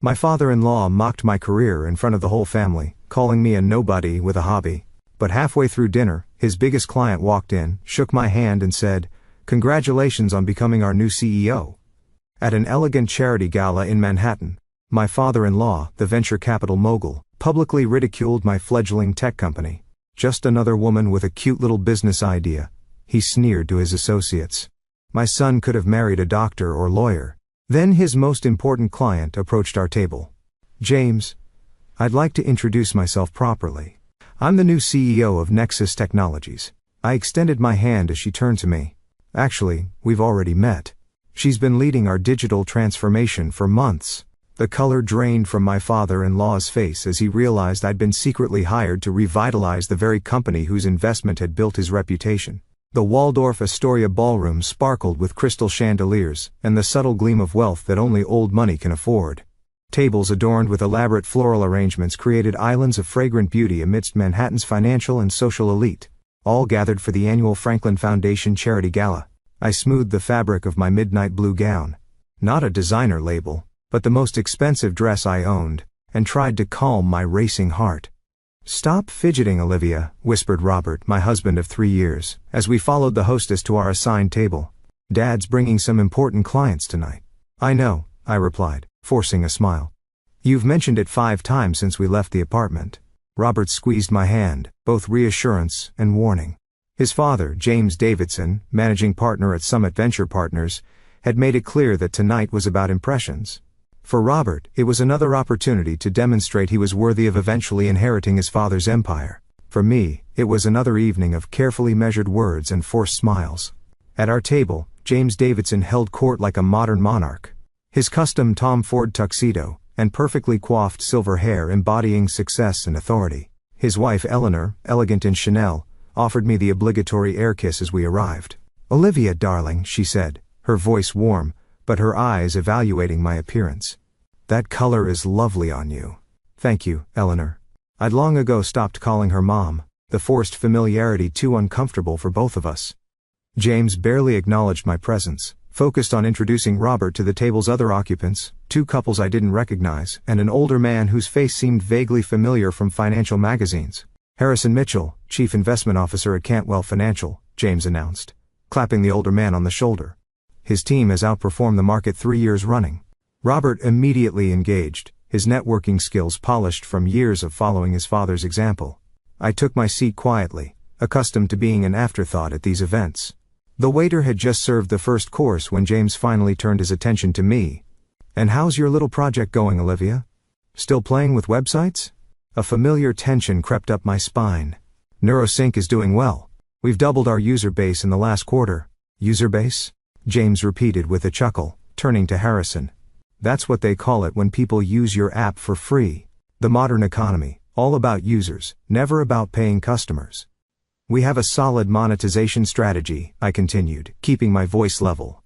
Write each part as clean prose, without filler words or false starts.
My father-in-law mocked my career in front of the whole family, calling me a nobody with a hobby. But halfway through dinner, his biggest client walked in, shook my hand and said, "Congratulations on becoming our new CEO." At an elegant charity gala in Manhattan, my father-in-law, the venture capital mogul, publicly ridiculed my fledgling tech company. "Just another woman with a cute little business idea," he sneered to his associates. My son could have married a doctor or lawyer. Then his most important client approached our table. "James, I'd like to introduce myself properly. I'm the new CEO of Nexus Technologies." I extended my hand as she turned to me. "Actually, we've already met." She's been leading our digital transformation for months. The color drained from my father-in-law's face as he realized I'd been secretly hired to revitalize the very company whose investment had built his reputation. The Waldorf Astoria ballroom sparkled with crystal chandeliers and the subtle gleam of wealth that only old money can afford. Tables adorned with elaborate floral arrangements created islands of fragrant beauty amidst Manhattan's financial and social elite, all gathered for the annual Franklin Foundation Charity Gala. I smoothed the fabric of my midnight blue gown. Not a designer label, but the most expensive dress I owned, and tried to calm my racing heart. "Stop fidgeting, Olivia," whispered Robert, my husband of 3 years, as we followed the hostess to our assigned table. "Dad's bringing some important clients tonight." "I know," I replied, forcing a smile. "You've mentioned it 5 times since we left the apartment." Robert squeezed my hand, both reassurance and warning. His father, James Davidson, managing partner at Summit Venture Partners, had made it clear that tonight was about impressions. For Robert, it was another opportunity to demonstrate he was worthy of eventually inheriting his father's empire. For me, it was another evening of carefully measured words and forced smiles. At our table, James Davidson held court like a modern monarch. His custom Tom Ford tuxedo, and perfectly coiffed silver hair embodying success and authority. His wife Eleanor, elegant in Chanel, offered me the obligatory air kiss as we arrived. "Olivia, darling," she said, her voice warm, but her eyes evaluating my appearance. "That color is lovely on you." "Thank you, Eleanor." I'd long ago stopped calling her mom, the forced familiarity too uncomfortable for both of us. James barely acknowledged my presence, focused on introducing Robert to the table's other occupants, 2 couples I didn't recognize, and an older man whose face seemed vaguely familiar from financial magazines. "Harrison Mitchell, Chief Investment Officer at Cantwell Financial," James announced, clapping the older man on the shoulder. "His team has outperformed the market 3 years running." Robert immediately engaged, his networking skills polished from years of following his father's example. I took my seat quietly, accustomed to being an afterthought at these events. The waiter had just served the first course when James finally turned his attention to me. "And how's your little project going, Olivia? Still playing with websites?" A familiar tension crept up my spine. "NeuroSync is doing well. We've doubled our user base in the last quarter." "User base?" James repeated with a chuckle, turning to Harrison. "That's what they call it when people use your app for free. The modern economy, all about users, never about paying customers." "We have a solid monetization strategy," I continued, keeping my voice level.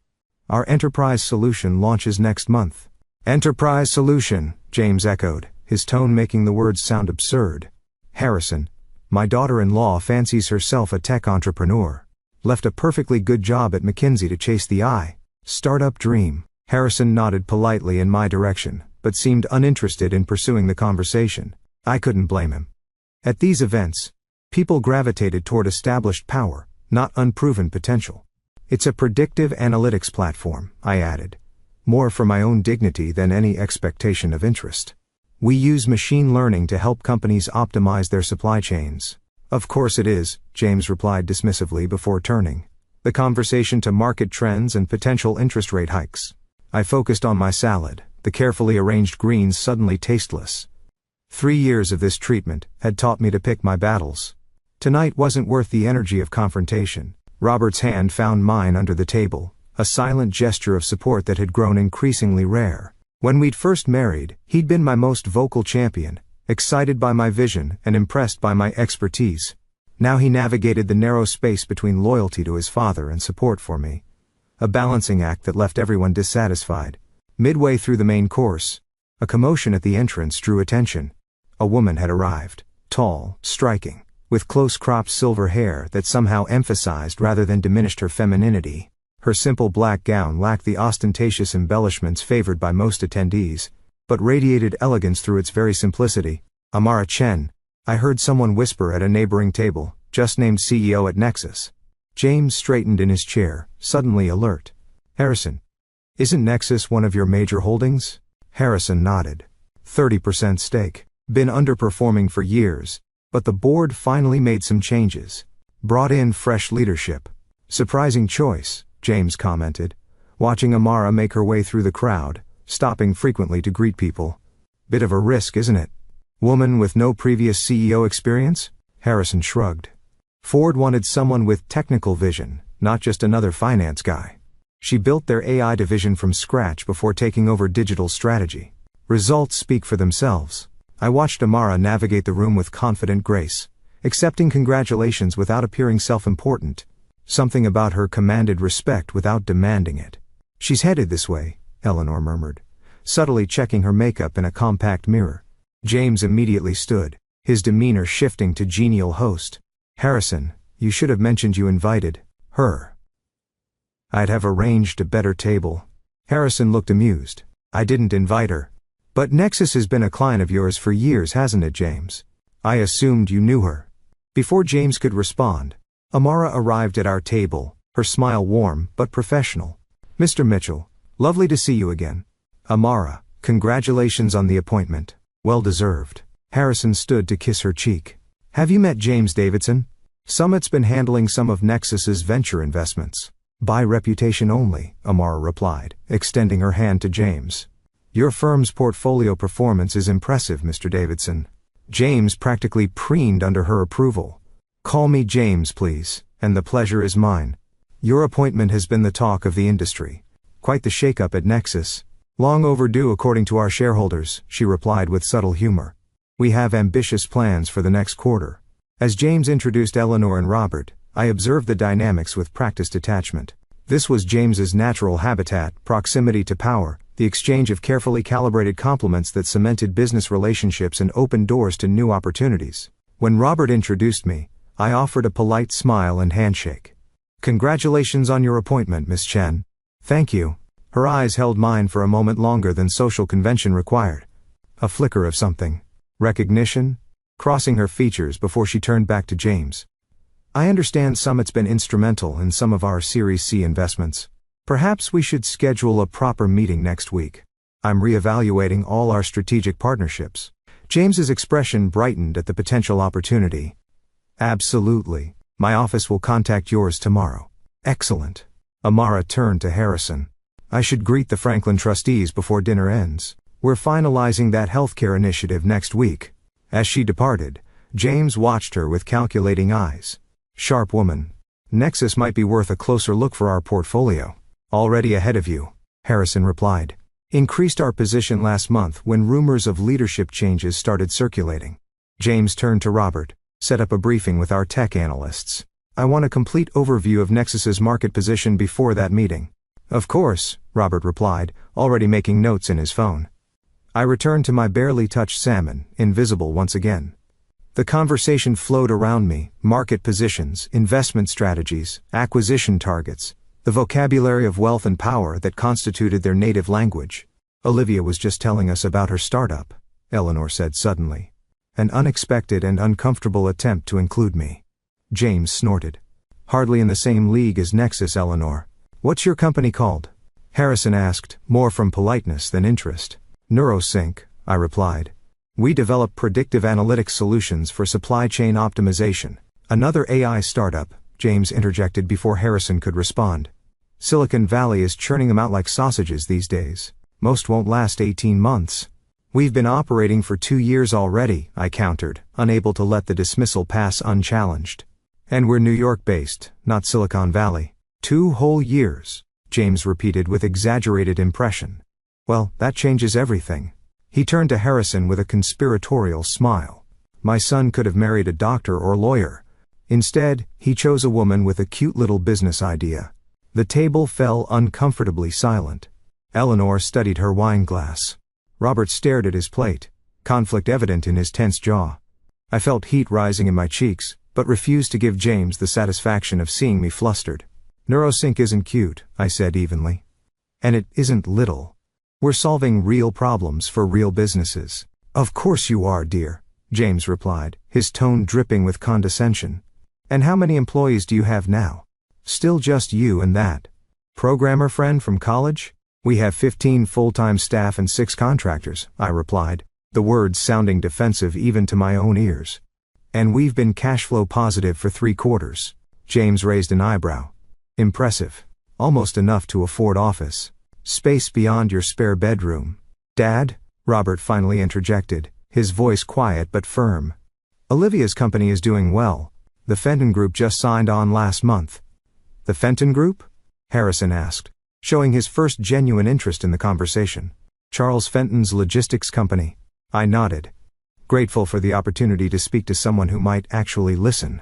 "Our enterprise solution launches next month." "Enterprise solution," James echoed, his tone making the words sound absurd. "Harrison, my daughter-in-law fancies herself a tech entrepreneur. Left a perfectly good job at McKinsey to chase the startup dream." Harrison nodded politely in my direction, but seemed uninterested in pursuing the conversation. I couldn't blame him. At these events, people gravitated toward established power, not unproven potential. "It's a predictive analytics platform," I added, more for my own dignity than any expectation of interest. "We use machine learning to help companies optimize their supply chains." "Of course it is," James replied dismissively before turning the conversation to market trends and potential interest rate hikes. I focused on my salad, the carefully arranged greens suddenly tasteless. 3 years of this treatment had taught me to pick my battles. Tonight wasn't worth the energy of confrontation. Robert's hand found mine under the table, a silent gesture of support that had grown increasingly rare. When we'd first married, he'd been my most vocal champion, excited by my vision and impressed by my expertise. Now he navigated the narrow space between loyalty to his father and support for me. A balancing act that left everyone dissatisfied. Midway through the main course, a commotion at the entrance drew attention. A woman had arrived, tall, striking, with close-cropped silver hair that somehow emphasized rather than diminished her femininity. Her simple black gown lacked the ostentatious embellishments favored by most attendees, but radiated elegance through its very simplicity. Amara Chen, I heard someone whisper at a neighboring table, just named CEO at Nexus. James straightened in his chair, suddenly alert. Harrison. Isn't Nexus one of your major holdings? Harrison nodded. 30% stake. Been underperforming for years, but the board finally made some changes. Brought in fresh leadership. Surprising choice, James commented, watching Amara make her way through the crowd, stopping frequently to greet people. Bit of a risk, isn't it? Woman with no previous CEO experience? Harrison shrugged. Ford wanted someone with technical vision, not just another finance guy. She built their AI division from scratch before taking over digital strategy. Results speak for themselves. I watched Amara navigate the room with confident grace, accepting congratulations without appearing self-important. Something about her commanded respect without demanding it. She's headed this way, Eleanor murmured, subtly checking her makeup in a compact mirror. James immediately stood, his demeanor shifting to genial host. Harrison, you should have mentioned you invited her. I'd have arranged a better table. Harrison looked amused. I didn't invite her. But Nexus has been a client of yours for years, hasn't it, James? I assumed you knew her. Before James could respond, Amara arrived at our table, her smile warm but professional. Mr. Mitchell, lovely to see you again. Amara, congratulations on the appointment. Well deserved. Harrison stood to kiss her cheek. Have you met James Davidson? Summit's been handling some of Nexus's venture investments. By reputation only, Amara replied, extending her hand to James. Your firm's portfolio performance is impressive, Mr. Davidson. James practically preened under her approval. Call me James, please, and the pleasure is mine. Your appointment has been the talk of the industry. Quite the shake-up at Nexus. Long overdue according to our shareholders, she replied with subtle humor. We have ambitious plans for the next quarter. As James introduced Eleanor and Robert, I observed the dynamics with practiced detachment. This was James's natural habitat, proximity to power, the exchange of carefully calibrated compliments that cemented business relationships and opened doors to new opportunities. When Robert introduced me, I offered a polite smile and handshake. Congratulations on your appointment, Miss Chen. Thank you. Her eyes held mine for a moment longer than social convention required. A flicker of something. Recognition? Crossing her features before she turned back to James. I understand Summit's been instrumental in some of our Series C investments. Perhaps we should schedule a proper meeting next week. I'm reevaluating all our strategic partnerships. James's expression brightened at the potential opportunity. Absolutely. My office will contact yours tomorrow. Excellent. Amara turned to Harrison. I should greet the Franklin trustees before dinner ends. We're finalizing that healthcare initiative next week. As she departed, James watched her with calculating eyes. Sharp woman. Nexus might be worth a closer look for our portfolio. Already ahead of you, Harrison replied. Increased our position last month when rumors of leadership changes started circulating. James turned to Robert. Set up a briefing with our tech analysts. I want a complete overview of Nexus's market position before that meeting. Of course, Robert replied, already making notes in his phone. I returned to my barely touched salmon, invisible once again. The conversation flowed around me, market positions, investment strategies, acquisition targets, the vocabulary of wealth and power that constituted their native language. Olivia was just telling us about her startup, Eleanor said suddenly. An unexpected and uncomfortable attempt to include me. James snorted. Hardly in the same league as Nexus, Eleanor. What's your company called? Harrison asked, more from politeness than interest. NeuroSync, I replied. We develop predictive analytics solutions for supply chain optimization. Another AI startup, James interjected before Harrison could respond. Silicon Valley is churning them out like sausages these days. Most won't last 18 months. We've been operating for 2 years already, I countered, unable to let the dismissal pass unchallenged. And we're New York-based, not Silicon Valley. 2 whole years, James repeated with exaggerated impression. Well, that changes everything. He turned to Harrison with a conspiratorial smile. My son could have married a doctor or lawyer. Instead, he chose a woman with a cute little business idea. The table fell uncomfortably silent. Eleanor studied her wine glass. Robert stared at his plate, conflict evident in his tense jaw. I felt heat rising in my cheeks, but refused to give James the satisfaction of seeing me flustered. NeuroSync isn't cute, I said evenly. And it isn't little. We're solving real problems for real businesses. Of course you are, dear, James replied, his tone dripping with condescension. And how many employees do you have now? Still just you and that programmer friend from college? We have 15 full-time staff and 6 contractors, I replied, the words sounding defensive even to my own ears. And we've been cash flow positive for 3 quarters. James raised an eyebrow. Impressive. Almost enough to afford office space beyond your spare bedroom. Dad? Robert finally interjected, his voice quiet but firm. Olivia's company is doing well. The Fenton Group just signed on last month. The Fenton Group? Harrison asked, showing his first genuine interest in the conversation. Charles Fenton's logistics company. I nodded, grateful for the opportunity to speak to someone who might actually listen.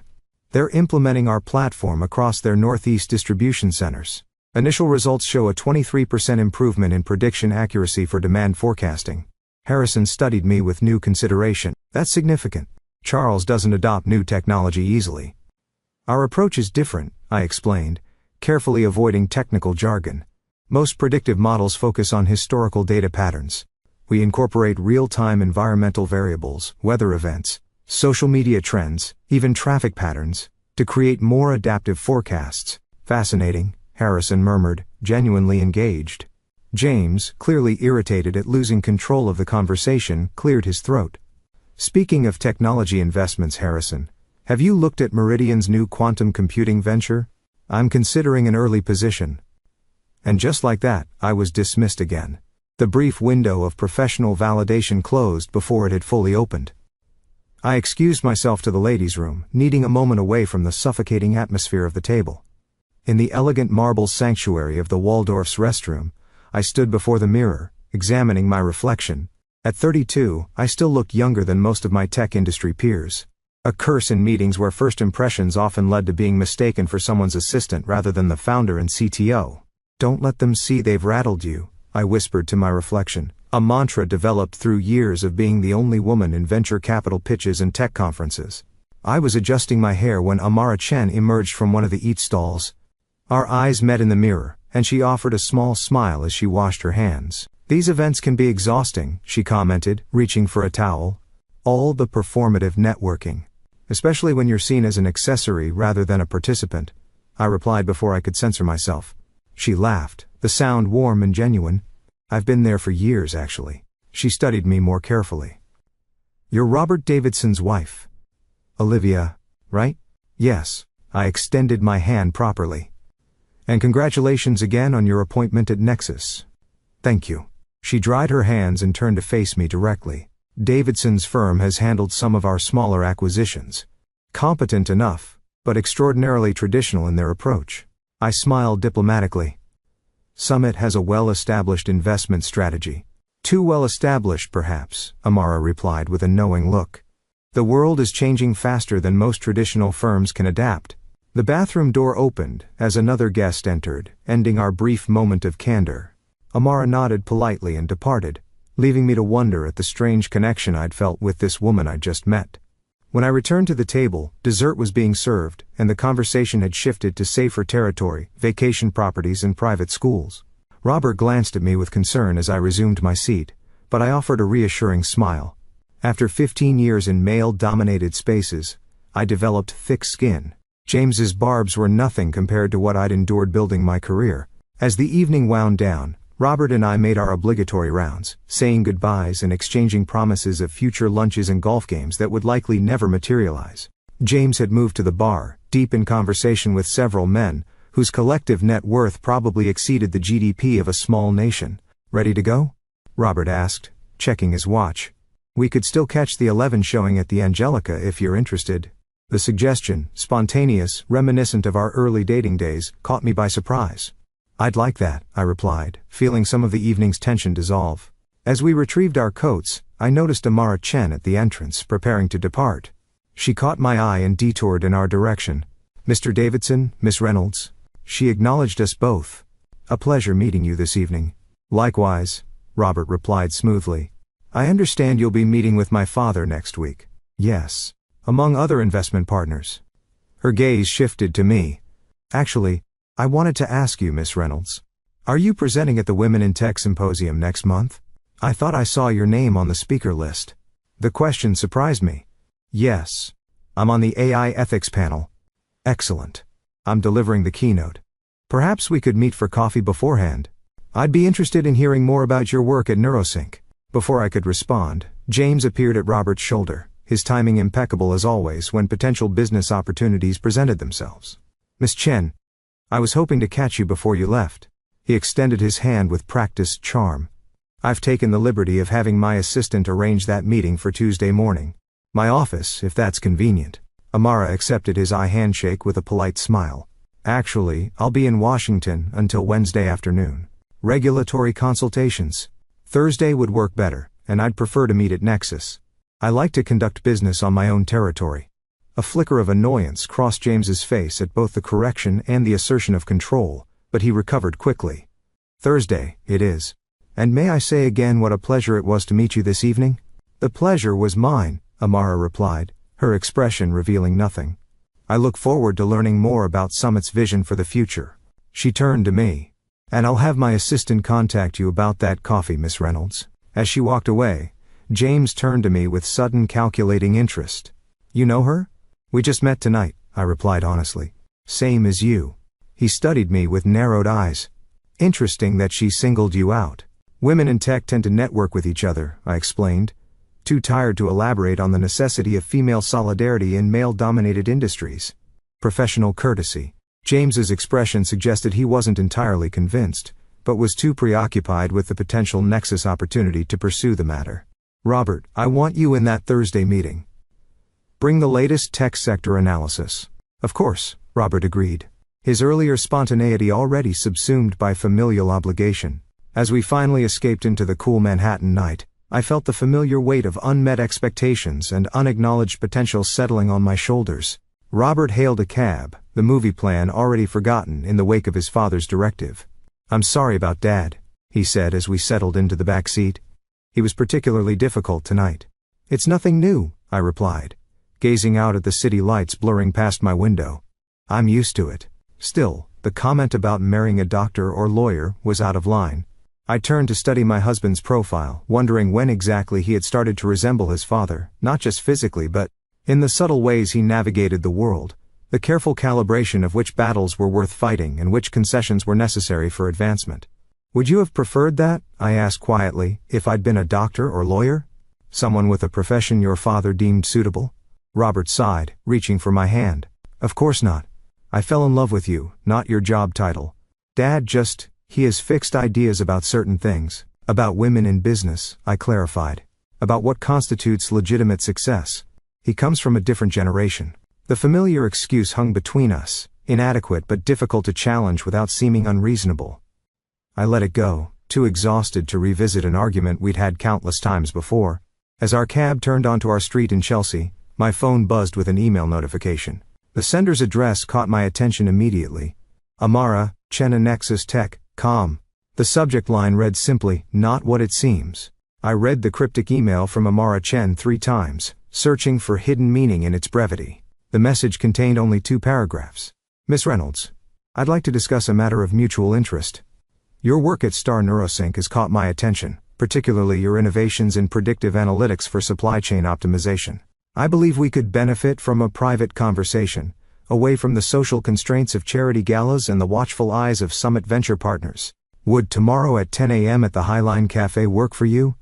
They're implementing our platform across their Northeast distribution centers. Initial results show a 23% improvement in prediction accuracy for demand forecasting. Harrison studied me with new consideration. That's significant. Charles doesn't adopt new technology easily. Our approach is different, I explained, carefully avoiding technical jargon. Most predictive models focus on historical data patterns. We incorporate real-time environmental variables, weather events, social media trends, even traffic patterns, to create more adaptive forecasts. Fascinating, Harrison murmured, genuinely engaged. James, clearly irritated at losing control of the conversation, cleared his throat. Speaking of technology investments, Harrison, have you looked at Meridian's new quantum computing venture? I'm considering an early position. And just like that, I was dismissed again. The brief window of professional validation closed before it had fully opened. I excused myself to the ladies' room, needing a moment away from the suffocating atmosphere of the table. In the elegant marble sanctuary of the Waldorf's restroom, I stood before the mirror, examining my reflection. At 32, I still looked younger than most of my tech industry peers. A curse in meetings where first impressions often led to being mistaken for someone's assistant rather than the founder and CTO. Don't let them see they've rattled you, I whispered to my reflection, a mantra developed through years of being the only woman in venture capital pitches and tech conferences. I was adjusting my hair when Amara Chen emerged from one of the eat stalls. Our eyes met in the mirror, and she offered a small smile as she washed her hands. These events can be exhausting, she commented, reaching for a towel. All the performative networking. Especially when you're seen as an accessory rather than a participant, I replied before I could censor myself. She laughed, the sound warm and genuine. I've been there for years, actually. She studied me more carefully. You're Robert Davidson's wife. Olivia, right? Yes. I extended my hand properly. And congratulations again on your appointment at Nexus. Thank you. She dried her hands and turned to face me directly. Davidson's firm has handled some of our smaller acquisitions. Competent enough, but extraordinarily traditional in their approach. I smiled diplomatically. Summit has a well-established investment strategy. Too well-established, perhaps, Amara replied with a knowing look. The world is changing faster than most traditional firms can adapt. The bathroom door opened as another guest entered, ending our brief moment of candor. Amara nodded politely and departed, leaving me to wonder at the strange connection I'd felt with this woman I'd just met. When I returned to the table, dessert was being served, and the conversation had shifted to safer territory, vacation properties and private schools. Robert glanced at me with concern as I resumed my seat, but I offered a reassuring smile. After 15 years in male-dominated spaces, I developed thick skin. James's barbs were nothing compared to what I'd endured building my career. As the evening wound down, Robert and I made our obligatory rounds, saying goodbyes and exchanging promises of future lunches and golf games that would likely never materialize. James had moved to the bar, deep in conversation with several men, whose collective net worth probably exceeded the GDP of a small nation. Ready to go? Robert asked, checking his watch. We could still catch the 11 showing at the Angelica if you're interested. The suggestion, spontaneous, reminiscent of our early dating days, caught me by surprise. I'd like that, I replied, feeling some of the evening's tension dissolve. As we retrieved our coats, I noticed Amara Chen at the entrance, preparing to depart. She caught my eye and detoured in our direction. Mr. Davidson, Miss Reynolds. She acknowledged us both. A pleasure meeting you this evening. Likewise, Robert replied smoothly. I understand you'll be meeting with my father next week. Yes. Among other investment partners. Her gaze shifted to me. Actually, I wanted to ask you, Miss Reynolds. Are you presenting at the Women in Tech Symposium next month? I thought I saw your name on the speaker list. The question surprised me. Yes. I'm on the AI ethics panel. Excellent. I'm delivering the keynote. Perhaps we could meet for coffee beforehand. I'd be interested in hearing more about your work at Neurosync. Before I could respond, James appeared at Robert's shoulder, his timing impeccable as always when potential business opportunities presented themselves. Miss Chen, I was hoping to catch you before you left. He extended his hand with practiced charm. I've taken the liberty of having my assistant arrange that meeting for Tuesday morning. My office, if that's convenient. Amara accepted his eye handshake with a polite smile. Actually, I'll be in Washington until Wednesday afternoon. Regulatory consultations. Thursday would work better, and I'd prefer to meet at Nexus. I like to conduct business on my own territory. A flicker of annoyance crossed James's face at both the correction and the assertion of control, but he recovered quickly. Thursday, it is. And may I say again what a pleasure it was to meet you this evening? The pleasure was mine, Amara replied, her expression revealing nothing. I look forward to learning more about Summit's vision for the future. She turned to me. And I'll have my assistant contact you about that coffee, Miss Reynolds. As she walked away, James turned to me with sudden calculating interest. You know her? We just met tonight, I replied honestly. Same as you. He studied me with narrowed eyes. Interesting that she singled you out. Women in tech tend to network with each other, I explained, too tired to elaborate on the necessity of female solidarity in male-dominated industries. Professional courtesy. James's expression suggested he wasn't entirely convinced, but was too preoccupied with the potential Nexus opportunity to pursue the matter. Robert, I want you in that Thursday meeting. Bring the latest tech sector analysis. Of course, Robert agreed. His earlier spontaneity already subsumed by familial obligation. As we finally escaped into the cool Manhattan night, I felt the familiar weight of unmet expectations and unacknowledged potential settling on my shoulders. Robert hailed a cab, the movie plan already forgotten in the wake of his father's directive. I'm sorry about Dad, he said as we settled into the back seat. He was particularly difficult tonight. It's nothing new, I replied, gazing out at the city lights blurring past my window. I'm used to it. Still, the comment about marrying a doctor or lawyer was out of line. I turned to study my husband's profile, wondering when exactly he had started to resemble his father, not just physically but in the subtle ways he navigated the world, the careful calibration of which battles were worth fighting and which concessions were necessary for advancement. Would you have preferred that, I asked quietly, if I'd been a doctor or lawyer? Someone with a profession your father deemed suitable? Robert sighed, reaching for my hand. Of course not. I fell in love with you, not your job title. Dad he has fixed ideas about certain things, about women in business, I clarified, about what constitutes legitimate success. He comes from a different generation. The familiar excuse hung between us, inadequate but difficult to challenge without seeming unreasonable. I let it go, too exhausted to revisit an argument we'd had countless times before. As our cab turned onto our street in Chelsea, my phone buzzed with an email notification. The sender's address caught my attention immediately. Amara, Chen Nexus Tech, Com. The subject line read simply, not what it seems. I read the cryptic email from Amara Chen 3 times, searching for hidden meaning in its brevity. The message contained only 2 paragraphs. Miss Reynolds, I'd like to discuss a matter of mutual interest. Your work at Star Neurosync has caught my attention, particularly your innovations in predictive analytics for supply chain optimization. I believe we could benefit from a private conversation, away from the social constraints of charity galas and the watchful eyes of Summit venture partners. Would tomorrow at 10 a.m. at the Highline Cafe work for you?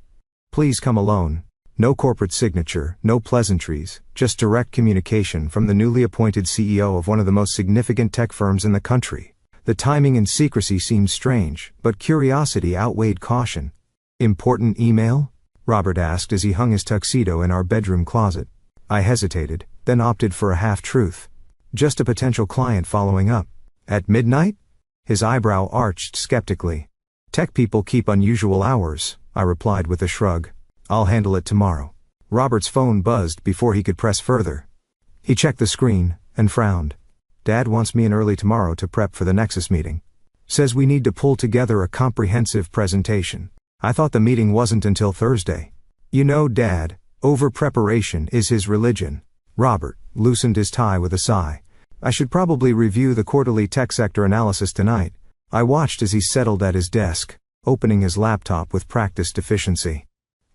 Please come alone. No corporate signature, no pleasantries, just direct communication from the newly appointed CEO of one of the most significant tech firms in the country. The timing and secrecy seemed strange, but curiosity outweighed caution. Important email? Robert asked as he hung his tuxedo in our bedroom closet. I hesitated, then opted for a half-truth. Just a potential client following up. At midnight? His eyebrow arched skeptically. Tech people keep unusual hours, I replied with a shrug. I'll handle it tomorrow. Robert's phone buzzed before he could press further. He checked the screen, and frowned. Dad wants me in early tomorrow to prep for the Nexus meeting. Says we need to pull together a comprehensive presentation. I thought the meeting wasn't until Thursday. You know, Dad, over-preparation is his religion. Robert loosened his tie with a sigh. I should probably review the quarterly tech sector analysis tonight, I watched as he settled at his desk, opening his laptop with practiced efficiency.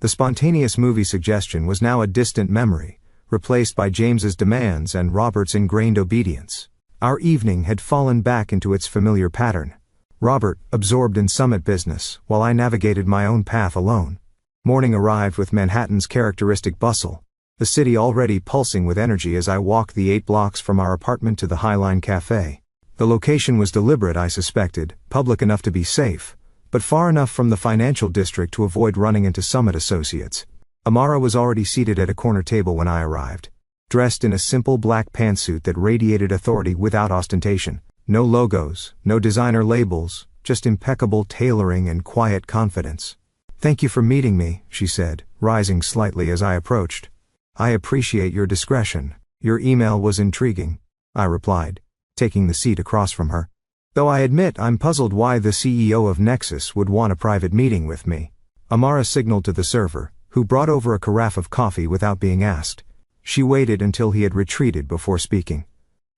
The spontaneous movie suggestion was now a distant memory, replaced by James's demands and Robert's ingrained obedience. Our evening had fallen back into its familiar pattern. Robert, absorbed in summit business, while I navigated my own path alone. Morning arrived with Manhattan's characteristic bustle, the city already pulsing with energy as I walked the 8 blocks from our apartment to the Highline Cafe. The location was deliberate, I suspected, public enough to be safe, but far enough from the financial district to avoid running into Summit associates. Amara was already seated at a corner table when I arrived, dressed in a simple black pantsuit that radiated authority without ostentation. No logos, no designer labels, just impeccable tailoring and quiet confidence. "Thank you for meeting me," she said, rising slightly as I approached. "I appreciate your discretion. Your email was intriguing," I replied, taking the seat across from her. "Though I admit I'm puzzled why the CEO of Nexus would want a private meeting with me." Amara signaled to the server, who brought over a carafe of coffee without being asked. She waited until he had retreated before speaking.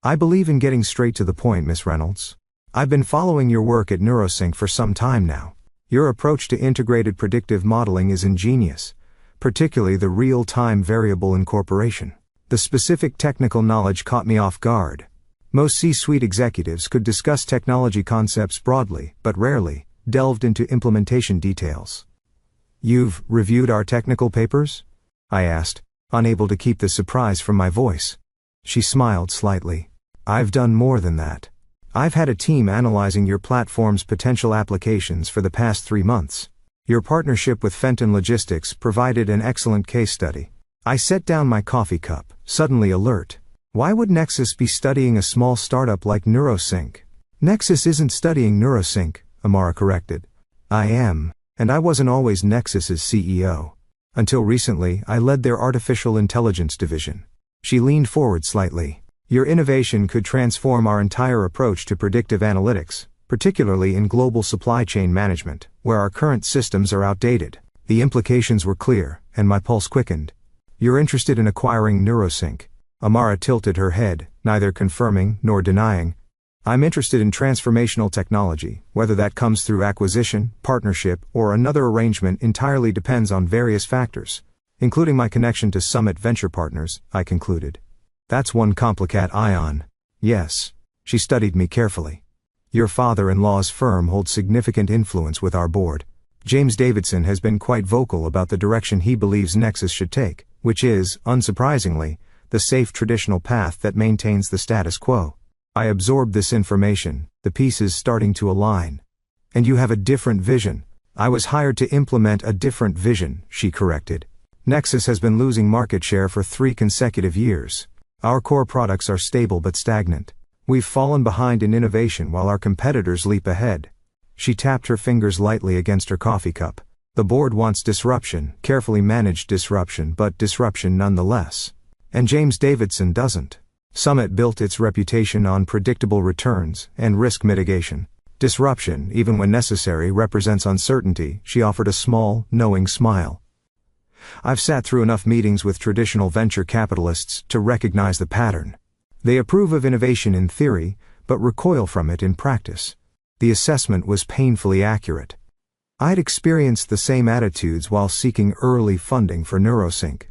"I believe in getting straight to the point, Miss Reynolds. I've been following your work at Neurosync for some time now. Your approach to integrated predictive modeling is ingenious, particularly the real-time variable incorporation. The specific technical knowledge caught me off guard. Most C-suite executives could discuss technology concepts broadly, but rarely delved into implementation details." "You've reviewed our technical papers?" I asked, unable to keep the surprise from my voice. She smiled slightly. "I've done more than that. I've had a team analyzing your platform's potential applications for the past 3 months. Your partnership with Fenton Logistics provided an excellent case study." I set down my coffee cup, suddenly alert. Why would Nexus be studying a small startup like Neurosync? "Nexus isn't studying Neurosync," Amara corrected. "I am, and I wasn't always Nexus's CEO. Until recently, I led their artificial intelligence division." She leaned forward slightly. "Your innovation could transform our entire approach to predictive analytics, particularly in global supply chain management, where our current systems are outdated." The implications were clear, and my pulse quickened. "You're interested in acquiring Neurosync?" Amara tilted her head, neither confirming nor denying. "I'm interested in transformational technology. Whether that comes through acquisition, partnership, or another arrangement entirely depends on various factors, including my connection to Summit Venture Partners," I concluded. "That's one complicated ion." "Yes." She studied me carefully. "Your father-in-law's firm holds significant influence with our board. James Davidson has been quite vocal about the direction he believes Nexus should take, which is, unsurprisingly, the safe traditional path that maintains the status quo." I absorbed this information, the pieces starting to align. "And you have a different vision." "I was hired to implement a different vision," she corrected. "Nexus has been losing market share for 3 consecutive years. Our core products are stable but stagnant. We've fallen behind in innovation while our competitors leap ahead." She tapped her fingers lightly against her coffee cup. "The board wants disruption, carefully managed disruption, but disruption nonetheless. And James Davidson doesn't. Summit built its reputation on predictable returns and risk mitigation. Disruption, even when necessary, represents uncertainty." She offered a small, knowing smile. "I've sat through enough meetings with traditional venture capitalists to recognize the pattern. They approve of innovation in theory, but recoil from it in practice." The assessment was painfully accurate. I'd experienced the same attitudes while seeking early funding for Neurosync.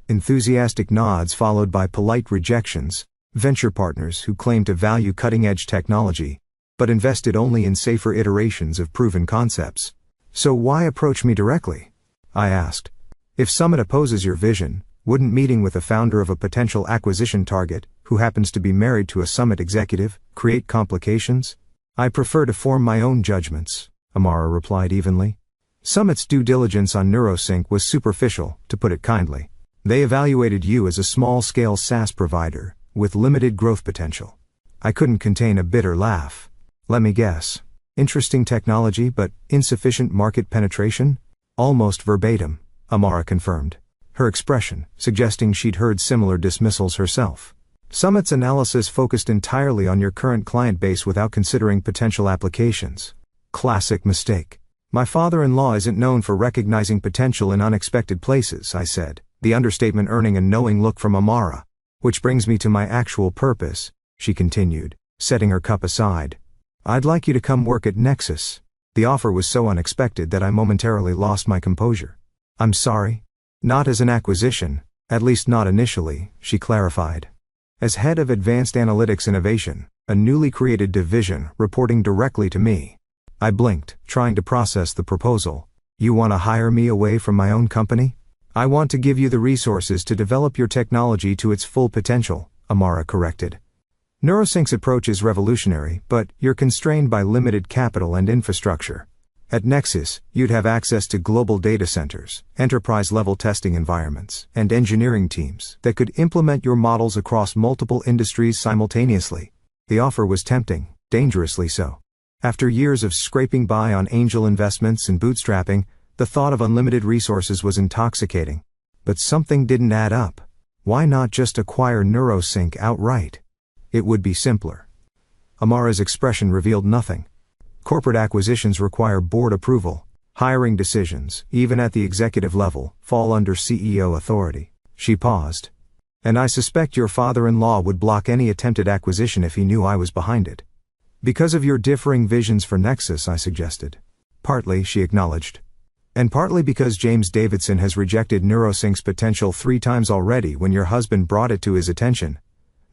Enthusiastic nods followed by polite rejections. Venture partners who claimed to value cutting-edge technology, but invested only in safer iterations of proven concepts. "So why approach me directly?" I asked. "If Summit opposes your vision, wouldn't meeting with the founder of a potential acquisition target, who happens to be married to a Summit executive, create complications?" "I prefer to form my own judgments," Amara replied evenly. "Summit's due diligence on Neurosync was superficial, to put it kindly. They evaluated you as a small-scale SaaS provider, with limited growth potential." I couldn't contain a bitter laugh. "Let me guess. Interesting technology but insufficient market penetration?" "Almost verbatim," Amara confirmed, her expression suggesting she'd heard similar dismissals herself. "Summit's analysis focused entirely on your current client base without considering potential applications. Classic mistake. My father-in-law isn't known for recognizing potential in unexpected places," I said, the understatement earning a knowing look from Amara. "Which brings me to my actual purpose," she continued, setting her cup aside. I'd like you to come work at Nexus. The offer was so unexpected that I momentarily lost my composure. I'm sorry? Not as an acquisition, at least not initially, she clarified. As head of Advanced Analytics Innovation, a newly created division reporting directly to me. I blinked, trying to process the proposal. You want to hire me away from my own company? I want to give you the resources to develop your technology to its full potential, Amara corrected. Neurosync's approach is revolutionary, but you're constrained by limited capital and infrastructure. At Nexus, you'd have access to global data centers, enterprise-level testing environments, and engineering teams that could implement your models across multiple industries simultaneously. The offer was tempting, dangerously so. After years of scraping by on angel investments and bootstrapping, the thought of unlimited resources was intoxicating. But something didn't add up. Why not just acquire Neurosync outright? It would be simpler. Amara's expression revealed nothing. Corporate acquisitions require board approval. Hiring decisions, even at the executive level, fall under CEO authority. She paused. And I suspect your father-in-law would block any attempted acquisition if he knew I was behind it. Because of your differing visions for Nexus, I suggested. Partly, she acknowledged. And partly because James Davidson has rejected Neurosync's potential 3 times already when your husband brought it to his attention.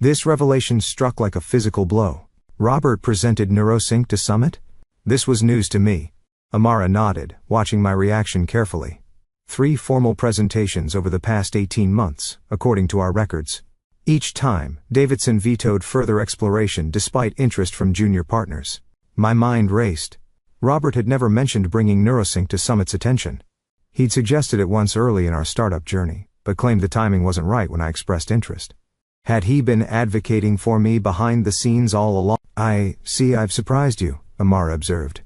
This revelation struck like a physical blow. Robert presented Neurosync to Summit? This was news to me. Amara nodded, watching my reaction carefully. 3 formal presentations over the past 18 months, according to our records. Each time, Davidson vetoed further exploration despite interest from junior partners. My mind raced. Robert had never mentioned bringing Neurosync to Summit's attention. He'd suggested it once early in our startup journey, but claimed the timing wasn't right when I expressed interest. Had he been advocating for me behind the scenes all along? I see I've surprised you, Amara observed.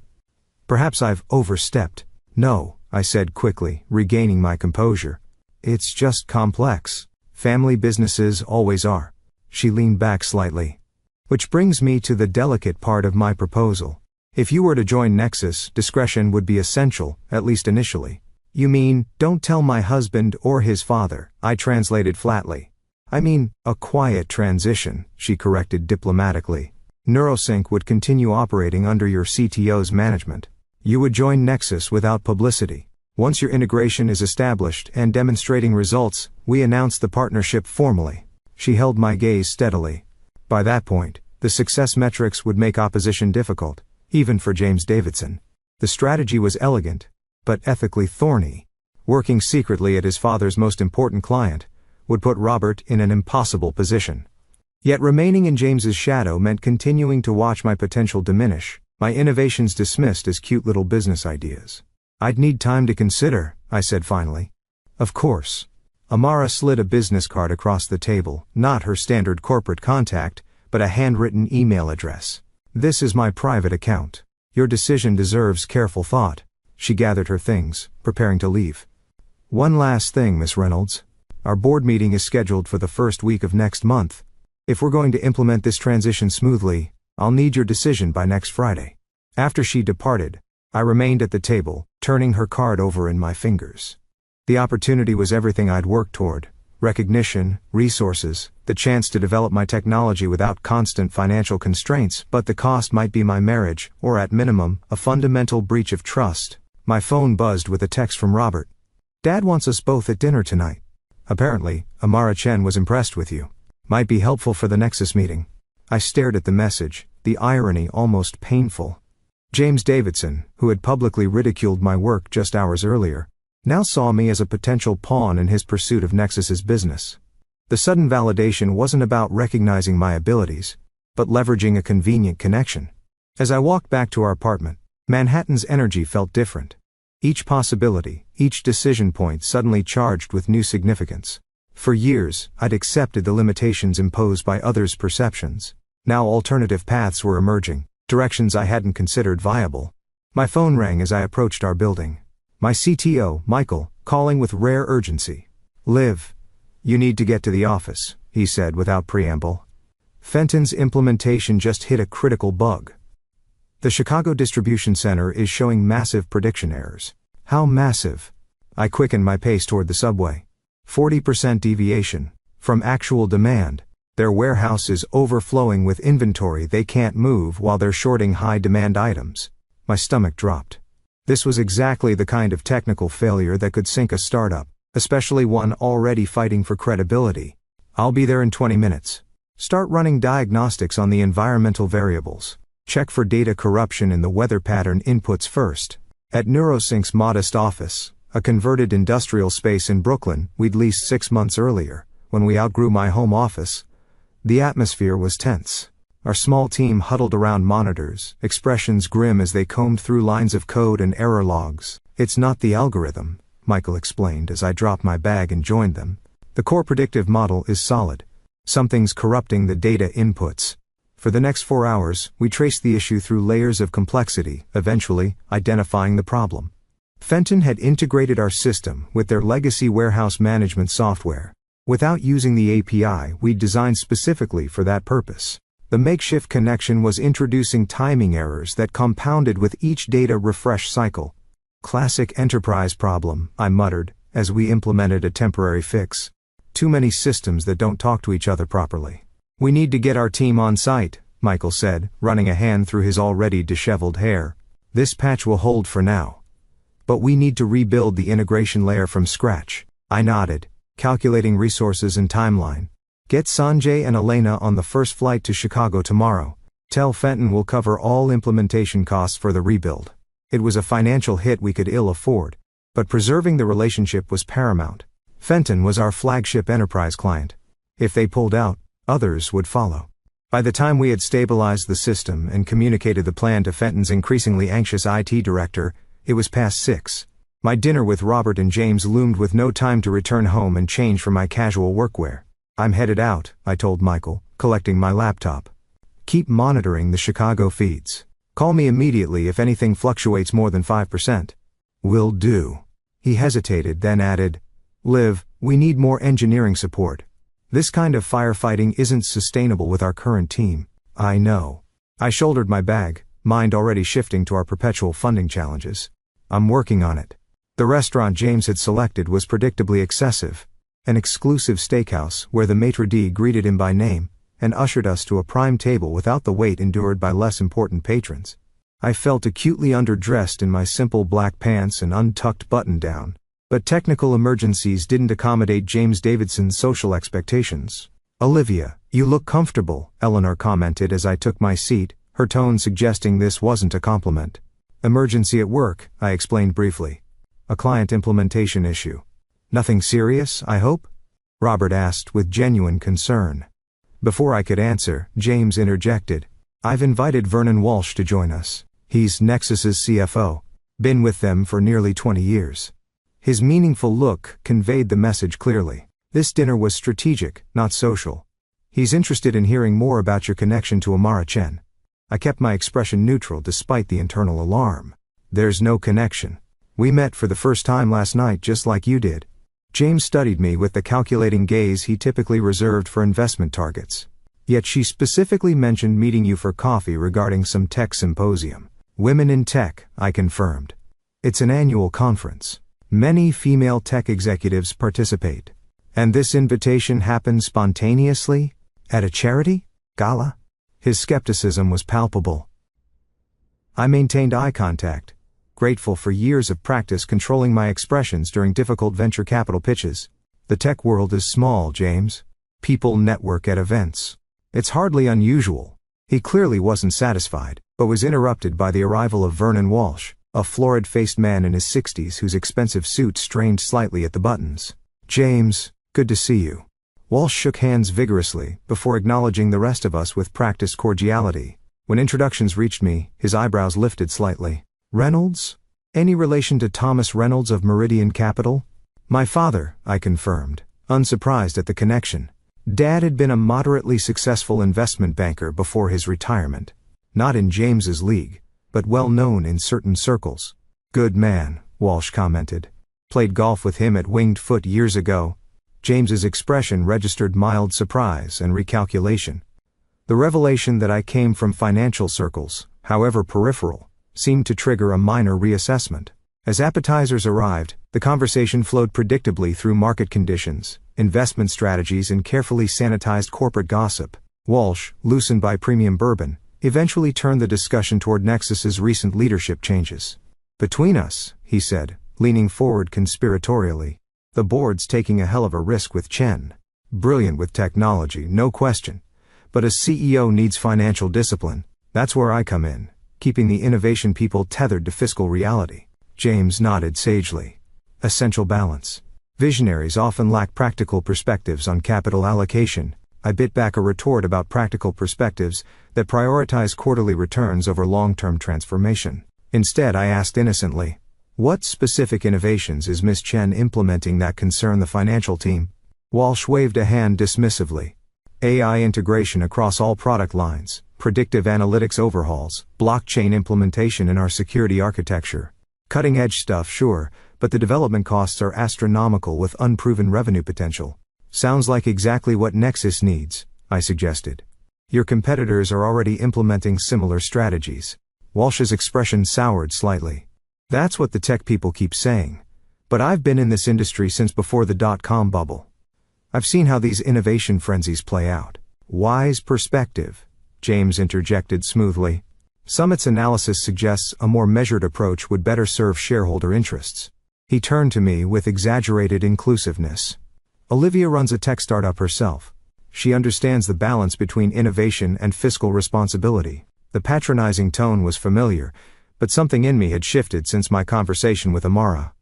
Perhaps I've overstepped. No, I said quickly, regaining my composure. It's just complex. Family businesses always are. She leaned back slightly. Which brings me to the delicate part of my proposal. If you were to join Nexus, discretion would be essential, at least initially. You mean, don't tell my husband or his father, I translated flatly. I mean, a quiet transition, she corrected diplomatically. Neurosync would continue operating under your CTO's management. You would join Nexus without publicity. Once your integration is established and demonstrating results, we announce the partnership formally. She held my gaze steadily. By that point, the success metrics would make opposition difficult, even for James Davidson. The strategy was elegant, but ethically thorny. Working secretly at his father's most important client would put Robert in an impossible position. Yet remaining in James's shadow meant continuing to watch my potential diminish, my innovations dismissed as cute little business ideas. I'd need time to consider, I said finally. Of course. Amara slid a business card across the table, not her standard corporate contact, but a handwritten email address. This is my private account. Your decision deserves careful thought. She gathered her things, preparing to leave. One last thing, Miss Reynolds. Our board meeting is scheduled for the first week of next month. If we're going to implement this transition smoothly, I'll need your decision by next Friday. After she departed, I remained at the table, turning her card over in my fingers. The opportunity was everything I'd worked toward. Recognition, resources, the chance to develop my technology without constant financial constraints, but the cost might be my marriage, or at minimum, a fundamental breach of trust. My phone buzzed with a text from Robert. Dad wants us both at dinner tonight. Apparently, Amara Chen was impressed with you. Might be helpful for the Nexus meeting. I stared at the message, the irony almost painful. James Davidson, who had publicly ridiculed my work just hours earlier, now saw me as a potential pawn in his pursuit of Nexus's business. The sudden validation wasn't about recognizing my abilities, but leveraging a convenient connection. As I walked back to our apartment, Manhattan's energy felt different. Each possibility, each decision point suddenly charged with new significance. For years, I'd accepted the limitations imposed by others' perceptions. Now alternative paths were emerging, directions I hadn't considered viable. My phone rang as I approached our building. My CTO, Michael, calling with rare urgency. Liv, you need to get to the office, he said without preamble. Fenton's implementation just hit a critical bug. The Chicago distribution center is showing massive prediction errors. How massive? I quickened my pace toward the subway. 40% deviation from actual demand. Their warehouse is overflowing with inventory they can't move while they're shorting high-demand items. My stomach dropped. This was exactly the kind of technical failure that could sink a startup, especially one already fighting for credibility. I'll be there in 20 minutes. Start running diagnostics on the environmental variables. Check for data corruption in the weather pattern inputs first. At NeuroSync's modest office, a converted industrial space in Brooklyn we'd leased 6 months earlier, when we outgrew my home office, the atmosphere was tense. Our small team huddled around monitors, expressions grim as they combed through lines of code and error logs. It's not the algorithm, Michael explained as I dropped my bag and joined them. The core predictive model is solid. Something's corrupting the data inputs. For the next 4 hours, we traced the issue through layers of complexity, eventually identifying the problem. Fenton had integrated our system with their legacy warehouse management software. Without using the API we'd designed specifically for that purpose. The makeshift connection was introducing timing errors that compounded with each data refresh cycle. Classic enterprise problem, I muttered, as we implemented a temporary fix. Too many systems that don't talk to each other properly. We need to get our team on site, Michael said, running a hand through his already disheveled hair. This patch will hold for now. But we need to rebuild the integration layer from scratch. I nodded, calculating resources and timeline. Get Sanjay and Elena on the first flight to Chicago tomorrow. Tell Fenton we'll cover all implementation costs for the rebuild. It was a financial hit we could ill afford, but preserving the relationship was paramount. Fenton was our flagship enterprise client. If they pulled out, others would follow. By the time we had stabilized the system and communicated the plan to Fenton's increasingly anxious IT director, it was past 6. My dinner with Robert and James loomed with no time to return home and change for my casual workwear. I'm headed out, I told Michael, collecting my laptop. Keep monitoring the Chicago feeds. Call me immediately if anything fluctuates more than 5%. Will do. He hesitated, then added, Liv, we need more engineering support. This kind of firefighting isn't sustainable with our current team. I know. I shouldered my bag, mind already shifting to our perpetual funding challenges. I'm working on it. The restaurant James had selected was predictably excessive. An exclusive steakhouse where the maitre d' greeted him by name and ushered us to a prime table without the wait endured by less important patrons. I felt acutely underdressed in my simple black pants and untucked button-down, but technical emergencies didn't accommodate James Davidson's social expectations. Olivia, you look comfortable, Eleanor commented as I took my seat, her tone suggesting this wasn't a compliment. Emergency at work, I explained briefly. A client implementation issue. Nothing serious, I hope? Robert asked with genuine concern. Before I could answer, James interjected. I've invited Vernon Walsh to join us. He's Nexus's CFO. Been with them for nearly 20 years. His meaningful look conveyed the message clearly. This dinner was strategic, not social. He's interested in hearing more about your connection to Amara Chen. I kept my expression neutral despite the internal alarm. There's no connection. We met for the first time last night just like you did. James studied me with the calculating gaze he typically reserved for investment targets. Yet she specifically mentioned meeting you for coffee regarding some tech symposium. Women in Tech, I confirmed. It's an annual conference. Many female tech executives participate. And this invitation happened spontaneously? At a charity gala? His skepticism was palpable. I maintained eye contact, grateful for years of practice controlling my expressions during difficult venture capital pitches. The tech world is small, James. People network at events. It's hardly unusual. He clearly wasn't satisfied, but was interrupted by the arrival of Vernon Walsh, a florid-faced man in his 60s whose expensive suit strained slightly at the buttons. James, good to see you. Walsh shook hands vigorously, before acknowledging the rest of us with practiced cordiality. When introductions reached me, his eyebrows lifted slightly. Reynolds? Any relation to Thomas Reynolds of Meridian Capital? My father, I confirmed, unsurprised at the connection. Dad had been a moderately successful investment banker before his retirement. Not in James's league, but well known in certain circles. Good man, Walsh commented. Played golf with him at Winged Foot years ago. James's expression registered mild surprise and recalculation. The revelation that I came from financial circles, however peripheral, seemed to trigger a minor reassessment. As appetizers arrived, The conversation flowed predictably through market conditions, investment strategies and carefully sanitized corporate gossip. Walsh, loosened by premium bourbon, eventually turned the discussion toward Nexus's recent leadership changes. "Between us," he said, leaning forward conspiratorially, "the board's taking a hell of a risk with Chen. Brilliant with technology, no question. But a CEO needs financial discipline. That's where I come in, keeping the innovation people tethered to fiscal reality." James nodded sagely. "Essential balance. Visionaries often lack practical perspectives on capital allocation." I bit back a retort about practical perspectives that prioritize quarterly returns over long-term transformation. Instead, I asked innocently, "What specific innovations is Ms. Chen implementing that concern the financial team?" Walsh waved a hand dismissively. "AI integration across all product lines, predictive analytics overhauls, blockchain implementation in our security architecture. Cutting-edge stuff, sure, but the development costs are astronomical with unproven revenue potential." "Sounds like exactly what Nexus needs," I suggested. "Your competitors are already implementing similar strategies." Walsh's expression soured slightly. "That's what the tech people keep saying. But I've been in this industry since before the dot-com bubble. I've seen how these innovation frenzies play out." "Wise perspective," James interjected smoothly. "Summit's analysis suggests a more measured approach would better serve shareholder interests." He turned to me with exaggerated inclusiveness. "Olivia runs a tech startup herself. She understands the balance between innovation and fiscal responsibility." The patronizing tone was familiar, but something in me had shifted since my conversation with Amara.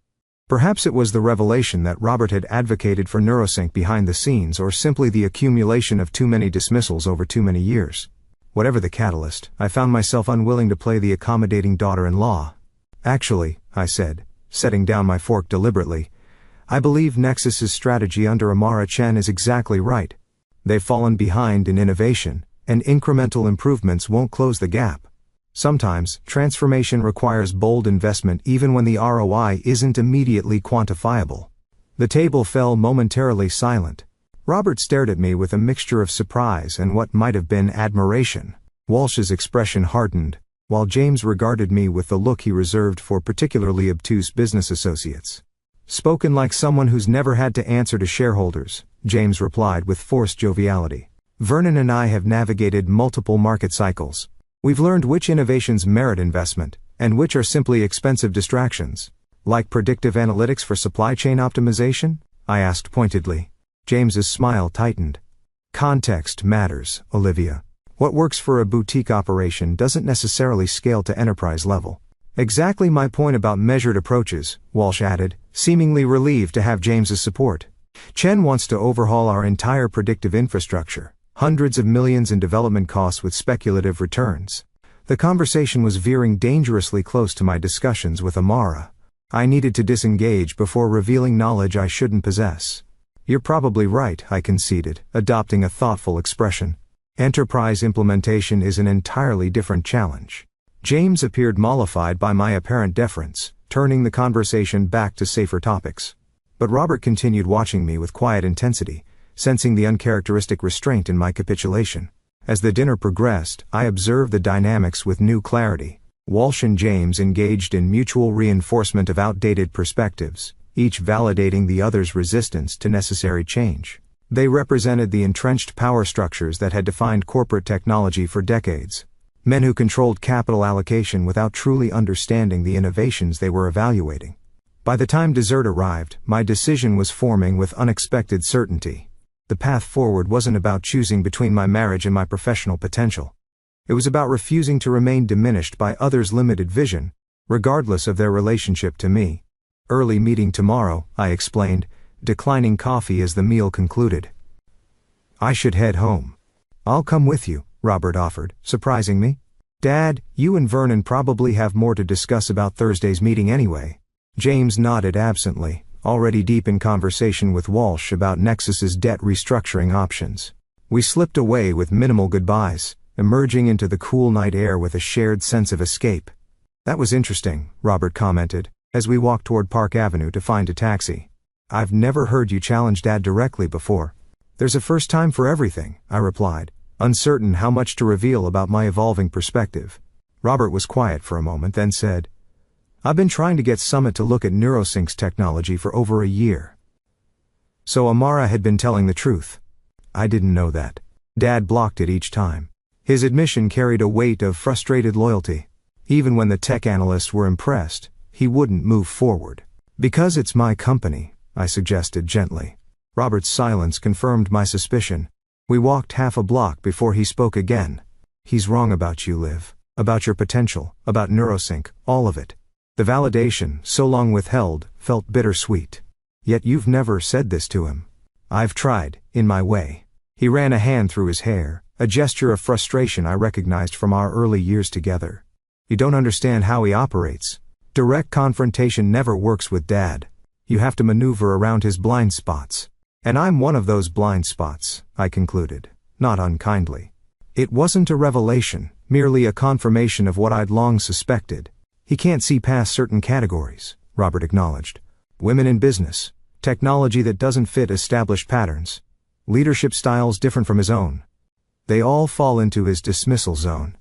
Perhaps it was the revelation that Robert had advocated for neurosync behind the scenes, or simply the accumulation of too many dismissals over too many years. Whatever the catalyst, I found myself unwilling to play the accommodating daughter-in-law. "Actually," I said, setting down my fork deliberately, "I believe Nexus's strategy under Amara Chen is exactly right. They've fallen behind in innovation, and incremental improvements won't close the gap. Sometimes, transformation requires bold investment even when the ROI isn't immediately quantifiable." The table fell momentarily silent. Robert stared at me with a mixture of surprise and what might have been admiration. Walsh's expression hardened, while James regarded me with the look he reserved for particularly obtuse business associates. "Spoken like someone who's never had to answer to shareholders," James replied with forced joviality. "Vernon and I have navigated multiple market cycles. We've learned which innovations merit investment, and which are simply expensive distractions." "Like predictive analytics for supply chain optimization?" I asked pointedly. James's smile tightened. "Context matters, Olivia. What works for a boutique operation doesn't necessarily scale to enterprise level." "Exactly my point about measured approaches," Walsh added, seemingly relieved to have James's support. "Chen wants to overhaul our entire predictive infrastructure. Hundreds of millions in development costs with speculative returns." The conversation was veering dangerously close to my discussions with Amara. I needed to disengage before revealing knowledge I shouldn't possess. "You're probably right," I conceded, adopting a thoughtful expression. "Enterprise implementation is an entirely different challenge." James appeared mollified by my apparent deference, turning the conversation back to safer topics. But Robert continued watching me with quiet intensity, sensing the uncharacteristic restraint in my capitulation. As the dinner progressed, I observed the dynamics with new clarity. Walsh and James engaged in mutual reinforcement of outdated perspectives, each validating the other's resistance to necessary change. They represented the entrenched power structures that had defined corporate technology for decades. Men who controlled capital allocation without truly understanding the innovations they were evaluating. By the time dessert arrived, my decision was forming with unexpected certainty. The path forward wasn't about choosing between my marriage and my professional potential. It was about refusing to remain diminished by others' limited vision, regardless of their relationship to me. "Early meeting tomorrow," I explained, declining coffee as the meal concluded. "I should head home." "I'll come with you," Robert offered, surprising me. "Dad, you and Vernon probably have more to discuss about Thursday's meeting anyway." James nodded absently, already deep in conversation with Walsh about Nexus's debt restructuring options. We slipped away with minimal goodbyes, emerging into the cool night air with a shared sense of escape. "That was interesting," Robert commented, as we walked toward Park Avenue to find a taxi. "I've never heard you challenge Dad directly before." "There's a first time for everything," I replied, uncertain how much to reveal about my evolving perspective. Robert was quiet for a moment, then said, I've been trying to get Summit to look at NeuroSync's technology for over a year. So Amara had been telling the truth. I didn't know that. Dad blocked it each time. His admission carried a weight of frustrated loyalty. Even when the tech analysts were impressed, he wouldn't move forward. Because it's my company, I suggested gently. Robert's silence confirmed my suspicion. We walked half a block before he spoke again. He's wrong about you, Liv. About your potential, about NeuroSync, all of it. The validation, so long withheld, felt bittersweet. Yet you've never said this to him. I've tried, in my way. He ran a hand through his hair, a gesture of frustration I recognized from our early years together. You don't understand how he operates. Direct confrontation never works with Dad. You have to maneuver around his blind spots. And I'm one of those blind spots, I concluded, not unkindly. It wasn't a revelation, merely a confirmation of what I'd long suspected. He can't see past certain categories, Robert acknowledged. Women in business, technology that doesn't fit established patterns, leadership styles different from his own. They all fall into his dismissal zone.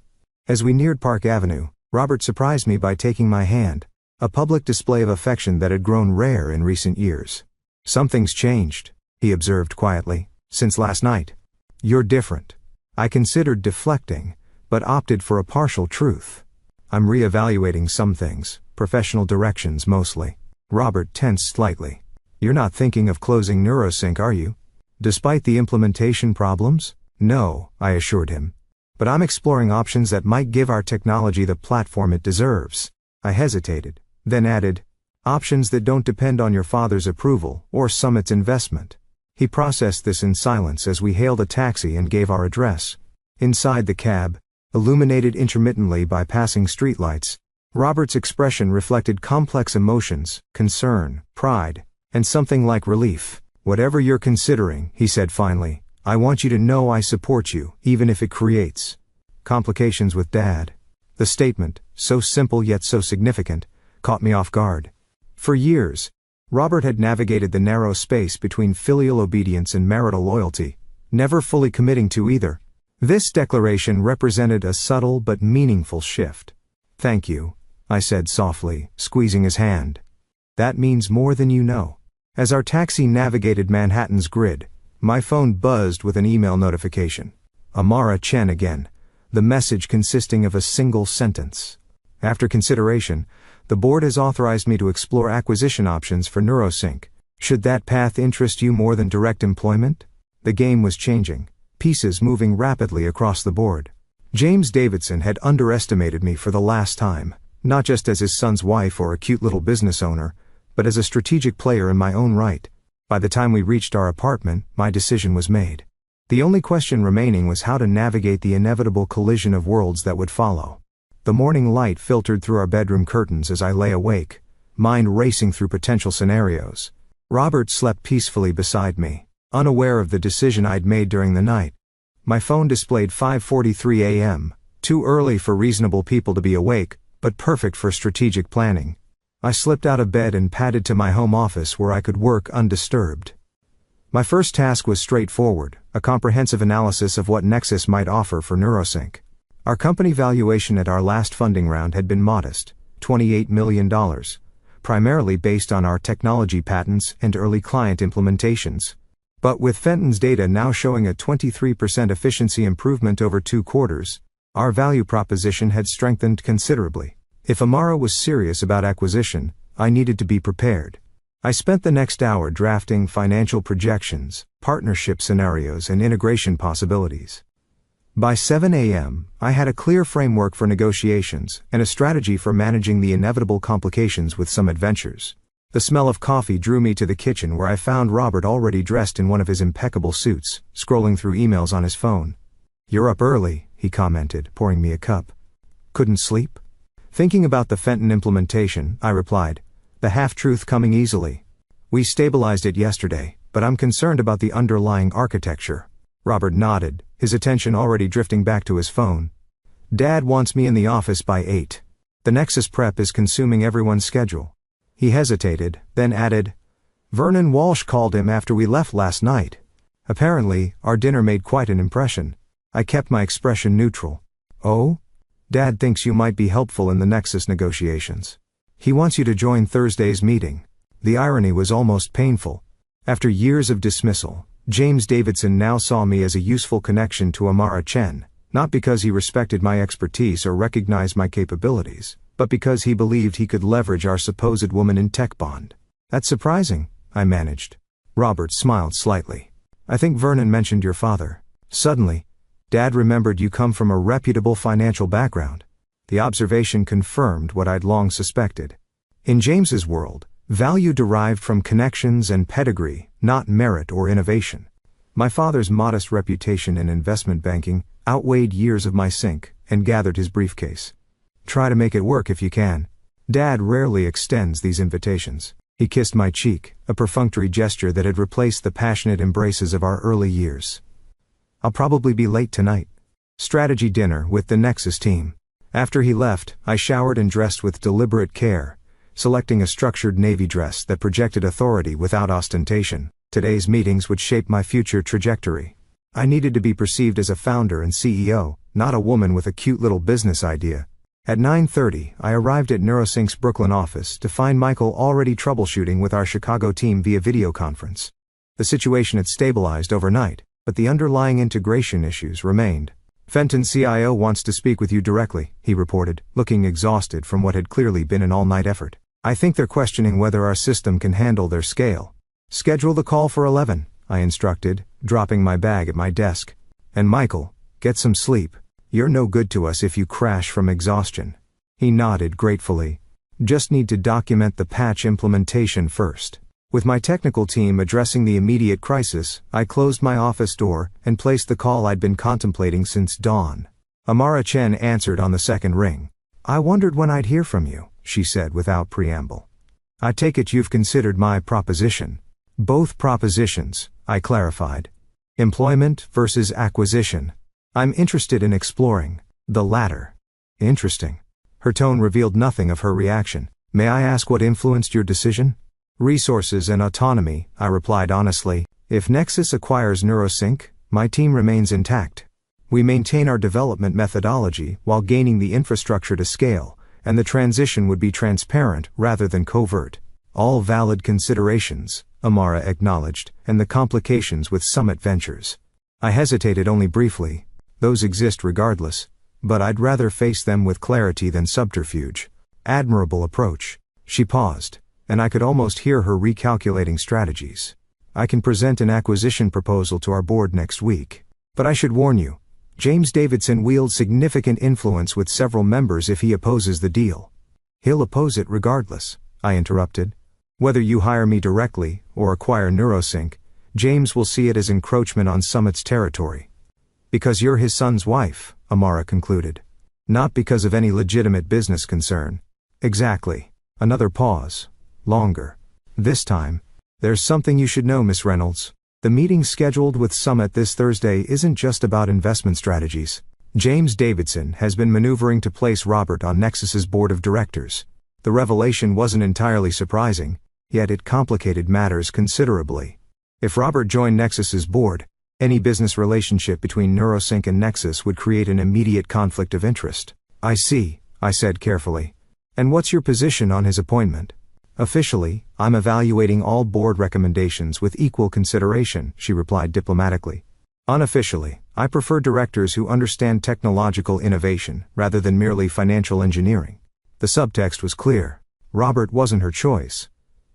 As we neared Park Avenue, Robert surprised me by taking my hand, a public display of affection that had grown rare in recent years. Something's changed, he observed quietly, since last night. You're different. I considered deflecting, but opted for a partial truth. I'm re-evaluating some things, professional directions mostly. Robert tensed slightly. You're not thinking of closing NeuroSync, are you? Despite the implementation problems? No, I assured him. But I'm exploring options that might give our technology the platform it deserves. I hesitated, then added, options that don't depend on your father's approval or Summit's investment. He processed this in silence as we hailed a taxi and gave our address. Inside the cab, illuminated intermittently by passing streetlights, Robert's expression reflected complex emotions, concern, pride, and something like relief. Whatever you're considering, he said finally, I want you to know I support you, even if it creates complications with Dad. The statement, so simple yet so significant, caught me off guard. For years, Robert had navigated the narrow space between filial obedience and marital loyalty, never fully committing to either. This declaration represented a subtle but meaningful shift. Thank you, I said softly, squeezing his hand. That means more than you know. As our taxi navigated Manhattan's grid, my phone buzzed with an email notification. Amara Chen again, the message consisting of a single sentence. After consideration, the board has authorized me to explore acquisition options for NeuroSync. Should that path interest you more than direct employment? The game was changing, pieces moving rapidly across the board. James Davidson had underestimated me for the last time, not just as his son's wife or a cute little business owner, but as a strategic player in my own right. By the time we reached our apartment, my decision was made. The only question remaining was how to navigate the inevitable collision of worlds that would follow. The morning light filtered through our bedroom curtains as I lay awake, mind racing through potential scenarios. Robert slept peacefully beside me, unaware of the decision I'd made during the night. My phone displayed 5:43 a.m., too early for reasonable people to be awake, but perfect for strategic planning. I slipped out of bed and padded to my home office where I could work undisturbed. My first task was straightforward, a comprehensive analysis of what Nexus might offer for NeuroSync. Our company valuation at our last funding round had been modest, $28 million, primarily based on our technology patents and early client implementations. But with Fenton's data now showing a 23% efficiency improvement over 2 quarters, our value proposition had strengthened considerably. If Amara was serious about acquisition, I needed to be prepared. I spent the next hour drafting financial projections, partnership scenarios, and integration possibilities. By 7 a.m., I had a clear framework for negotiations and a strategy for managing the inevitable complications with some adventures. The smell of coffee drew me to the kitchen where I found Robert already dressed in one of his impeccable suits, scrolling through emails on his phone. "You're up early," he commented, pouring me a cup. "Couldn't sleep?" "Thinking about the Fenton implementation," I replied, the half-truth coming easily. "We stabilized it yesterday, but I'm concerned about the underlying architecture." Robert nodded, his attention already drifting back to his phone. "Dad wants me in the office by 8. The Nexus prep is consuming everyone's schedule." He hesitated, then added, "Vernon Walsh called him after we left last night. Apparently, our dinner made quite an impression." I kept my expression neutral. "Oh? Dad thinks you might be helpful in the Nexus negotiations." He wants you to join Thursday's meeting. The irony was almost painful. After years of dismissal, James Davidson now saw me as a useful connection to Amara Chen, not because he respected my expertise or recognized my capabilities, but because he believed he could leverage our supposed woman in tech bond. That's surprising, I managed. Robert smiled slightly. I think Vernon mentioned your father. Suddenly, Dad remembered you come from a reputable financial background. The observation confirmed what I'd long suspected. In James's world, value derived from connections and pedigree, not merit or innovation. My father's modest reputation in investment banking outweighed years of my sink and gathered his briefcase. Try to make it work if you can. Dad rarely extends these invitations. He kissed my cheek, a perfunctory gesture that had replaced the passionate embraces of our early years. I'll probably be late tonight. Strategy dinner with the Nexus team. After he left, I showered and dressed with deliberate care, selecting a structured navy dress that projected authority without ostentation. Today's meetings would shape my future trajectory. I needed to be perceived as a founder and CEO, not a woman with a cute little business idea. At 9:30, I arrived at NeuroSync's Brooklyn office to find Michael already troubleshooting with our Chicago team via video conference. The situation had stabilized overnight, but the underlying integration issues remained. Fenton's CIO wants to speak with you directly, he reported, looking exhausted from what had clearly been an all-night effort. I think they're questioning whether our system can handle their scale. Schedule the call for 11, I instructed, dropping my bag at my desk. And Michael, get some sleep. You're no good to us if you crash from exhaustion. He nodded gratefully. Just need to document the patch implementation first. With my technical team addressing the immediate crisis, I closed my office door and placed the call I'd been contemplating since dawn. Amara Chen answered on the second ring. I wondered when I'd hear from you, she said without preamble. I take it you've considered my proposition. Both propositions, I clarified. Employment versus acquisition. I'm interested in exploring the latter. Interesting. Her tone revealed nothing of her reaction. May I ask what influenced your decision? Resources and autonomy, I replied honestly. If Nexus acquires NeuroSync, my team remains intact. We maintain our development methodology while gaining the infrastructure to scale, and the transition would be transparent rather than covert. All valid considerations, Amara acknowledged, and the complications with Summit Ventures. I hesitated only briefly. Those exist regardless, but I'd rather face them with clarity than subterfuge. Admirable approach. She paused, and I could almost hear her recalculating strategies. I can present an acquisition proposal to our board next week. But I should warn you, James Davidson wields significant influence with several members if he opposes the deal. He'll oppose it regardless, I interrupted. Whether you hire me directly or acquire NeuroSync, James will see it as encroachment on Summit's territory. Because you're his son's wife, Amara concluded. Not because of any legitimate business concern. Exactly. Another pause. Longer. This time, there's something you should know, Miss Reynolds. The meeting scheduled with Summit this Thursday isn't just about investment strategies. James Davidson has been maneuvering to place Robert on Nexus's board of directors. The revelation wasn't entirely surprising, yet it complicated matters considerably. If Robert joined Nexus's board, any business relationship between NeuroSync and Nexus would create an immediate conflict of interest. I see, I said carefully. And what's your position on his appointment? Officially, I'm evaluating all board recommendations with equal consideration, she replied diplomatically. Unofficially, I prefer directors who understand technological innovation rather than merely financial engineering. The subtext was clear. Robert wasn't her choice.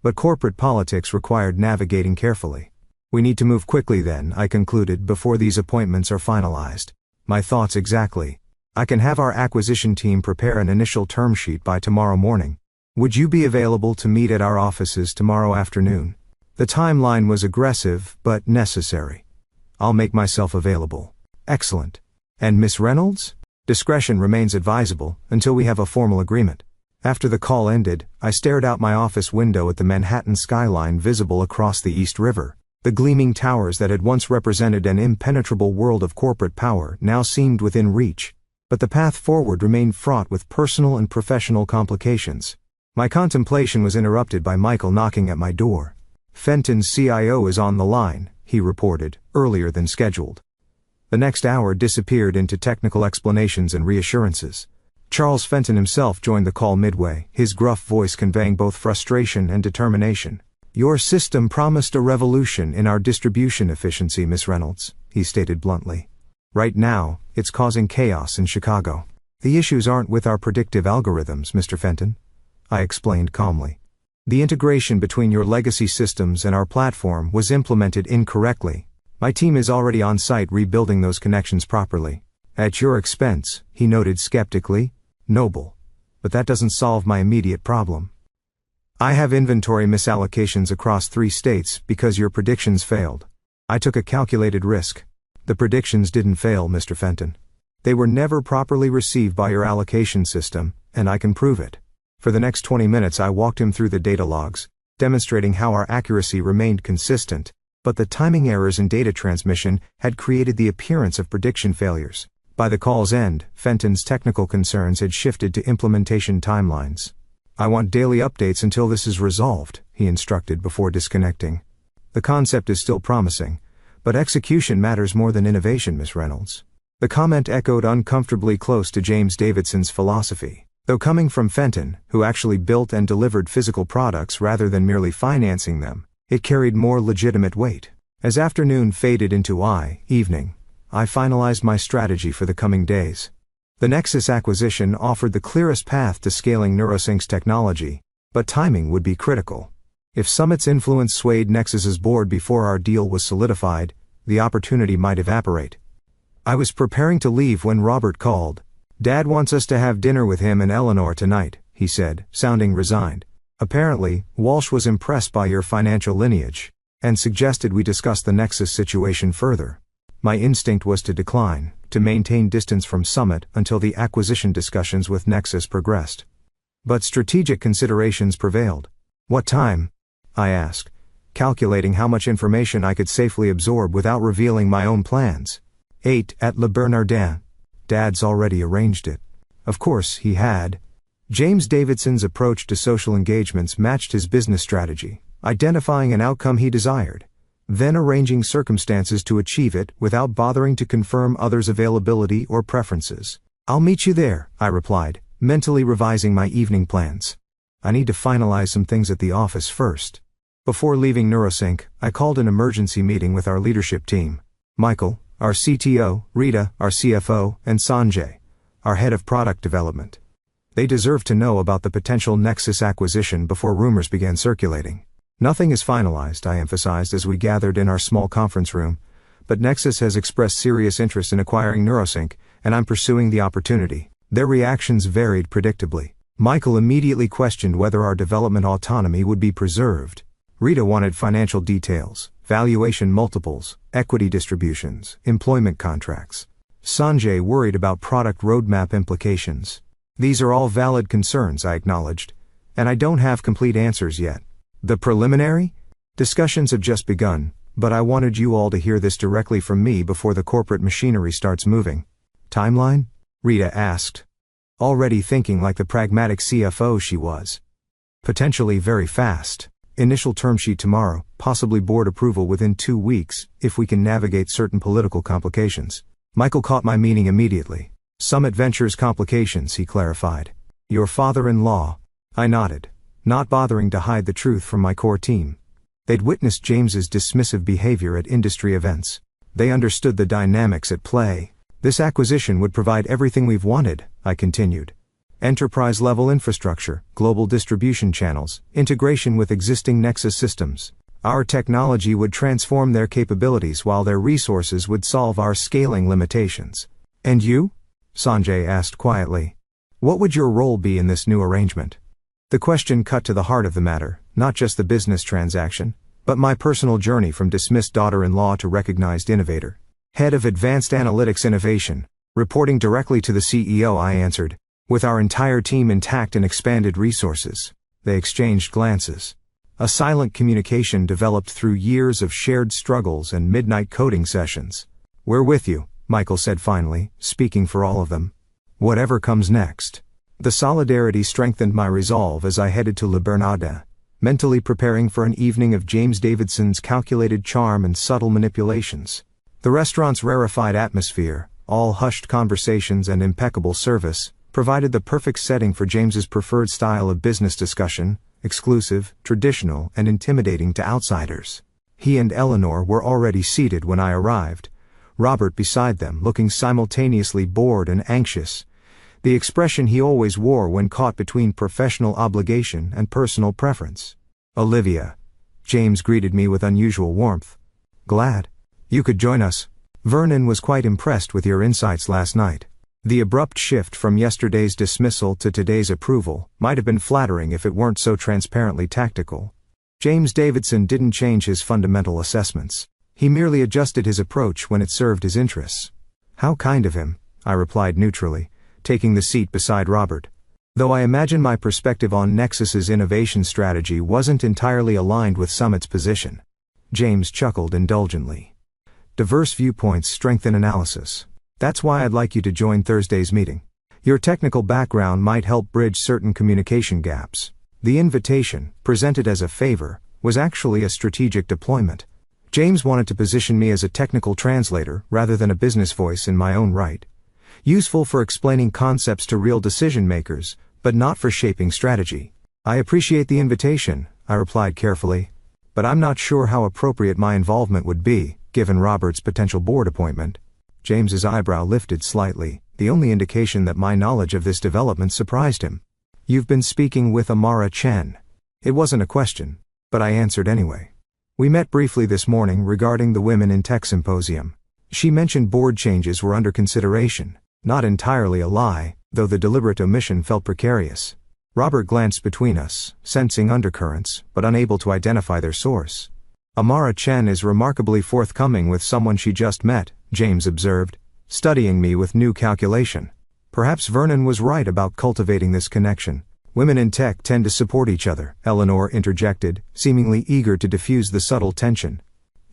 But corporate politics required navigating carefully. We need to move quickly then, I concluded, before these appointments are finalized. My thoughts exactly. I can have our acquisition team prepare an initial term sheet by tomorrow morning. Would you be available to meet at our offices tomorrow afternoon? The timeline was aggressive, but necessary. I'll make myself available. Excellent. And Miss Reynolds? Discretion remains advisable until we have a formal agreement. After the call ended, I stared out my office window at the Manhattan skyline visible across the East River. The gleaming towers that had once represented an impenetrable world of corporate power now seemed within reach. But the path forward remained fraught with personal and professional complications. My contemplation was interrupted by Michael knocking at my door. Fenton's CIO is on the line, he reported, earlier than scheduled. The next hour disappeared into technical explanations and reassurances. Charles Fenton himself joined the call midway, his gruff voice conveying both frustration and determination. "Your system promised a revolution in our distribution efficiency, Miss Reynolds," he stated bluntly. "Right now, it's causing chaos in Chicago." "The issues aren't with our predictive algorithms, Mr. Fenton," I explained calmly. "The integration between your legacy systems and our platform was implemented incorrectly. My team is already on site rebuilding those connections properly." "At your expense," he noted skeptically. "Noble. But that doesn't solve my immediate problem. I have inventory misallocations across 3 states because your predictions failed." I took a calculated risk. "The predictions didn't fail, Mr. Fenton. They were never properly received by your allocation system, and I can prove it." For the next 20 minutes I walked him through the data logs, demonstrating how our accuracy remained consistent, but the timing errors in data transmission had created the appearance of prediction failures. By the call's end, Fenton's technical concerns had shifted to implementation timelines. "I want daily updates until this is resolved," he instructed before disconnecting. "The concept is still promising, but execution matters more than innovation, Miss Reynolds." The comment echoed uncomfortably close to James Davidson's philosophy. Though coming from Fenton, who actually built and delivered physical products rather than merely financing them, it carried more legitimate weight. As afternoon faded into evening, I finalized my strategy for the coming days. The Nexus acquisition offered the clearest path to scaling NeuroSync's technology, but timing would be critical. If Summit's influence swayed Nexus's board before our deal was solidified, the opportunity might evaporate. I was preparing to leave when Robert called. "Dad wants us to have dinner with him and Eleanor tonight," he said, sounding resigned. "Apparently, Walsh was impressed by your financial lineage, and suggested we discuss the Nexus situation further." My instinct was to decline, to maintain distance from Summit until the acquisition discussions with Nexus progressed. But strategic considerations prevailed. "What time?" I asked, calculating how much information I could safely absorb without revealing my own plans. 8 at Le Bernardin. Dad's already arranged it. Of course, he had. James Davidson's approach to social engagements matched his business strategy, identifying an outcome he desired, then arranging circumstances to achieve it without bothering to confirm others' availability or preferences. "I'll meet you there," I replied, mentally revising my evening plans. I need to finalize some things at the office first. Before leaving NeuroSync, I called an emergency meeting with our leadership team. Michael, our CTO, Rita, our CFO, and Sanjay, our head of product development. They deserve to know about the potential Nexus acquisition before rumors began circulating. "Nothing is finalized," I emphasized as we gathered in our small conference room, "but Nexus has expressed serious interest in acquiring NeuroSync, and I'm pursuing the opportunity." Their reactions varied predictably. Michael immediately questioned whether our development autonomy would be preserved. Rita wanted financial details, valuation multiples, equity distributions, employment contracts. Sanjay worried about product roadmap implications. "These are all valid concerns," I acknowledged, "and I don't have complete answers yet. The preliminary discussions have just begun, but I wanted you all to hear this directly from me before the corporate machinery starts moving." "Timeline?" Rita asked, already thinking like the pragmatic CFO she was. "Potentially very fast. Initial term sheet tomorrow, possibly board approval within 2 weeks, if we can navigate certain political complications." Michael caught my meaning immediately. "Summit Ventures complications," he clarified. "Your father-in-law." I nodded, not bothering to hide the truth from my core team. They'd witnessed James's dismissive behavior at industry events. They understood the dynamics at play. "This acquisition would provide everything we've wanted," I continued. "Enterprise-level infrastructure, global distribution channels, integration with existing Nexus systems. Our technology would transform their capabilities while their resources would solve our scaling limitations." "And you?" Sanjay asked quietly. "What would your role be in this new arrangement?" The question cut to the heart of the matter, not just the business transaction, but my personal journey from dismissed daughter-in-law to recognized innovator. "Head of Advanced Analytics Innovation." Reporting directly to the CEO, I answered, "with our entire team intact and expanded resources." They exchanged glances. A silent communication developed through years of shared struggles and midnight coding sessions. "We're with you," Michael said finally, speaking for all of them. "Whatever comes next." The solidarity strengthened my resolve as I headed to Le Bernardin, mentally preparing for an evening of James Davidson's calculated charm and subtle manipulations. The restaurant's rarefied atmosphere, all hushed conversations and impeccable service, provided the perfect setting for James's preferred style of business discussion, exclusive, traditional, and intimidating to outsiders. He and Eleanor were already seated when I arrived, Robert beside them looking simultaneously bored and anxious, the expression he always wore when caught between professional obligation and personal preference. "Olivia," James greeted me with unusual warmth. "Glad you could join us. Vernon was quite impressed with your insights last night." The abrupt shift from yesterday's dismissal to today's approval might have been flattering if it weren't so transparently tactical. James Davidson didn't change his fundamental assessments. He merely adjusted his approach when it served his interests. "How kind of him," I replied neutrally, taking the seat beside Robert. Though I imagine my perspective on Nexus's innovation strategy wasn't entirely aligned with Summit's position. James chuckled indulgently. "Diverse viewpoints strengthen analysis. That's why I'd like you to join Thursday's meeting. Your technical background might help bridge certain communication gaps." The invitation, presented as a favor, was actually a strategic deployment. James wanted to position me as a technical translator rather than a business voice in my own right. Useful for explaining concepts to real decision makers, but not for shaping strategy. "I appreciate the invitation," I replied carefully, "but I'm not sure how appropriate my involvement would be, given Robert's potential board appointment." James's eyebrow lifted slightly, the only indication that my knowledge of this development surprised him. "You've been speaking with Amara Chen." It wasn't a question, but I answered anyway. "We met briefly this morning regarding the Women in Tech Symposium. She mentioned board changes were under consideration. Not entirely a lie, though the deliberate omission felt precarious." Robert glanced between us, sensing undercurrents, but unable to identify their source. "Amara Chen is remarkably forthcoming with someone she just met," James observed, studying me with new calculation. "Perhaps Vernon was right about cultivating this connection. Women in tech tend to support each other," Eleanor interjected, seemingly eager to diffuse the subtle tension.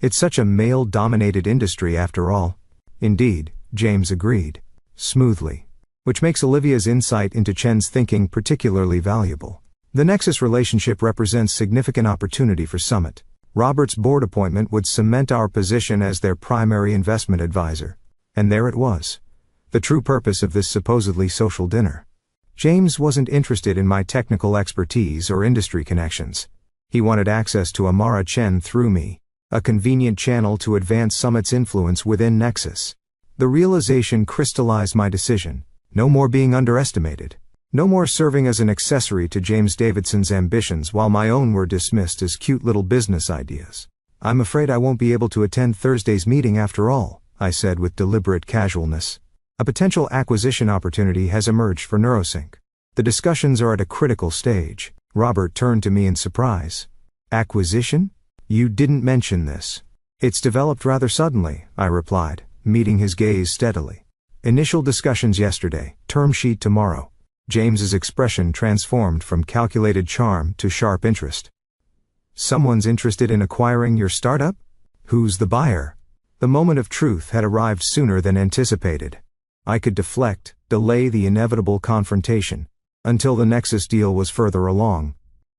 "It's such a male-dominated industry after all." "Indeed," James agreed, smoothly. Which makes Olivia's insight into Chen's thinking particularly valuable. The Nexus relationship represents significant opportunity for Summit. Robert's board appointment would cement our position as their primary investment advisor. And there it was. The true purpose of this supposedly social dinner. James wasn't interested in my technical expertise or industry connections. He wanted access to Amara Chen through me, a convenient channel to advance Summit's influence within Nexus. The realization crystallized my decision. No more being underestimated. No more serving as an accessory to James Davidson's ambitions while my own were dismissed as cute little business ideas. "I'm afraid I won't be able to attend Thursday's meeting after all," I said with deliberate casualness. "A potential acquisition opportunity has emerged for Neurosync. The discussions are at a critical stage." Robert turned to me in surprise. "Acquisition? You didn't mention this." "It's developed rather suddenly," I replied, meeting his gaze steadily. "Initial discussions yesterday, term sheet tomorrow." James's expression transformed from calculated charm to sharp interest. "Someone's interested in acquiring your startup? Who's the buyer?" The moment of truth had arrived sooner than anticipated. I could delay the inevitable confrontation, until the Nexus deal was further along.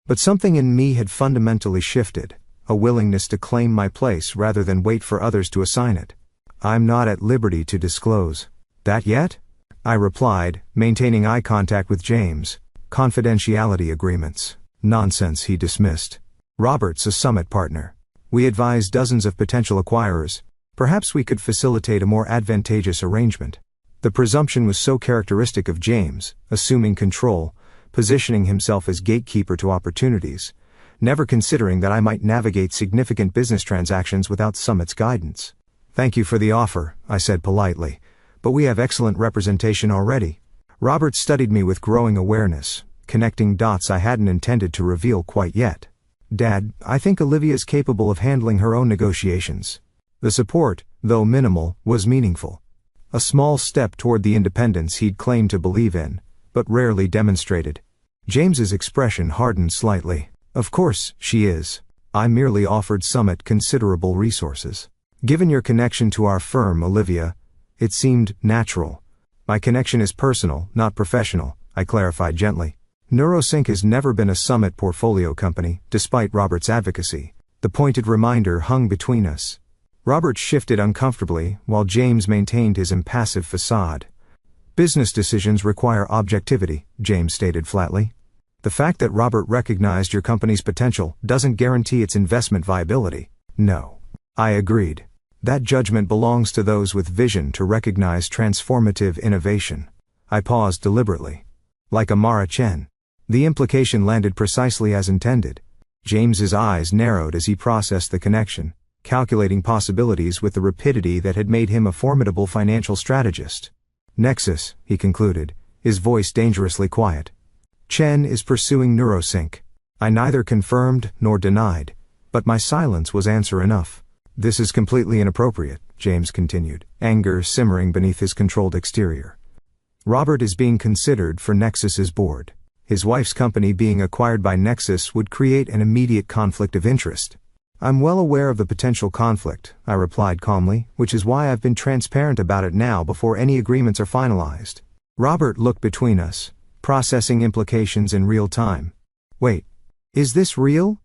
But something in me had fundamentally shifted, a willingness to claim my place rather than wait for others to assign it. "I'm not at liberty to disclose that yet?" I replied, maintaining eye contact with James. "Confidentiality agreements." "Nonsense," he dismissed. "Robert's a Summit partner. We advise dozens of potential acquirers. Perhaps we could facilitate a more advantageous arrangement." The presumption was so characteristic of James, assuming control, positioning himself as gatekeeper to opportunities, never considering that I might navigate significant business transactions without Summit's guidance. "Thank you for the offer," I said politely, "but we have excellent representation already." Robert studied me with growing awareness, connecting dots I hadn't intended to reveal quite yet. "Dad, I think Olivia's capable of handling her own negotiations." The support, though minimal, was meaningful. A small step toward the independence he'd claimed to believe in, but rarely demonstrated. James's expression hardened slightly. "Of course, she is. I merely offered Summit considerable resources. Given your connection to our firm, Olivia, it seemed natural." "My connection is personal, not professional," I clarified gently. Neurosync has never been a Summit portfolio company, despite Robert's advocacy. The pointed reminder hung between us. Robert shifted uncomfortably, while James maintained his impassive facade. Business decisions require objectivity, James stated flatly. The fact that Robert recognized your company's potential doesn't guarantee its investment viability. No. I agreed. That judgment belongs to those with vision to recognize transformative innovation. I paused deliberately. Like Amara Chen. The implication landed precisely as intended. James's eyes narrowed as he processed the connection, calculating possibilities with the rapidity that had made him a formidable financial strategist. Nexus, he concluded, his voice dangerously quiet. Chen is pursuing NeuroSync. I neither confirmed nor denied, but my silence was answer enough. This is completely inappropriate, James continued, anger simmering beneath his controlled exterior. Robert is being considered for Nexus's board. His wife's company being acquired by Nexus would create an immediate conflict of interest. I'm well aware of the potential conflict, I replied calmly, which is why I've been transparent about it now before any agreements are finalized. Robert looked between us, processing implications in real time. Wait, is this real?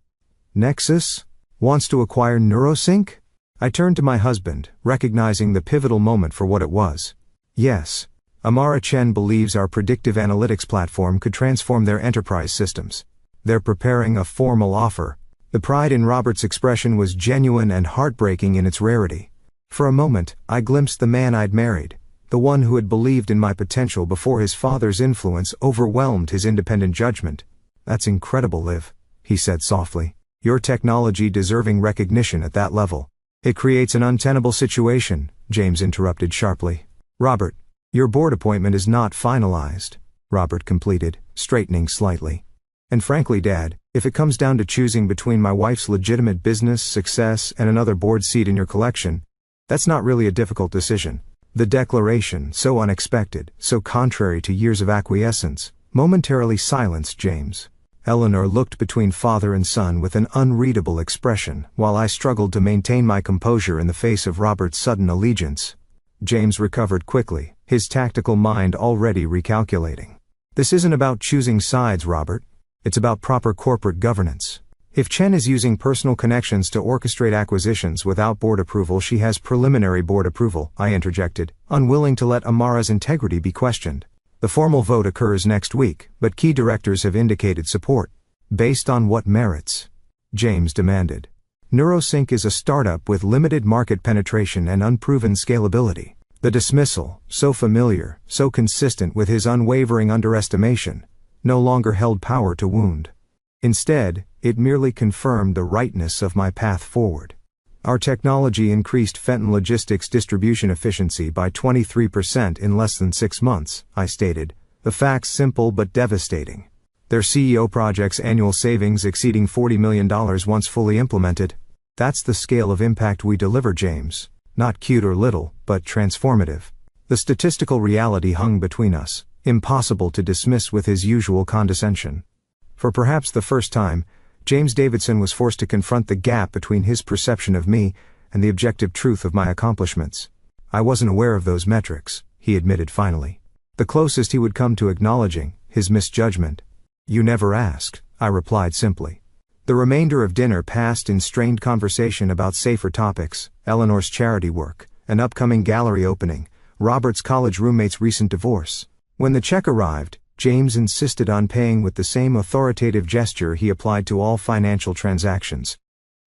Nexus wants to acquire NeuroSync? I turned to my husband, recognizing the pivotal moment for what it was. Yes. Amara Chen believes our predictive analytics platform could transform their enterprise systems. They're preparing a formal offer. The pride in Robert's expression was genuine and heartbreaking in its rarity. For a moment, I glimpsed the man I'd married, the one who had believed in my potential before his father's influence overwhelmed his independent judgment. That's incredible, Liv, he said softly. Your technology deserving recognition at that level. It creates an untenable situation, James interrupted sharply. Robert, your board appointment is not finalized, Robert completed, straightening slightly. And frankly, Dad, if it comes down to choosing between my wife's legitimate business success and another board seat in your collection, that's not really a difficult decision. The declaration, so unexpected, so contrary to years of acquiescence, momentarily silenced James. Eleanor looked between father and son with an unreadable expression, while I struggled to maintain my composure in the face of Robert's sudden allegiance. James recovered quickly, his tactical mind already recalculating. This isn't about choosing sides, Robert. It's about proper corporate governance. If Chen is using personal connections to orchestrate acquisitions without board approval, she has preliminary board approval, I interjected, unwilling to let Amara's integrity be questioned. The formal vote occurs next week, but key directors have indicated support. Based on what merits? James demanded. NeuroSync is a startup with limited market penetration and unproven scalability. The dismissal, so familiar, so consistent with his unwavering underestimation, no longer held power to wound. Instead, it merely confirmed the rightness of my path forward. Our technology increased Fenton Logistics' distribution efficiency by 23% in less than 6 months, I stated, the facts simple but devastating. Their CEO projects annual savings exceeding $40 million once fully implemented. That's the scale of impact we deliver, James. Not cute or little, but transformative. The statistical reality hung between us, impossible to dismiss with his usual condescension. For perhaps the first time, James Davidson was forced to confront the gap between his perception of me and the objective truth of my accomplishments. I wasn't aware of those metrics, he admitted finally. The closest he would come to acknowledging his misjudgment. You never asked, I replied simply. The remainder of dinner passed in strained conversation about safer topics, Eleanor's charity work, an upcoming gallery opening, Robert's college roommate's recent divorce. When the check arrived, James insisted on paying with the same authoritative gesture he applied to all financial transactions.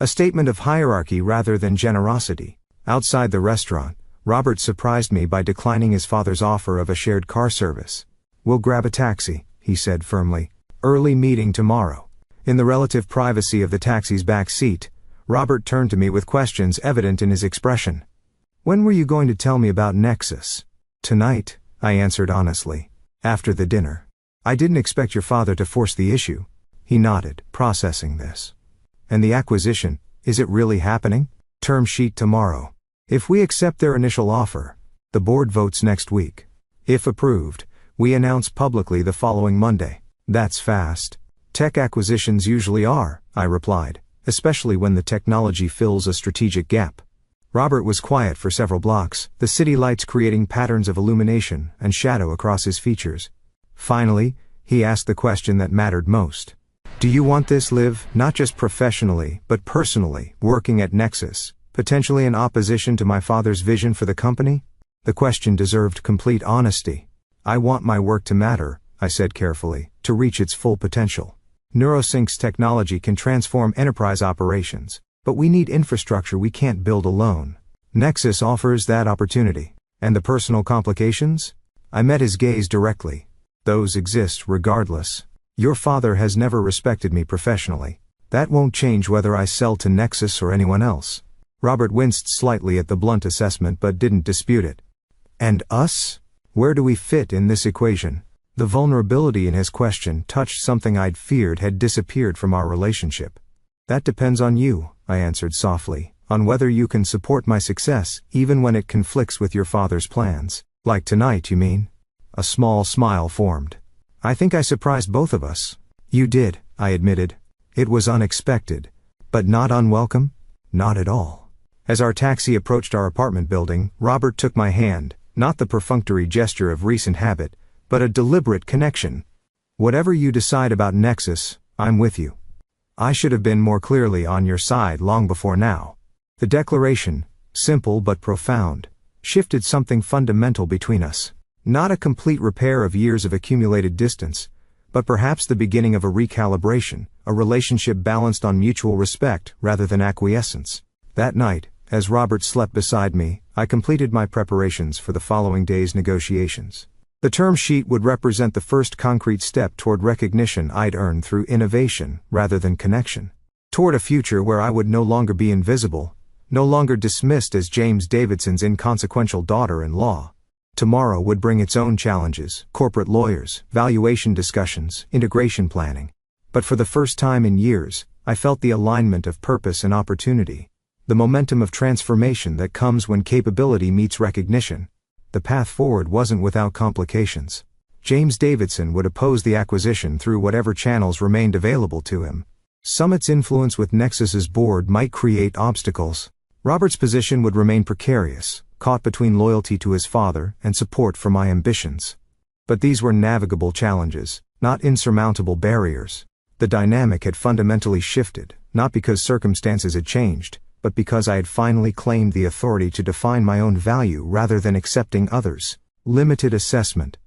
A statement of hierarchy rather than generosity. Outside the restaurant, Robert surprised me by declining his father's offer of a shared car service. We'll grab a taxi, he said firmly. Early meeting tomorrow. In the relative privacy of the taxi's back seat, Robert turned to me with questions evident in his expression. When were you going to tell me about Nexus? Tonight, I answered honestly. After the dinner. I didn't expect your father to force the issue. He nodded, processing this. And the acquisition, is it really happening? Term sheet tomorrow. If we accept their initial offer, the board votes next week. If approved, we announce publicly the following Monday. That's fast. Tech acquisitions usually are, I replied, especially when the technology fills a strategic gap. Robert was quiet for several blocks, the city lights creating patterns of illumination and shadow across his features. Finally, he asked the question that mattered most. Do you want this, Liv, not just professionally, but personally, working at Nexus, potentially in opposition to my father's vision for the company? The question deserved complete honesty. I want my work to matter, I said carefully, to reach its full potential. NeuroSync's technology can transform enterprise operations, but we need infrastructure we can't build alone. Nexus offers that opportunity. And the personal complications? I met his gaze directly. Those exist regardless. Your father has never respected me professionally. That won't change whether I sell to Nexus or anyone else. Robert winced slightly at the blunt assessment but didn't dispute it. And us? Where do we fit in this equation? The vulnerability in his question touched something I'd feared had disappeared from our relationship. That depends on you, I answered softly, on whether you can support my success even when it conflicts with your father's plans. Like tonight, you mean? A small smile formed. I think I surprised both of us. You did, I admitted. It was unexpected. But not unwelcome? Not at all. As our taxi approached our apartment building, Robert took my hand, not the perfunctory gesture of recent habit, but a deliberate connection. Whatever you decide about Nexus, I'm with you. I should have been more clearly on your side long before now. The declaration, simple but profound, shifted something fundamental between us. Not a complete repair of years of accumulated distance, but perhaps the beginning of a recalibration, a relationship balanced on mutual respect rather than acquiescence. That night, as Robert slept beside me, I completed my preparations for the following day's negotiations. The term sheet would represent the first concrete step toward recognition I'd earned through innovation rather than connection. Toward a future where I would no longer be invisible, no longer dismissed as James Davidson's inconsequential daughter-in-law. Tomorrow would bring its own challenges, corporate lawyers, valuation discussions, integration planning. But for the first time in years, I felt the alignment of purpose and opportunity. The momentum of transformation that comes when capability meets recognition. The path forward wasn't without complications. James Davidson would oppose the acquisition through whatever channels remained available to him. Summit's influence with Nexus's board might create obstacles. Robert's position would remain precarious, caught between loyalty to his father and support for my ambitions. But these were navigable challenges, not insurmountable barriers. The dynamic had fundamentally shifted, not because circumstances had changed, but because I had finally claimed the authority to define my own value rather than accepting others. Limited assessment.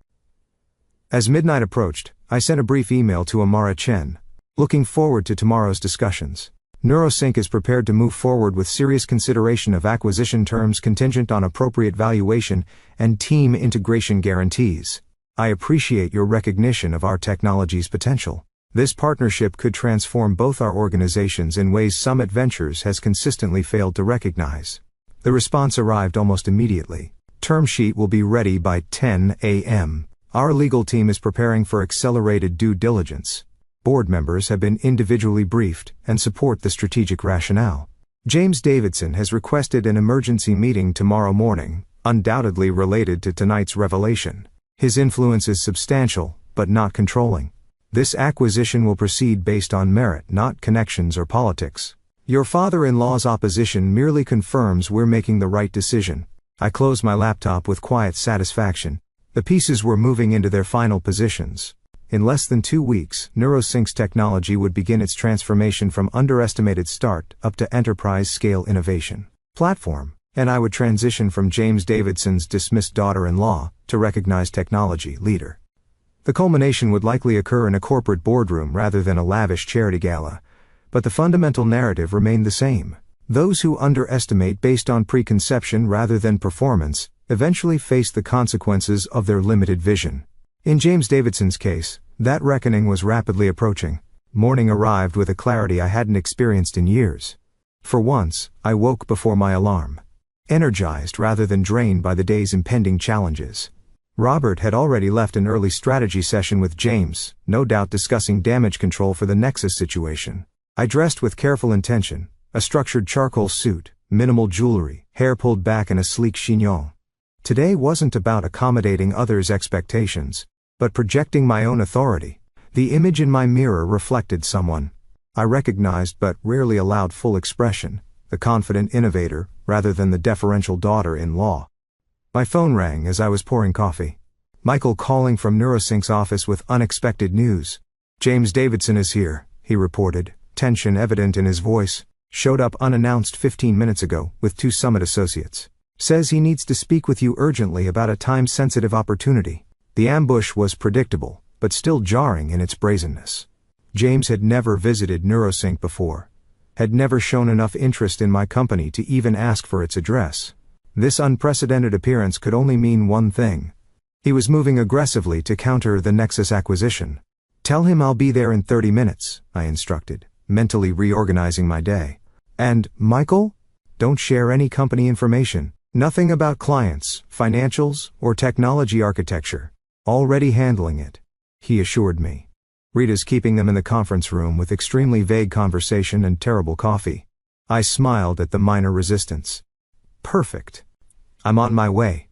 As midnight approached, I sent a brief email to Amara Chen. Looking forward to tomorrow's discussions. NeuroSync is prepared to move forward with serious consideration of acquisition terms contingent on appropriate valuation and team integration guarantees. I appreciate your recognition of our technology's potential. This partnership could transform both our organizations in ways Summit Ventures has consistently failed to recognize. The response arrived almost immediately. Term sheet will be ready by 10 a.m. Our legal team is preparing for accelerated due diligence. Board members have been individually briefed and support the strategic rationale. James Davidson has requested an emergency meeting tomorrow morning, undoubtedly related to tonight's revelation. His influence is substantial, but not controlling. This acquisition will proceed based on merit, not connections or politics. Your father-in-law's opposition merely confirms we're making the right decision. I closed my laptop with quiet satisfaction. The pieces were moving into their final positions. In less than 2 weeks, NeuroSync's technology would begin its transformation from underestimated start up to enterprise-scale innovation platform, and I would transition from James Davidson's dismissed daughter-in-law to recognized technology leader. The culmination would likely occur in a corporate boardroom rather than a lavish charity gala, but the fundamental narrative remained the same. Those who underestimate based on preconception rather than performance eventually face the consequences of their limited vision. In James Davidson's case, that reckoning was rapidly approaching. Morning arrived with a clarity I hadn't experienced in years. For once, I woke before my alarm. Energized rather than drained by the day's impending challenges. Robert had already left an early strategy session with James, no doubt discussing damage control for the Nexus situation. I dressed with careful intention, a structured charcoal suit, minimal jewelry, hair pulled back in a sleek chignon. Today wasn't about accommodating others' expectations, but projecting my own authority. The image in my mirror reflected someone I recognized but rarely allowed full expression, the confident innovator, rather than the deferential daughter-in-law. My phone rang as I was pouring coffee. Michael calling from NeuroSync's office with unexpected news. James Davidson is here, he reported, tension evident in his voice. Showed up unannounced 15 minutes ago, with 2 Summit associates. Says he needs to speak with you urgently about a time-sensitive opportunity. The ambush was predictable, but still jarring in its brazenness. James had never visited Neurosync before, had never shown enough interest in my company to even ask for its address. This unprecedented appearance could only mean one thing. He was moving aggressively to counter the Nexus acquisition. "Tell him I'll be there in 30 minutes, I instructed, mentally reorganizing my day. "And, Michael? Don't share any company information. Nothing about clients, financials, or technology architecture. Already handling it," he assured me. "Rita's keeping them in the conference room with extremely vague conversation and terrible coffee." I smiled at the minor resistance. "Perfect. I'm on my way."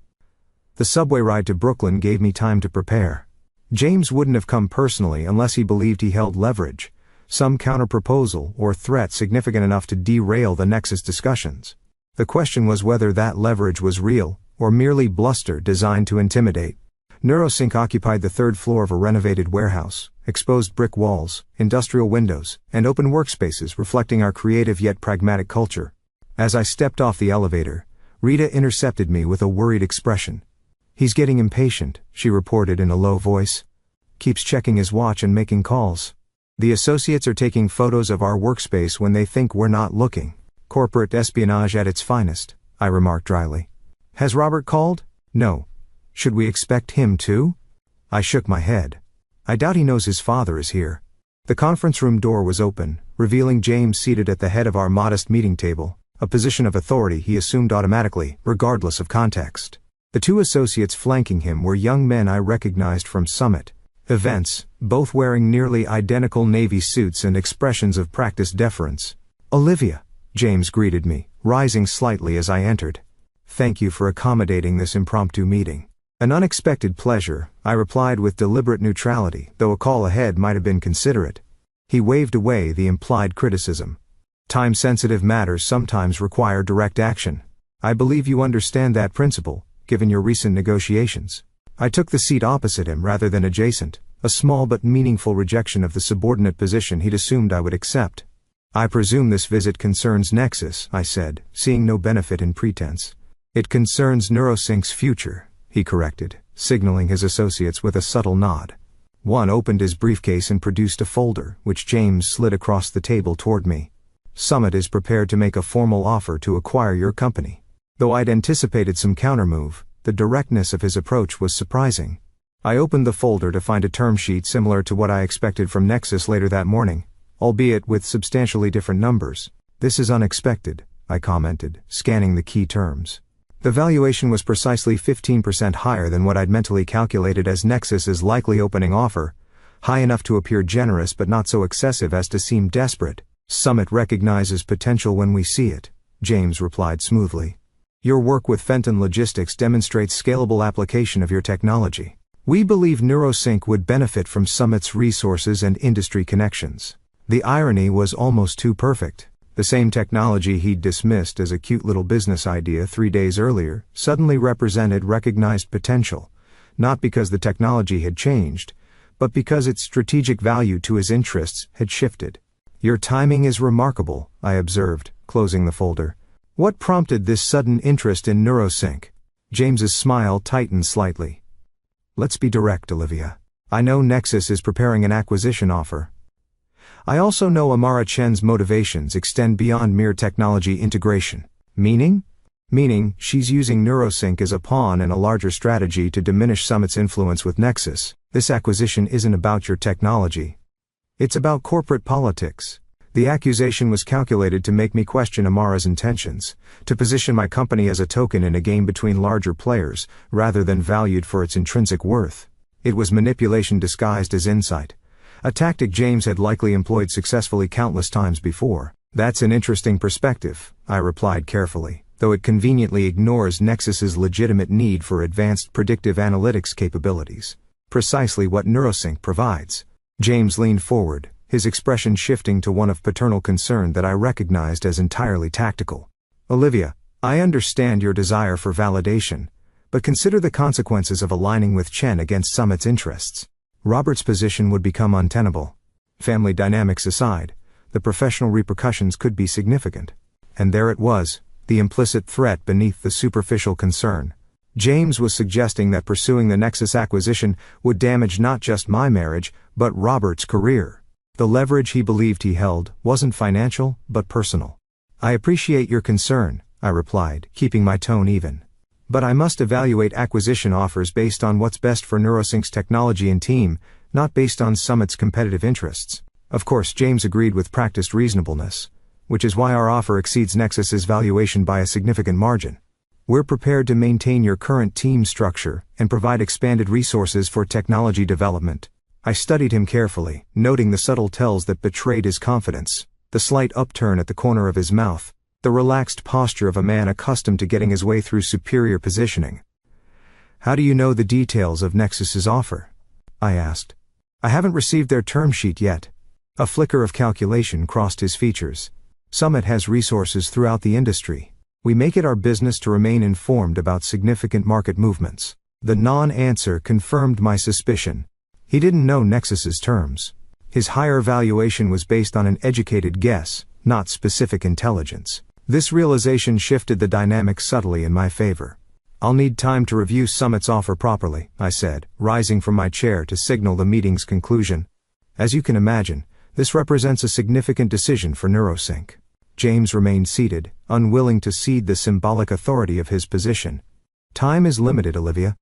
The subway ride to Brooklyn gave me time to prepare. James wouldn't have come personally unless he believed he held leverage, some counter-proposal or threat significant enough to derail the Nexus discussions. The question was whether that leverage was real, or merely bluster designed to intimidate. Neurosync occupied the third floor of a renovated warehouse, exposed brick walls, industrial windows, and open workspaces reflecting our creative yet pragmatic culture. As I stepped off the elevator, Rita intercepted me with a worried expression. "He's getting impatient," she reported in a low voice. "Keeps checking his watch and making calls. The associates are taking photos of our workspace when they think we're not looking. Corporate espionage at its finest," I remarked dryly. "Has Robert called?" "No. Should we expect him to?" I shook my head. "I doubt he knows his father is here." The conference room door was open, revealing James seated at the head of our modest meeting table, a position of authority he assumed automatically, regardless of context. The two associates flanking him were young men I recognized from summit events, both wearing nearly identical navy suits and expressions of practiced deference. "Olivia," James greeted me, rising slightly as I entered. "Thank you for accommodating this impromptu meeting." "An unexpected pleasure," I replied with deliberate neutrality, though a call ahead might have been considerate. He waved away the implied criticism. "Time-sensitive matters sometimes require direct action. I believe you understand that principle, given your recent negotiations." I took the seat opposite him rather than adjacent, a small but meaningful rejection of the subordinate position he'd assumed I would accept. "I presume this visit concerns Nexus," I said, seeing no benefit in pretense. "It concerns Neurosync's future," he corrected, signaling his associates with a subtle nod. One opened his briefcase and produced a folder, which James slid across the table toward me. "Summit is prepared to make a formal offer to acquire your company." Though I'd anticipated some countermove, the directness of his approach was surprising. I opened the folder to find a term sheet similar to what I expected from Nexus later that morning, albeit with substantially different numbers. "This is unexpected," I commented, scanning the key terms. The valuation was precisely 15% higher than what I'd mentally calculated as Nexus's likely opening offer, high enough to appear generous but not so excessive as to seem desperate. "Summit recognizes potential when we see it," James replied smoothly. "Your work with Fenton Logistics demonstrates scalable application of your technology. We believe Neurosync would benefit from Summit's resources and industry connections." The irony was almost too perfect. The same technology he'd dismissed as a cute little business idea 3 days earlier suddenly represented recognized potential, not because the technology had changed, but because its strategic value to his interests had shifted. "Your timing is remarkable," I observed, closing the folder. "What prompted this sudden interest in Neurosync?" James's smile tightened slightly. "Let's be direct, Olivia. I know Nexus is preparing an acquisition offer. I also know Amara Chen's motivations extend beyond mere technology integration." "Meaning?" "Meaning, she's using Neurosync as a pawn in a larger strategy to diminish Summit's influence with Nexus. This acquisition isn't about your technology. It's about corporate politics." The accusation was calculated to make me question Amara's intentions, to position my company as a token in a game between larger players, rather than valued for its intrinsic worth. It was manipulation disguised as insight, a tactic James had likely employed successfully countless times before. "That's an interesting perspective," I replied carefully, though it conveniently ignores Nexus's legitimate need for advanced predictive analytics capabilities. Precisely what Neurosync provides. James leaned forward, his expression shifting to one of paternal concern that I recognized as entirely tactical. "Olivia, I understand your desire for validation, but consider the consequences of aligning with Chen against Summit's interests. Robert's position would become untenable. Family dynamics aside, the professional repercussions could be significant." And there it was, the implicit threat beneath the superficial concern. James was suggesting that pursuing the Nexus acquisition would damage not just my marriage, but Robert's career. The leverage he believed he held wasn't financial, but personal. I appreciate your concern, I replied, keeping my tone even. But I must evaluate acquisition offers based on what's best for NeuroSync's technology and team, not based on Summit's competitive interests. Of course, James agreed with practiced reasonableness, which is why our offer exceeds Nexus's valuation by a significant margin. We're prepared to maintain your current team structure and provide expanded resources for technology development. I studied him carefully, noting the subtle tells that betrayed his confidence, the slight upturn at the corner of his mouth, the relaxed posture of a man accustomed to getting his way through superior positioning. How do you know the details of Nexus's offer? I asked. I haven't received their term sheet yet. A flicker of calculation crossed his features. Summit has resources throughout the industry. We make it our business to remain informed about significant market movements. The non-answer confirmed my suspicion. He didn't know Nexus's terms. His higher valuation was based on an educated guess, not specific intelligence. This realization shifted the dynamic subtly in my favor. I'll need time to review Summit's offer properly, I said, rising from my chair to signal the meeting's conclusion. As you can imagine, this represents a significant decision for NeuroSync. James remained seated, unwilling to cede the symbolic authority of his position. Time is limited, Olivia.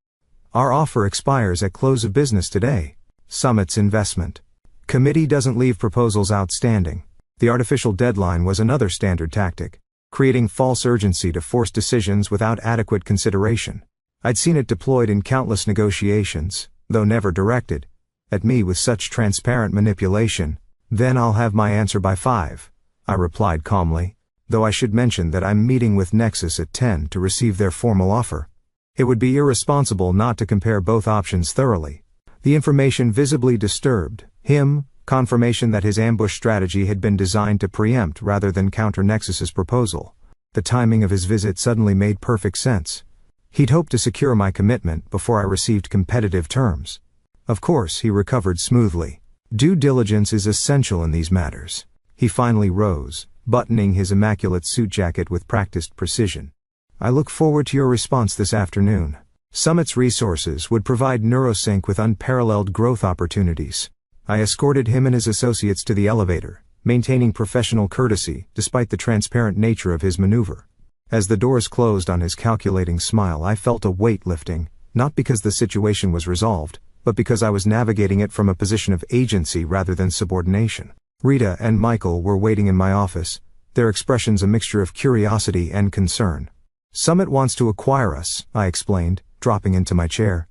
Our offer expires at close of business today. Summit's investment committee doesn't leave proposals outstanding. The artificial deadline was another standard tactic, creating false urgency to force decisions without adequate consideration. I'd seen it deployed in countless negotiations, though never directed at me with such transparent manipulation. Then I'll have my answer by 5, I replied calmly, though I should mention that I'm meeting with Nexus at 10 to receive their formal offer. It would be irresponsible not to compare both options thoroughly. The information visibly disturbed him, confirmation that his ambush strategy had been designed to preempt rather than counter Nexus's proposal. The timing of his visit suddenly made perfect sense. He'd hoped to secure my commitment before I received competitive terms. Of course, he recovered smoothly. Due diligence is essential in these matters. He finally rose, buttoning his immaculate suit jacket with practiced precision. I look forward to your response this afternoon. Summit's resources would provide NeuroSync with unparalleled growth opportunities. I escorted him and his associates to the elevator, maintaining professional courtesy despite the transparent nature of his maneuver. As the doors closed on his calculating smile, I felt a weight lifting, not because the situation was resolved, but because I was navigating it from a position of agency rather than subordination. Rita and Michael were waiting in my office, their expressions a mixture of curiosity and concern. Summit wants to acquire us, I explained, dropping into my chair.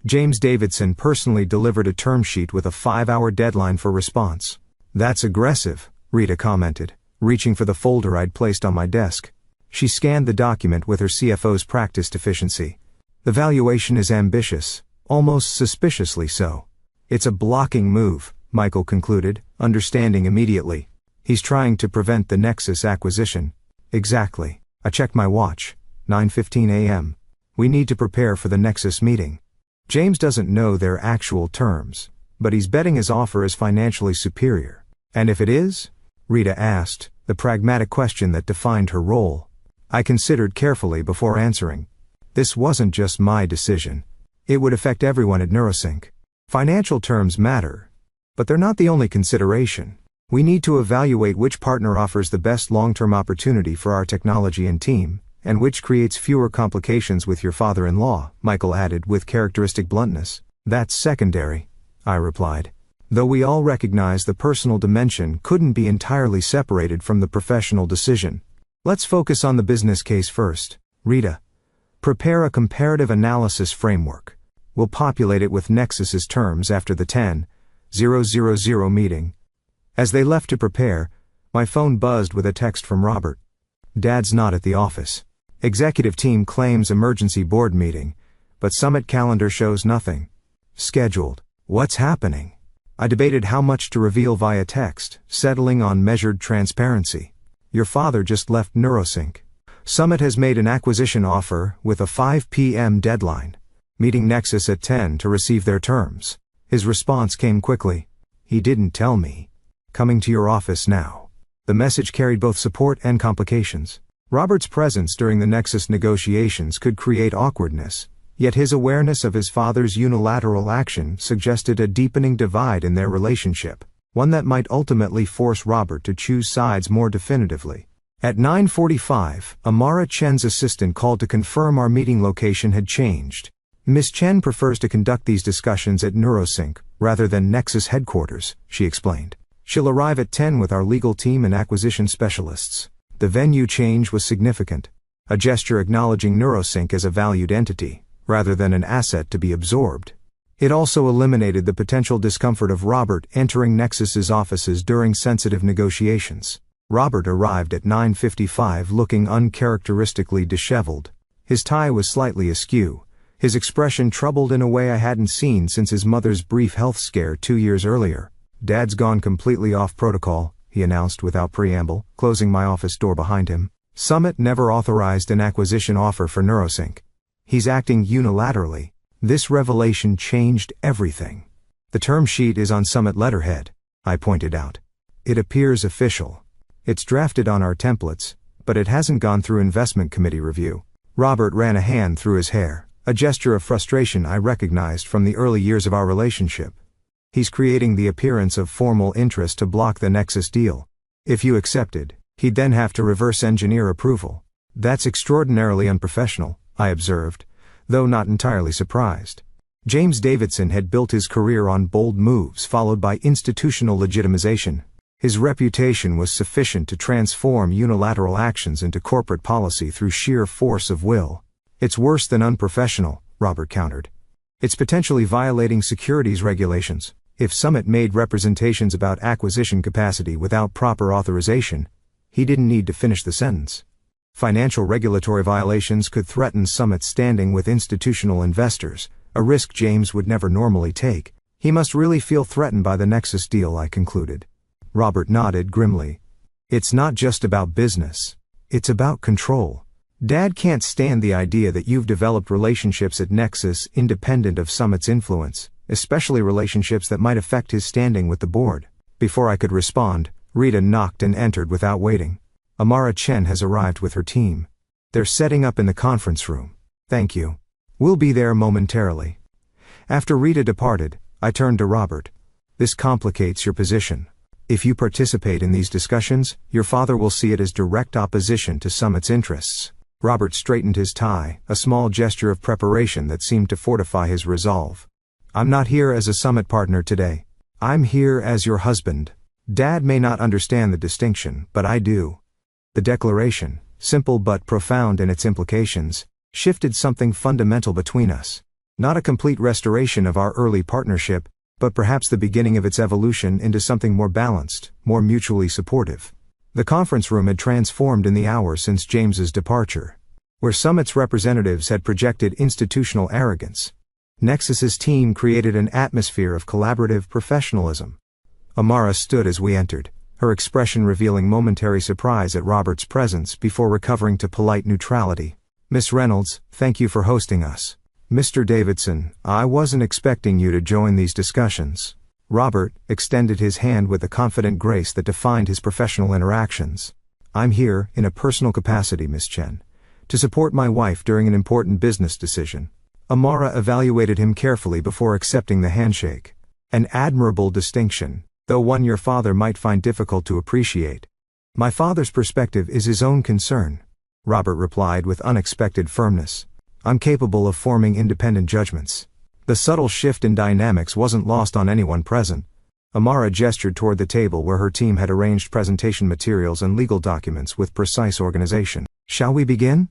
James Davidson personally delivered a term sheet with a 5-hour deadline for response. That's aggressive, Rita commented, reaching for the folder I'd placed on my desk. She scanned the document with her CFO's practiced efficiency. The valuation is ambitious, almost suspiciously so. It's a blocking move, Michael concluded, understanding immediately. He's trying to prevent the Nexus acquisition. Exactly. I checked my watch. 9:15 a.m. We need to prepare for the Nexus meeting. James doesn't know their actual terms, but he's betting his offer is financially superior. And if it is? Rita asked, the pragmatic question that defined her role. I considered carefully before answering. This wasn't just my decision. It would affect everyone at NeuroSync. Financial terms matter, but they're not the only consideration. We need to evaluate which partner offers the best long-term opportunity for our technology and team, and which creates fewer complications with your father-in-law, Michael added with characteristic bluntness. That's secondary, I replied. Though we all recognize the personal dimension couldn't be entirely separated from the professional decision. Let's focus on the business case first. Rita, prepare a comparative analysis framework. We'll populate it with Nexus's terms after the 10:000 meeting. As they left to prepare, my phone buzzed with a text from Robert. Dad's not at the office. Executive team claims emergency board meeting, but Summit calendar shows nothing scheduled. What's happening? I debated how much to reveal via text, settling on measured transparency. Your father just left NeuroSync. Summit has made an acquisition offer with a 5 p.m. deadline. Meeting Nexus at 10 to receive their terms. His response came quickly. He didn't tell me. Coming to your office now. The message carried both support and complications. Robert's presence during the Nexus negotiations could create awkwardness, yet his awareness of his father's unilateral action suggested a deepening divide in their relationship, one that might ultimately force Robert to choose sides more definitively. At 9:45, Amara Chen's assistant called to confirm our meeting location had changed. Miss Chen prefers to conduct these discussions at Neurosync, rather than Nexus headquarters, she explained. She'll arrive at 10 with our legal team and acquisition specialists. The venue change was significant, a gesture acknowledging Neurosync as a valued entity, rather than an asset to be absorbed. It also eliminated the potential discomfort of Robert entering Nexus's offices during sensitive negotiations. Robert arrived at 9:55 looking uncharacteristically disheveled. His tie was slightly askew, his expression troubled in a way I hadn't seen since his mother's brief health scare 2 years earlier. "Dad's gone completely off protocol," he announced without preamble, closing my office door behind him. "Summit never authorized an acquisition offer for Neurosync. He's acting unilaterally." This revelation changed everything. "The term sheet is on Summit letterhead," I pointed out. "It appears official. It's drafted on our templates, but it hasn't gone through investment committee review." Robert ran a hand through his hair, a gesture of frustration I recognized from the early years of our relationship. "He's creating the appearance of formal interest to block the Nexus deal. If you accepted, he'd then have to reverse engineer approval. That's extraordinarily unprofessional," I observed, though not entirely surprised. James Davidson had built his career on bold moves followed by institutional legitimization. His reputation was sufficient to transform unilateral actions into corporate policy through sheer force of will. "It's worse than unprofessional," Robert countered. "It's potentially violating securities regulations. If Summit made representations about acquisition capacity without proper authorization," he didn't need to finish the sentence. "Financial regulatory violations could threaten Summit's standing with institutional investors, a risk James would never normally take. He must really feel threatened by the Nexus deal," I concluded. Robert nodded grimly. "It's not just about business. It's about control. Dad can't stand the idea that you've developed relationships at Nexus independent of Summit's influence, especially relationships that might affect his standing with the board." Before I could respond, Rita knocked and entered without waiting. "Amara Chen has arrived with her team. They're setting up in the conference room." "Thank you. We'll be there momentarily." After Rita departed, I turned to Robert. "This complicates your position. If you participate in these discussions, your father will see it as direct opposition to Summit's interests." Robert straightened his tie, a small gesture of preparation that seemed to fortify his resolve. "I'm not here as a Summit partner today. I'm here as your husband. Dad may not understand the distinction, but I do." The declaration, simple but profound in its implications, shifted something fundamental between us. Not a complete restoration of our early partnership, but perhaps the beginning of its evolution into something more balanced, more mutually supportive. The conference room had transformed in the hour since James's departure. Where Summit's representatives had projected institutional arrogance, Nexus's team created an atmosphere of collaborative professionalism. Amara stood as we entered, her expression revealing momentary surprise at Robert's presence before recovering to polite neutrality. "Miss Reynolds, thank you for hosting us. Mr. Davidson, I wasn't expecting you to join these discussions." Robert extended his hand with the confident grace that defined his professional interactions. "I'm here, in a personal capacity, Miss Chen, to support my wife during an important business decision." Amara evaluated him carefully before accepting the handshake. "An admirable distinction, though one your father might find difficult to appreciate." "My father's perspective is his own concern," Robert replied with unexpected firmness. "I'm capable of forming independent judgments." The subtle shift in dynamics wasn't lost on anyone present. Amara gestured toward the table where her team had arranged presentation materials and legal documents with precise organization. "Shall we begin?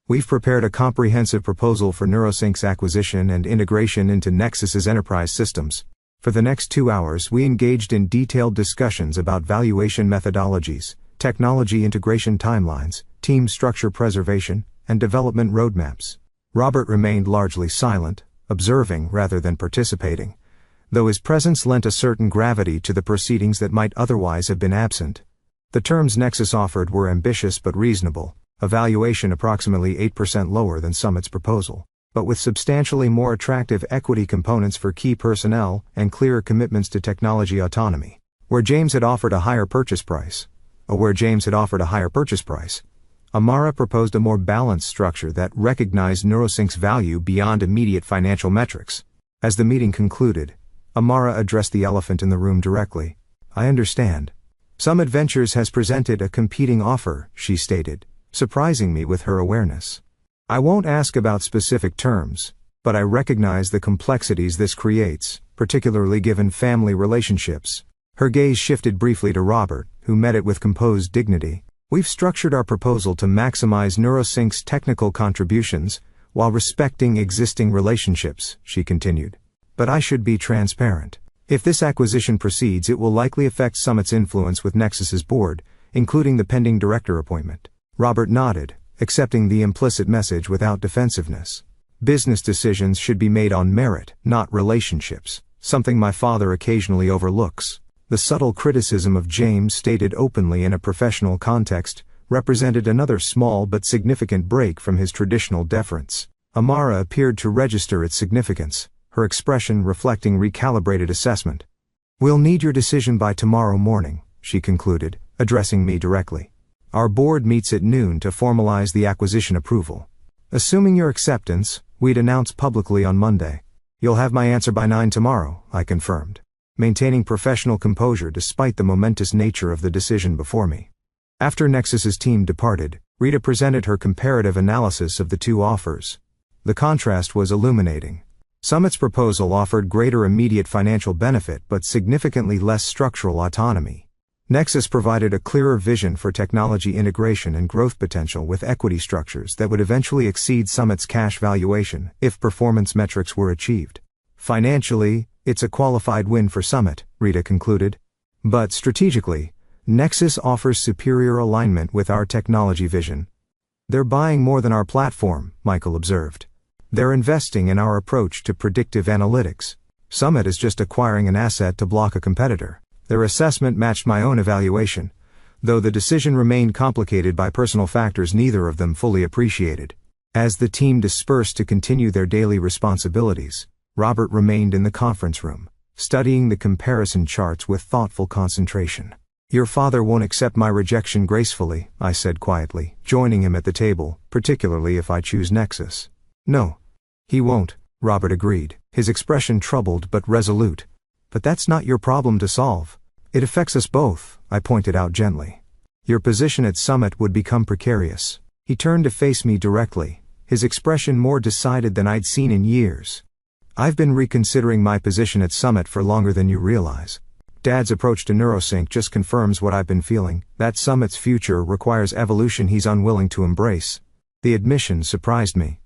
We've prepared a comprehensive proposal for Neurosync's acquisition and integration into Nexus's enterprise systems. For the next 2 hours we engaged in detailed discussions about valuation methodologies, technology integration timelines, team structure preservation, and development roadmaps." Robert remained largely silent, observing rather than participating, though his presence lent a certain gravity to the proceedings that might otherwise have been absent. The terms Nexus offered were ambitious but reasonable, a valuation approximately 8% lower than Summit's proposal, but with substantially more attractive equity components for key personnel and clearer commitments to technology autonomy. Where James had offered a higher purchase price, Amara proposed a more balanced structure that recognized NeuroSync's value beyond immediate financial metrics. As the meeting concluded, Amara addressed the elephant in the room directly. I understand. Summit Ventures has presented a competing offer, she stated, surprising me with her awareness. I won't ask about specific terms, but I recognize the complexities this creates, particularly given family relationships. Her gaze shifted briefly to Robert, who met it with composed dignity. We've structured our proposal to maximize NeuroSync's technical contributions, while respecting existing relationships, she continued. But I should be transparent. If this acquisition proceeds, it will likely affect Summit's influence with Nexus's board, including the pending director appointment. Robert nodded, accepting the implicit message without defensiveness. Business decisions should be made on merit, not relationships, something my father occasionally overlooks. The subtle criticism of James stated openly in a professional context represented another small but significant break from his traditional deference. Amara appeared to register its significance, her expression reflecting recalibrated assessment. We'll need your decision by tomorrow morning, she concluded, addressing me directly. Our board meets at noon to formalize the acquisition approval. Assuming your acceptance, we'd announce publicly on Monday. You'll have my answer by 9 tomorrow, I confirmed, maintaining professional composure despite the momentous nature of the decision before me. After Nexus's team departed, Rita presented her comparative analysis of the two offers. The contrast was illuminating. Summit's proposal offered greater immediate financial benefit but significantly less structural autonomy. Nexus provided a clearer vision for technology integration and growth potential with equity structures that would eventually exceed Summit's cash valuation if performance metrics were achieved. Financially, it's a qualified win for Summit, Rita concluded. But strategically, Nexus offers superior alignment with our technology vision. They're buying more than our platform, Michael observed. They're investing in our approach to predictive analytics. Summit is just acquiring an asset to block a competitor. Their assessment matched my own evaluation, though the decision remained complicated by personal factors neither of them fully appreciated. As the team dispersed to continue their daily responsibilities, Robert remained in the conference room, studying the comparison charts with thoughtful concentration. Your father won't accept my rejection gracefully, I said quietly, joining him at the table, particularly if I choose Nexus. No. He won't, Robert agreed, his expression troubled but resolute. But that's not your problem to solve. It affects us both, I pointed out gently. Your position at Summit would become precarious. He turned to face me directly, his expression more decided than I'd seen in years. I've been reconsidering my position at Summit for longer than you realize. Dad's approach to NeuroSync just confirms what I've been feeling, that Summit's future requires evolution he's unwilling to embrace. The admission surprised me.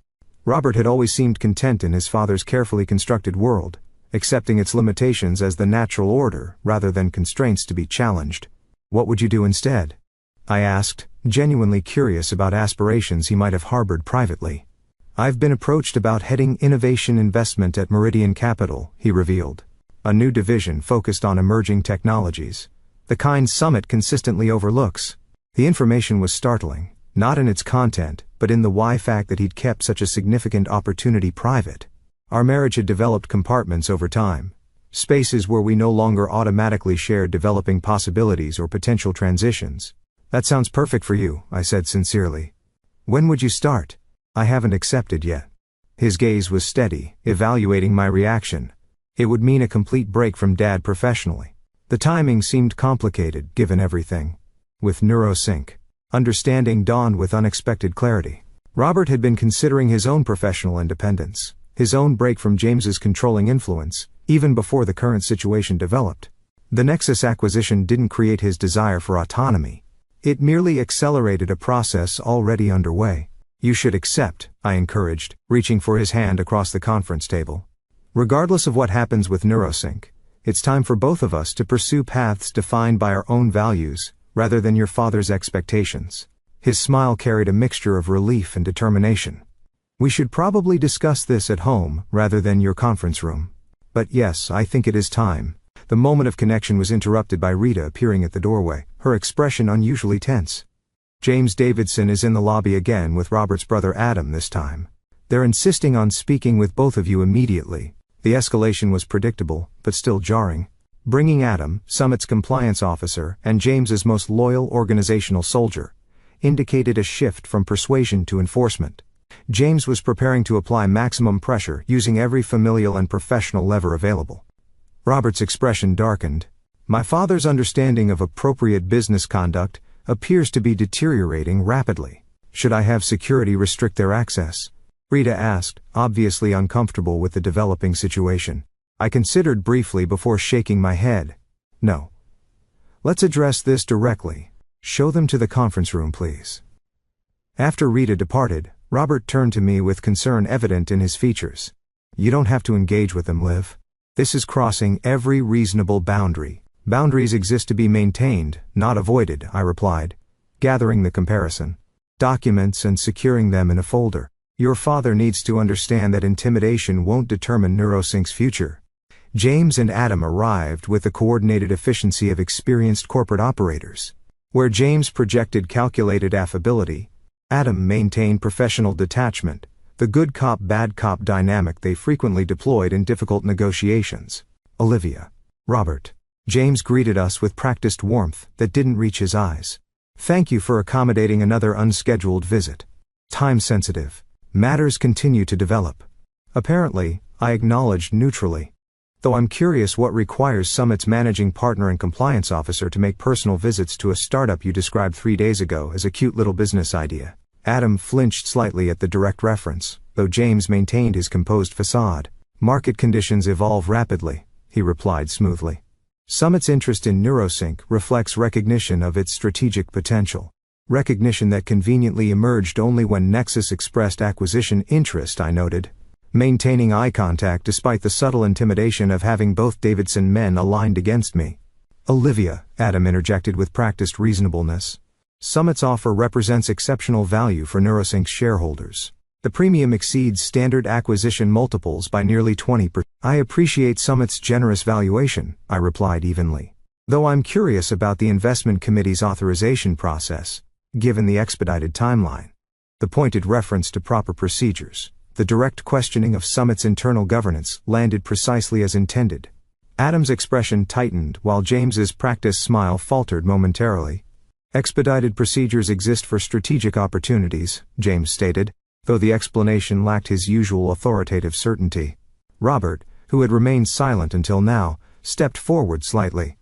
Robert had always seemed content in his father's carefully constructed world, accepting its limitations as the natural order rather than constraints to be challenged. What would you do instead? I asked, genuinely curious about aspirations he might have harbored privately. I've been approached about heading innovation investment at Meridian Capital, he revealed. A new division focused on emerging technologies, the kind Summit consistently overlooks. The information was startling, not in its content, but in the why fact that he'd kept such a significant opportunity private. Our marriage had developed compartments over time, spaces where we no longer automatically shared developing possibilities or potential transitions. That sounds perfect for you, I said sincerely. When would you start? I haven't accepted yet. His gaze was steady, evaluating my reaction. It would mean a complete break from Dad professionally. The timing seemed complicated, given everything. With NeuroSync, understanding dawned with unexpected clarity. Robert had been considering his own professional independence, his own break from James's controlling influence, even before the current situation developed. The Nexus acquisition didn't create his desire for autonomy. It merely accelerated a process already underway. You should accept, I encouraged, reaching for his hand across the conference table. Regardless of what happens with NeuroSync, it's time for both of us to pursue paths defined by our own values, rather than your father's expectations. His smile carried a mixture of relief and determination. We should probably discuss this at home, rather than your conference room. But yes, I think it is time. The moment of connection was interrupted by Rita appearing at the doorway, her expression unusually tense. James Davidson is in the lobby again with Robert's brother Adam this time. They're insisting on speaking with both of you immediately. The escalation was predictable, but still jarring. Bringing Adam, Summit's compliance officer, and James's most loyal organizational soldier, indicated a shift from persuasion to enforcement. James was preparing to apply maximum pressure, using every familial and professional lever available. Robert's expression darkened. My father's understanding of appropriate business conduct appears to be deteriorating rapidly. Should I have security restrict their access? Rita asked, obviously uncomfortable with the developing situation. I considered briefly before shaking my head. No. Let's address this directly. Show them to the conference room, please. After Rita departed, Robert turned to me with concern evident in his features. You don't have to engage with them, Liv. This is crossing every reasonable boundary. Boundaries exist to be maintained, not avoided, I replied, gathering the comparison. Documents and securing them in a folder. Your father needs to understand that intimidation won't determine NeuroSync's future. James and Adam arrived with the coordinated efficiency of experienced corporate operators. Where James projected calculated affability, Adam maintained professional detachment, the good cop bad cop dynamic they frequently deployed in difficult negotiations. Olivia. Robert. James greeted us with practiced warmth that didn't reach his eyes. Thank you for accommodating another unscheduled visit. Time sensitive. Matters continue to develop. Apparently, I acknowledged neutrally. Though I'm curious what requires Summit's managing partner and compliance officer to make personal visits to a startup you described 3 days ago as a cute little business idea. Adam flinched slightly at the direct reference, though James maintained his composed facade. Market conditions evolve rapidly, he replied smoothly. Summit's interest in NeuroSync reflects recognition of its strategic potential. Recognition that conveniently emerged only when Nexus expressed acquisition interest, I noted. Maintaining eye contact despite the subtle intimidation of having both Davidson men aligned against me. Olivia, Adam interjected with practiced reasonableness. Summit's offer represents exceptional value for NeuroSync's shareholders. The premium exceeds standard acquisition multiples by nearly 20%. I appreciate Summit's generous valuation, I replied evenly. Though I'm curious about the investment committee's authorization process, given the expedited timeline. The pointed reference to proper procedures. The direct questioning of Summit's internal governance landed precisely as intended. Adam's expression tightened while James's practiced smile faltered momentarily. Expedited procedures exist for strategic opportunities, James stated, though the explanation lacked his usual authoritative certainty. Robert, who had remained silent until now, stepped forward slightly.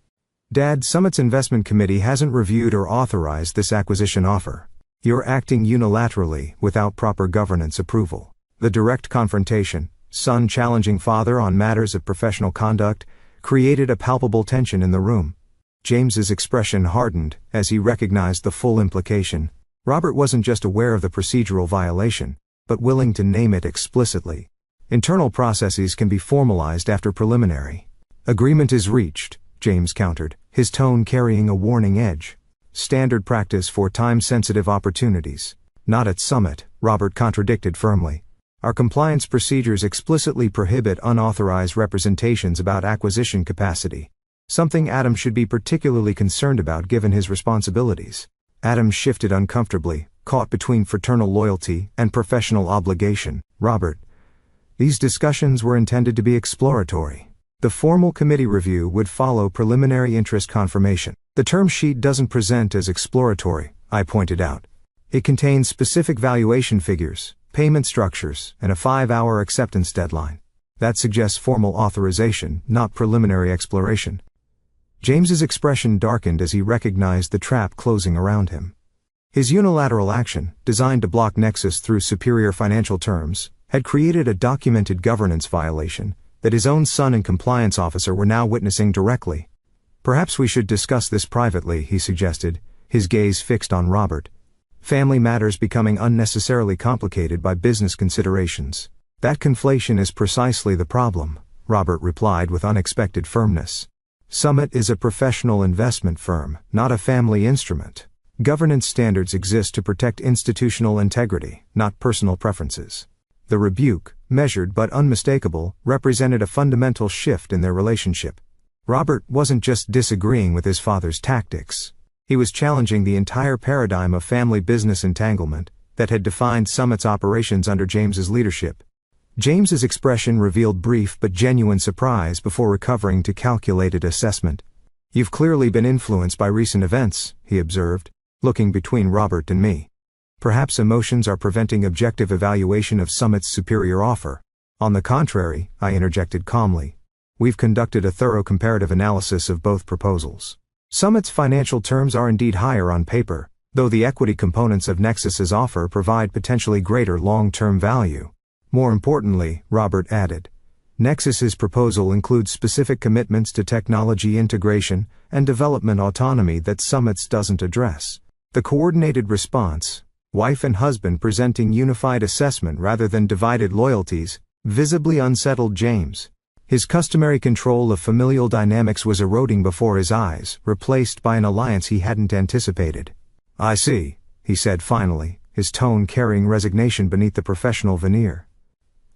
Dad, Summit's investment committee hasn't reviewed or authorized this acquisition offer. You're acting unilaterally without proper governance approval. The direct confrontation, son challenging father on matters of professional conduct, created a palpable tension in the room. James's expression hardened as he recognized the full implication. Robert wasn't just aware of the procedural violation, but willing to name it explicitly. Internal processes can be formalized after preliminary. Agreement is reached, James countered, his tone carrying a warning edge. Standard practice for time-sensitive opportunities. Not at Summit, Robert contradicted firmly. Our compliance procedures explicitly prohibit unauthorized representations about acquisition capacity. Something Adam should be particularly concerned about given his responsibilities. Adam shifted uncomfortably, caught between fraternal loyalty and professional obligation. Robert. These discussions were intended to be exploratory. The formal committee review would follow preliminary interest confirmation. The term sheet doesn't present as exploratory, I pointed out. It contains specific valuation figures, payment structures, and a 5-hour acceptance deadline. That suggests formal authorization, not preliminary exploration. James's expression darkened as he recognized the trap closing around him. His unilateral action, designed to block Nexus through superior financial terms, had created a documented governance violation that his own son and compliance officer were now witnessing directly. Perhaps we should discuss this privately, he suggested, his gaze fixed on Robert. Family matters becoming unnecessarily complicated by business considerations. That conflation is precisely the problem, Robert replied with unexpected firmness. Summit is a professional investment firm, not a family instrument. Governance standards exist to protect institutional integrity, not personal preferences. The rebuke, measured but unmistakable, represented a fundamental shift in their relationship. Robert wasn't just disagreeing with his father's tactics. He was challenging the entire paradigm of family business entanglement that had defined Summit's operations under James's leadership. James's expression revealed brief but genuine surprise before recovering to calculated assessment. You've clearly been influenced by recent events, he observed. looking between Robert and me. Perhaps emotions are preventing objective evaluation of Summit's superior offer. On the contrary, I interjected calmly. We've conducted a thorough comparative analysis of both proposals. Summit's financial terms are indeed higher on paper, though the equity components of Nexus's offer provide potentially greater long-term value. More importantly, Robert added, Nexus's proposal includes specific commitments to technology integration and development autonomy that Summit's doesn't address. The coordinated response, wife and husband presenting unified assessment rather than divided loyalties, visibly unsettled James. His customary control of familial dynamics was eroding before his eyes, replaced by an alliance he hadn't anticipated. I see, he said finally, his tone carrying resignation beneath the professional veneer.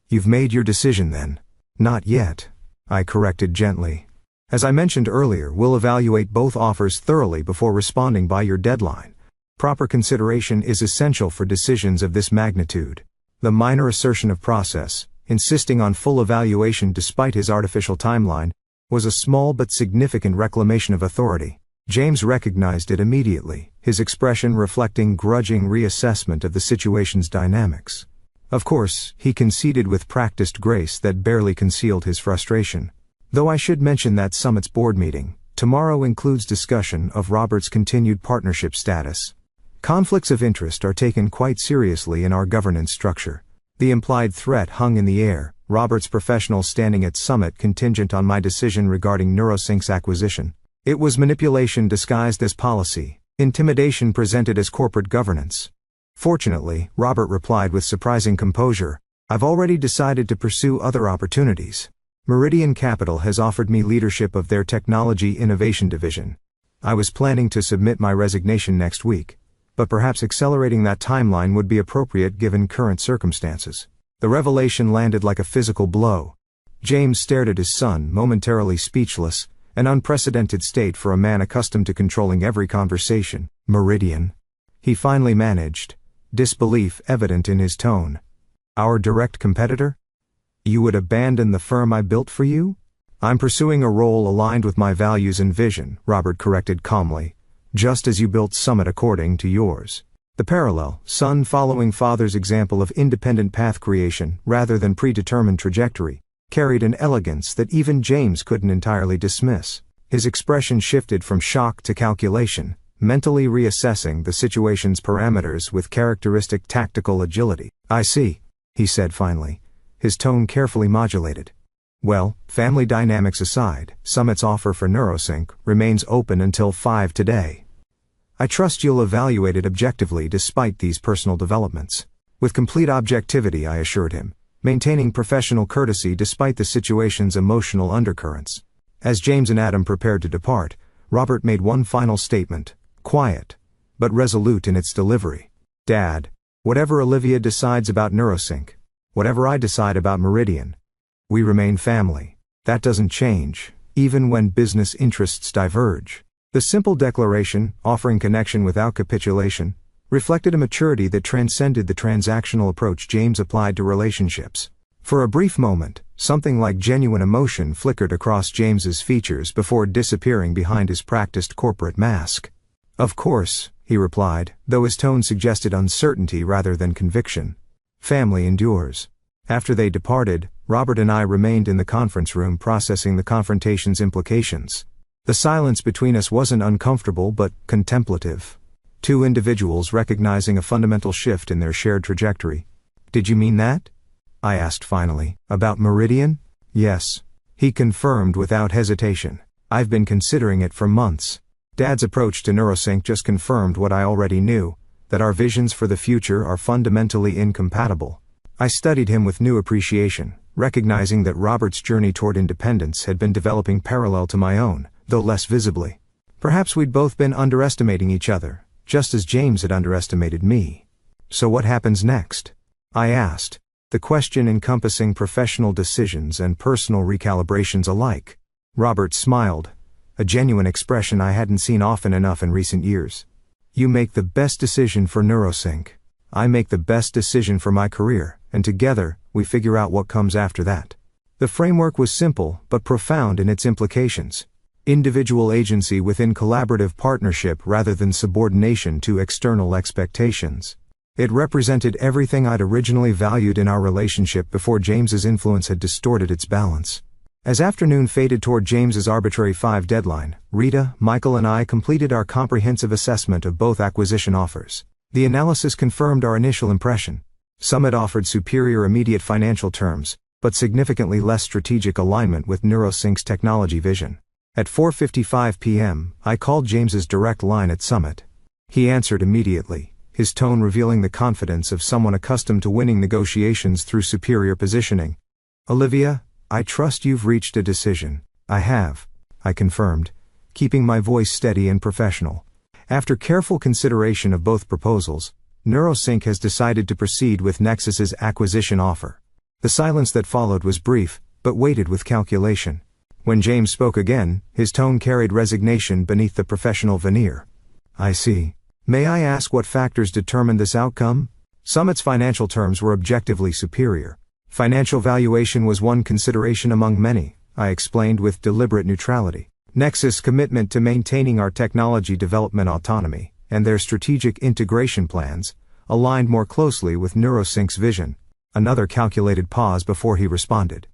You've made your decision then? Not yet, I corrected gently. As I mentioned earlier, we'll evaluate both offers thoroughly before responding by your deadline. Proper consideration is essential for decisions of this magnitude. The minor assertion of process, insisting on full evaluation despite his artificial timeline, was a small but significant reclamation of authority. James recognized it immediately, his expression reflecting grudging reassessment of the situation's dynamics. Of course, he conceded with practiced grace that barely concealed his frustration. Though I should mention that Summit's board meeting tomorrow includes discussion of Robert's continued partnership status. Conflicts of interest are taken quite seriously in our governance structure. The implied threat hung in the air, Robert's professional standing at Summit contingent on my decision regarding NeuroSync's acquisition. It was manipulation disguised as policy, intimidation presented as corporate governance. Fortunately, Robert replied with surprising composure, I've already decided to pursue other opportunities. Meridian Capital has offered me leadership of their technology innovation division. I was planning to submit my resignation next week, but perhaps accelerating that timeline would be appropriate given current circumstances. The revelation landed like a physical blow. James stared at his son, momentarily speechless, an unprecedented state for a man accustomed to controlling every conversation. Meridian. He finally managed, disbelief evident in his tone. Our direct competitor? You would abandon the firm I built for you? I'm pursuing a role aligned with my values and vision, Robert corrected calmly. Just as you built Summit according to yours. The parallel, son following father's example of independent path creation rather than predetermined trajectory, carried an elegance that even James couldn't entirely dismiss. His expression shifted from shock to calculation, mentally reassessing the situation's parameters with characteristic tactical agility. I see, he said finally, his tone carefully modulated. Well, family dynamics aside, Summit's offer for NeuroSync remains open until 5 today. I trust you'll evaluate it objectively despite these personal developments. With complete objectivity, I assured him, maintaining professional courtesy despite the situation's emotional undercurrents. As James and Adam prepared to depart, Robert made one final statement, quiet, but resolute in its delivery. Dad, whatever Olivia decides about NeuroSync, whatever I decide about Meridian, we remain family. That doesn't change, even when business interests diverge. The simple declaration, offering connection without capitulation, reflected a maturity that transcended the transactional approach James applied to relationships. For a brief moment, something like genuine emotion flickered across James's features before disappearing behind his practiced corporate mask. Of course, he replied, though his tone suggested uncertainty rather than conviction. Family endures. After they departed, Robert and I remained in the conference room processing the confrontation's implications. The silence between us wasn't uncomfortable but contemplative. Two individuals recognizing a fundamental shift in their shared trajectory. Did you mean that? I asked finally. About Meridian? Yes. He confirmed without hesitation. I've been considering it for months. Dad's approach to NeuroSync just confirmed what I already knew, that our visions for the future are fundamentally incompatible. I studied him with new appreciation, recognizing that Robert's journey toward independence had been developing parallel to my own, though less visibly. Perhaps we'd both been underestimating each other, just as James had underestimated me. So what happens next? I asked, the question encompassing professional decisions and personal recalibrations alike. Robert smiled, a genuine expression I hadn't seen often enough in recent years. You make the best decision for NeuroSync. I make the best decision for my career, and together, we figure out what comes after that. The framework was simple but profound in its implications. individual agency within collaborative partnership rather than subordination to external expectations. It represented everything I'd originally valued in our relationship before James's influence had distorted its balance. As afternoon faded toward James's arbitrary 5 deadline, Rita, Michael and I completed our comprehensive assessment of both acquisition offers. The analysis confirmed our initial impression. Summit offered superior immediate financial terms, but significantly less strategic alignment with NeuroSync's technology vision. At 4:55 p.m., I called James's direct line at Summit. He answered immediately, his tone revealing the confidence of someone accustomed to winning negotiations through superior positioning. "Olivia, I trust you've reached a decision." "I have," I confirmed, keeping my voice steady and professional. "After careful consideration of both proposals, NeuroSync has decided to proceed with Nexus's acquisition offer." The silence that followed was brief, but weighted with calculation. When James spoke again, his tone carried resignation beneath the professional veneer. "I see. May I ask what factors determined this outcome?" Summit's financial terms were objectively superior. Financial valuation was one consideration among many, I explained with deliberate neutrality. Nexus' commitment to maintaining our technology development autonomy, and their strategic integration plans, aligned more closely with NeuroSync's vision. Another calculated pause before he responded.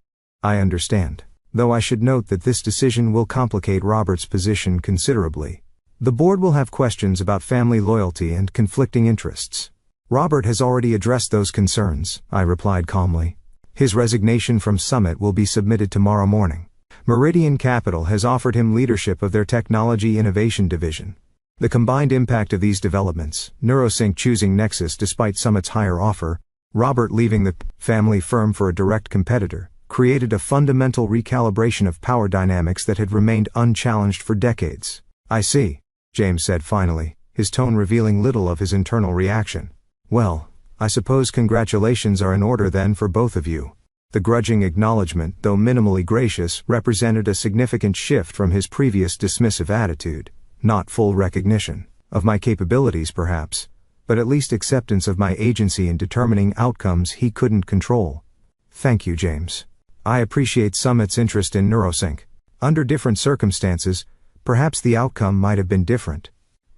"I understand. Though I should note that this decision will complicate Robert's position considerably. The board will have questions about family loyalty and conflicting interests." "Robert has already addressed those concerns," I replied calmly. "His resignation from Summit will be submitted tomorrow morning. Meridian Capital has offered him leadership of their Technology Innovation Division. The combined impact of these developments, NeuroSync choosing Nexus despite Summit's higher offer, Robert leaving the family firm for a direct competitor, created a fundamental recalibration of power dynamics that had remained unchallenged for decades." "I see," James said finally, his tone revealing little of his internal reaction. "Well, I suppose congratulations are in order then for both of you." The grudging acknowledgement, though minimally gracious, represented a significant shift from his previous dismissive attitude. Not full recognition of my capabilities perhaps, but at least acceptance of my agency in determining outcomes he couldn't control. "Thank you, James. I appreciate Summit's interest in NeuroSync. Under different circumstances, perhaps the outcome might have been different."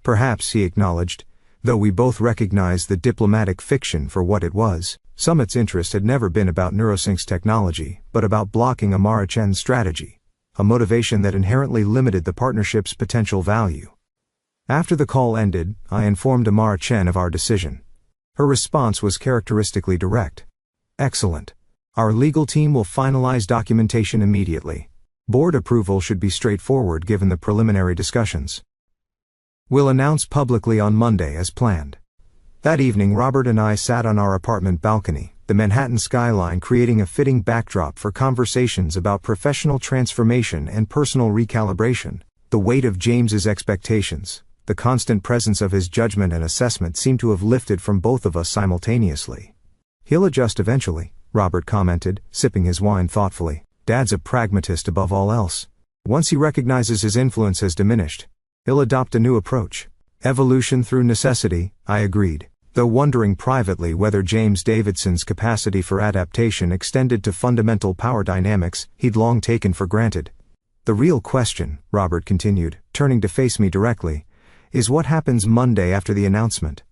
"Perhaps," he acknowledged, though we both recognized the diplomatic fiction for what it was. Summit's interest had never been about NeuroSync's technology, but about blocking Amara Chen's strategy, a motivation that inherently limited the partnership's potential value. After the call ended, I informed Amara Chen of our decision. Her response was characteristically direct. "Excellent. Our legal team will finalize documentation immediately. Board approval should be straightforward given the preliminary discussions. We'll announce publicly on Monday as planned." That evening Robert and I sat on our apartment balcony, the Manhattan skyline creating a fitting backdrop for conversations about professional transformation and personal recalibration. The weight of James's expectations, the constant presence of his judgment and assessment seemed to have lifted from both of us simultaneously. "He'll adjust eventually," Robert commented, sipping his wine thoughtfully. "Dad's a pragmatist above all else. Once he recognizes his influence has diminished, he'll adopt a new approach." "Evolution through necessity," I agreed, though wondering privately whether James Davidson's capacity for adaptation extended to fundamental power dynamics he'd long taken for granted. "The real question," Robert continued, turning to face me directly, "is what happens Monday after the announcement.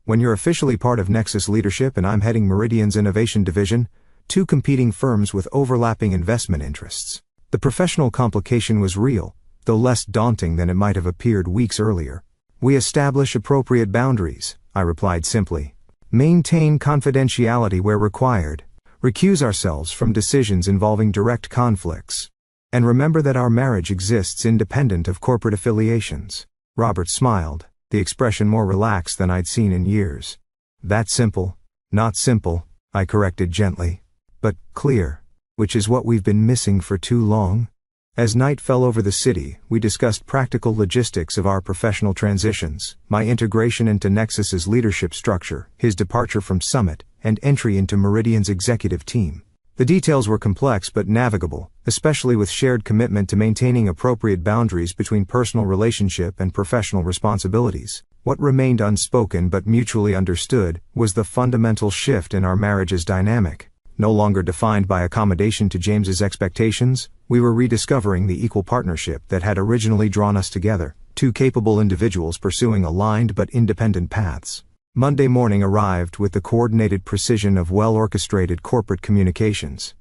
When you're officially part of Nexus leadership and I'm heading Meridian's innovation division, two competing firms with overlapping investment interests." The professional complication was real, though less daunting than it might have appeared weeks earlier. "We establish appropriate boundaries," I replied simply. "Maintain confidentiality where required. Recuse ourselves from decisions involving direct conflicts. And remember that our marriage exists independent of corporate affiliations." Robert smiled, the expression more relaxed than I'd seen in years. "That simple?" "Not simple," I corrected gently, "but clear, which is what we've been missing for too long." As night fell over the city, we discussed practical logistics of our professional transitions, my integration into Nexus's leadership structure, his departure from Summit, and entry into Meridian's executive team. The details were complex but navigable, especially with shared commitment to maintaining appropriate boundaries between personal relationship and professional responsibilities. What remained unspoken but mutually understood was the fundamental shift in our marriage's dynamic. no longer defined by accommodation to James's expectations, we were rediscovering the equal partnership that had originally drawn us together, two capable individuals pursuing aligned but independent paths. Monday morning arrived with the coordinated precision of well-orchestrated corporate communications.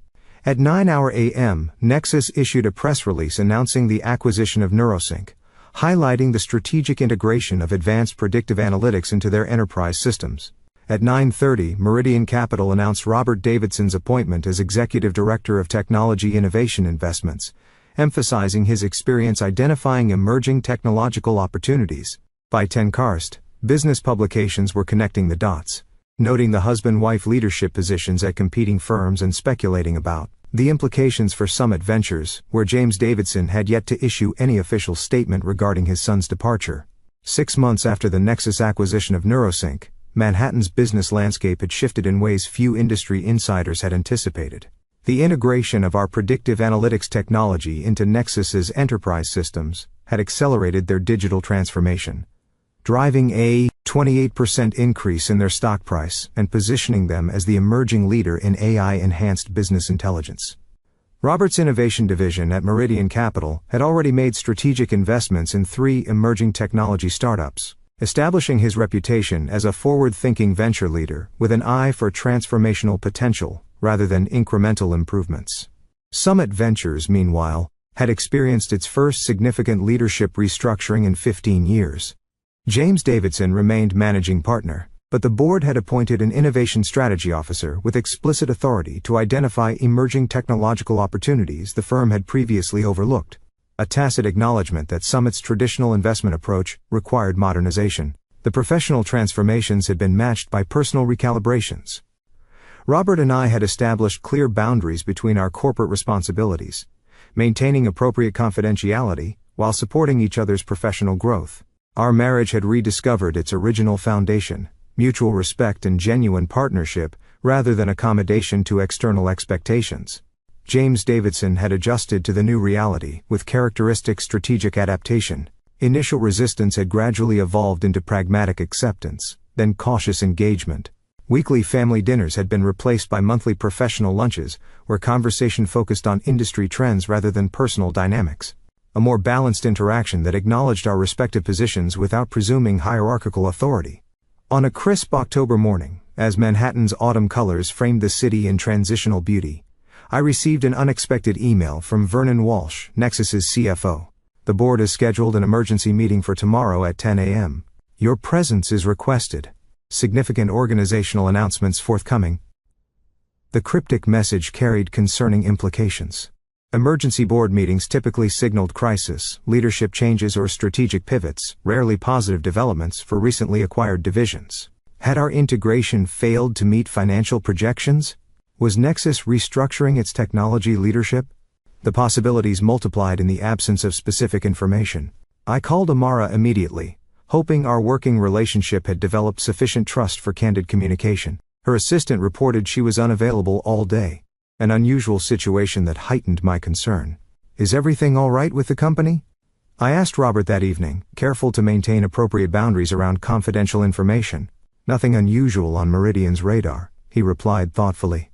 At 9 a.m., Nexus issued a press release announcing the acquisition of Neurosync, highlighting the strategic integration of advanced predictive analytics into their enterprise systems. At 9:30, Meridian Capital announced Robert Davidson's appointment as Executive Director of Technology Innovation Investments, emphasizing his experience identifying emerging technological opportunities. By 10 Karst, business publications were connecting the dots, noting the husband-wife leadership positions at competing firms and speculating about the implications for Summit Ventures, where James Davidson had yet to issue any official statement regarding his son's departure. 6 months after the Nexus acquisition of Neurosync, Manhattan's business landscape had shifted in ways few industry insiders had anticipated. The integration of our predictive analytics technology into Nexus's enterprise systems had accelerated their digital transformation, driving a 28% increase in their stock price and positioning them as the emerging leader in AI-enhanced business intelligence. Robert's innovation division at Meridian Capital had already made strategic investments in 3 emerging technology startups, establishing his reputation as a forward-thinking venture leader with an eye for transformational potential rather than incremental improvements. Summit Ventures, meanwhile, had experienced its first significant leadership restructuring in 15 years. James Davidson remained managing partner, but the board had appointed an innovation strategy officer with explicit authority to identify emerging technological opportunities the firm had previously overlooked, a tacit acknowledgement that Summit's traditional investment approach required modernization. The professional transformations had been matched by personal recalibrations. Robert and I had established clear boundaries between our corporate responsibilities, maintaining appropriate confidentiality while supporting each other's professional growth. Our marriage had rediscovered its original foundation, mutual respect and genuine partnership, rather than accommodation to external expectations. James Davidson had adjusted to the new reality with characteristic strategic adaptation. Initial resistance had gradually evolved into pragmatic acceptance, then cautious engagement. Weekly family dinners had been replaced by monthly professional lunches, where conversation focused on industry trends rather than personal dynamics. A more balanced interaction that acknowledged our respective positions without presuming hierarchical authority. On a crisp October morning, as Manhattan's autumn colors framed the city in transitional beauty, I received an unexpected email from Vernon Walsh, Nexus's CFO. The board has scheduled an emergency meeting for tomorrow at 10 a.m. Your presence is requested. Significant organizational announcements forthcoming. The cryptic message carried concerning implications. Emergency board meetings typically signaled crisis, leadership changes or strategic pivots, rarely positive developments for recently acquired divisions. Had our integration failed to meet financial projections? Was Nexus restructuring its technology leadership? The possibilities multiplied in the absence of specific information. I called Amara immediately, hoping our working relationship had developed sufficient trust for candid communication. Her assistant reported she was unavailable all day, an unusual situation that heightened my concern. Is everything all right with the company? I asked Robert that evening, careful to maintain appropriate boundaries around confidential information. Nothing unusual on Meridian's radar, he replied thoughtfully.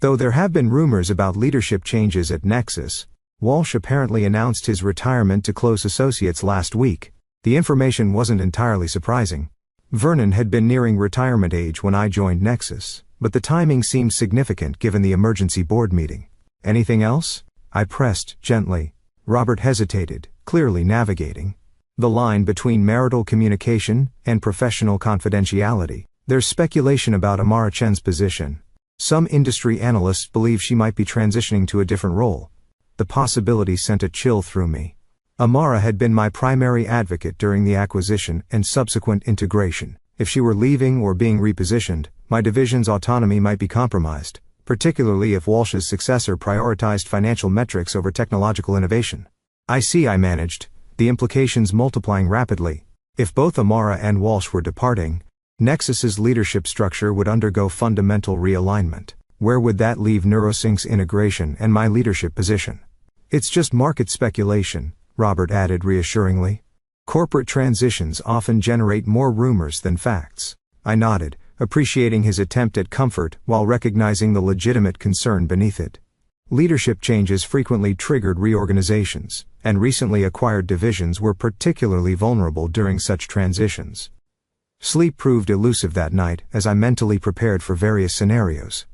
Though there have been rumors about leadership changes at Nexus, Walsh apparently announced his retirement to close associates last week. The information wasn't entirely surprising. Vernon had been nearing retirement age when I joined Nexus, but the timing seemed significant given the emergency board meeting. Anything else? I pressed gently. Robert hesitated, clearly navigating the line between marital communication and professional confidentiality. There's speculation about Amara Chen's position. Some industry analysts believe she might be transitioning to a different role. The possibility sent a chill through me. Amara had been my primary advocate during the acquisition and subsequent integration. If she were leaving or being repositioned, my division's autonomy might be compromised, particularly if Walsh's successor prioritized financial metrics over technological innovation. I managed, the implications multiplying rapidly. If both Amara and Walsh were departing, Nexus's leadership structure would undergo fundamental realignment. Where would that leave Neurosync's integration and my leadership position? It's just market speculation, Robert added reassuringly. Corporate transitions often generate more rumors than facts. I nodded, appreciating his attempt at comfort while recognizing the legitimate concern beneath it. Leadership changes frequently triggered reorganizations, and recently acquired divisions were particularly vulnerable during such transitions. Sleep proved elusive that night as I mentally prepared for various scenarios.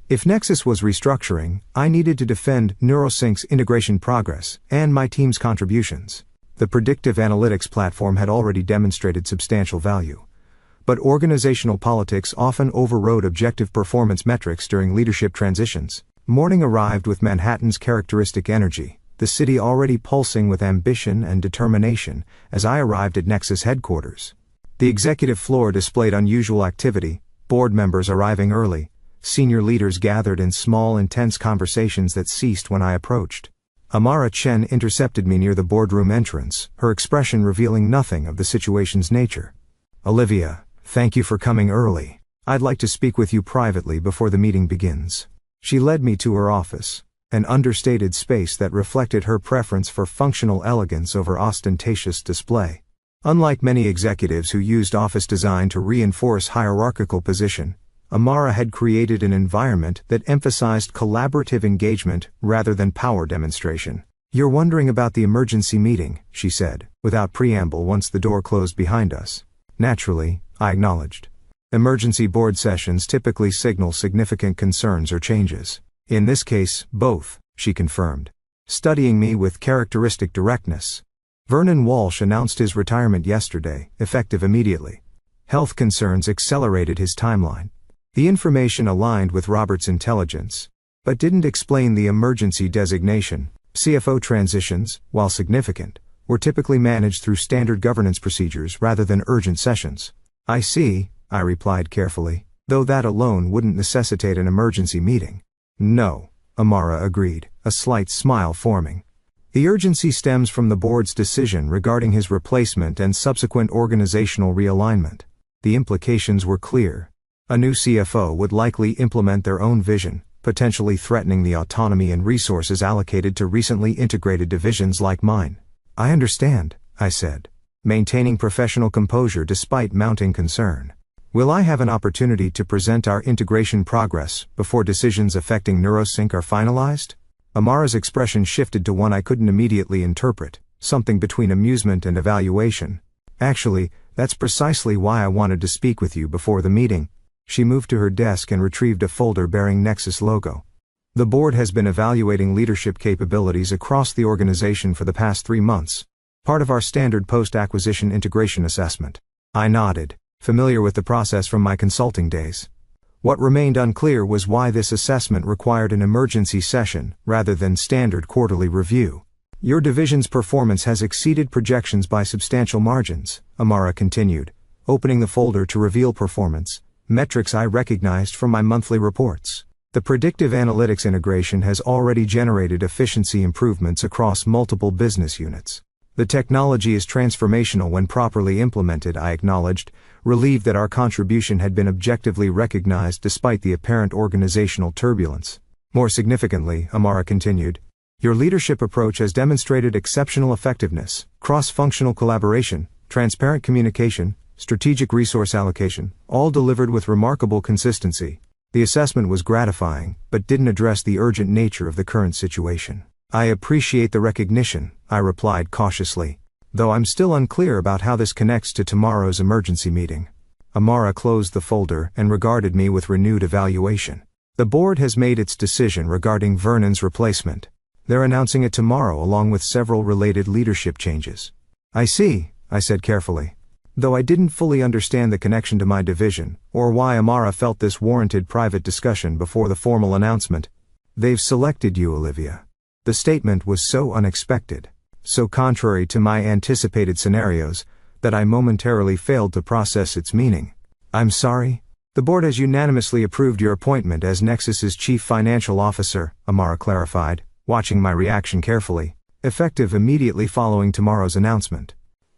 If Nexus was restructuring, I needed to defend NeuroSync's integration progress and my team's contributions. The predictive analytics platform had already demonstrated substantial value. But organizational politics often overrode objective performance metrics during leadership transitions. Morning arrived with Manhattan's characteristic energy, the city already pulsing with ambition and determination as I arrived at Nexus headquarters. The executive floor displayed unusual activity, board members arriving early, senior leaders gathered in small intense conversations that ceased when I approached. Amara Chen intercepted me near the boardroom entrance, her expression revealing nothing of the situation's nature. "Olivia, thank you for coming early. I'd like to speak with you privately before the meeting begins." She led me to her office, an understated space that reflected her preference for functional elegance over ostentatious display. Unlike many executives who used office design to reinforce hierarchical position, Amara had created an environment that emphasized collaborative engagement rather than power demonstration. "You're wondering about the emergency meeting," she said, without preamble once the door closed behind us. "Naturally," I acknowledged. "Emergency board sessions typically signal significant concerns or changes. In this case, both," she confirmed, studying me with characteristic directness. "Vernon Walsh announced his retirement yesterday, effective immediately. Health concerns accelerated his timeline. The information aligned with Robert's intelligence, but didn't explain the emergency designation. CFO transitions, while significant, were typically managed through standard governance procedures rather than urgent sessions." "I see," I replied carefully, "though that alone wouldn't necessitate an emergency meeting." "No," Amara agreed, a slight smile forming. "The urgency stems from the board's decision regarding his replacement and subsequent organizational realignment. The implications were clear. A new CFO would likely implement their own vision, potentially threatening the autonomy and resources allocated to recently integrated divisions like mine." "I understand," I said, maintaining professional composure despite mounting concern. "Will I have an opportunity to present our integration progress before decisions affecting NeuroSync are finalized?" Amara's expression shifted to one I couldn't immediately interpret, something between amusement and evaluation. "Actually, that's precisely why I wanted to speak with you before the meeting." She moved to her desk and retrieved a folder bearing Nexus logo. "The board has been evaluating leadership capabilities across the organization for the past 3 months, part of our standard post-acquisition integration assessment." I nodded, familiar with the process from my consulting days. What remained unclear was why this assessment required an emergency session rather than standard quarterly review. "Your division's performance has exceeded projections by substantial margins," Amara continued, opening the folder to reveal performance metrics I recognized from my monthly reports. "The predictive analytics integration has already generated efficiency improvements across multiple business units. The technology is transformational when properly implemented," I acknowledged, relieved that our contribution had been objectively recognized despite the apparent organizational turbulence. "More significantly," Amara continued, "your leadership approach has demonstrated exceptional effectiveness, cross-functional collaboration, transparent communication, strategic resource allocation, all delivered with remarkable consistency." The assessment was gratifying, but didn't address the urgent nature of the current situation. "I appreciate the recognition," I replied cautiously, "though I'm still unclear about how this connects to tomorrow's emergency meeting." Amara closed the folder and regarded me with renewed evaluation. "The board has made its decision regarding Vernon's replacement. They're announcing it tomorrow along with several related leadership changes." "I see," I said carefully, though I didn't fully understand the connection to my division, or why Amara felt this warranted private discussion before the formal announcement. "They've selected you, Olivia." The statement was so unexpected, so contrary to my anticipated scenarios, that I momentarily failed to process its meaning. "I'm sorry. The board has unanimously approved your appointment as Nexus's chief financial officer," Amara clarified, watching my reaction carefully, "effective immediately following tomorrow's announcement."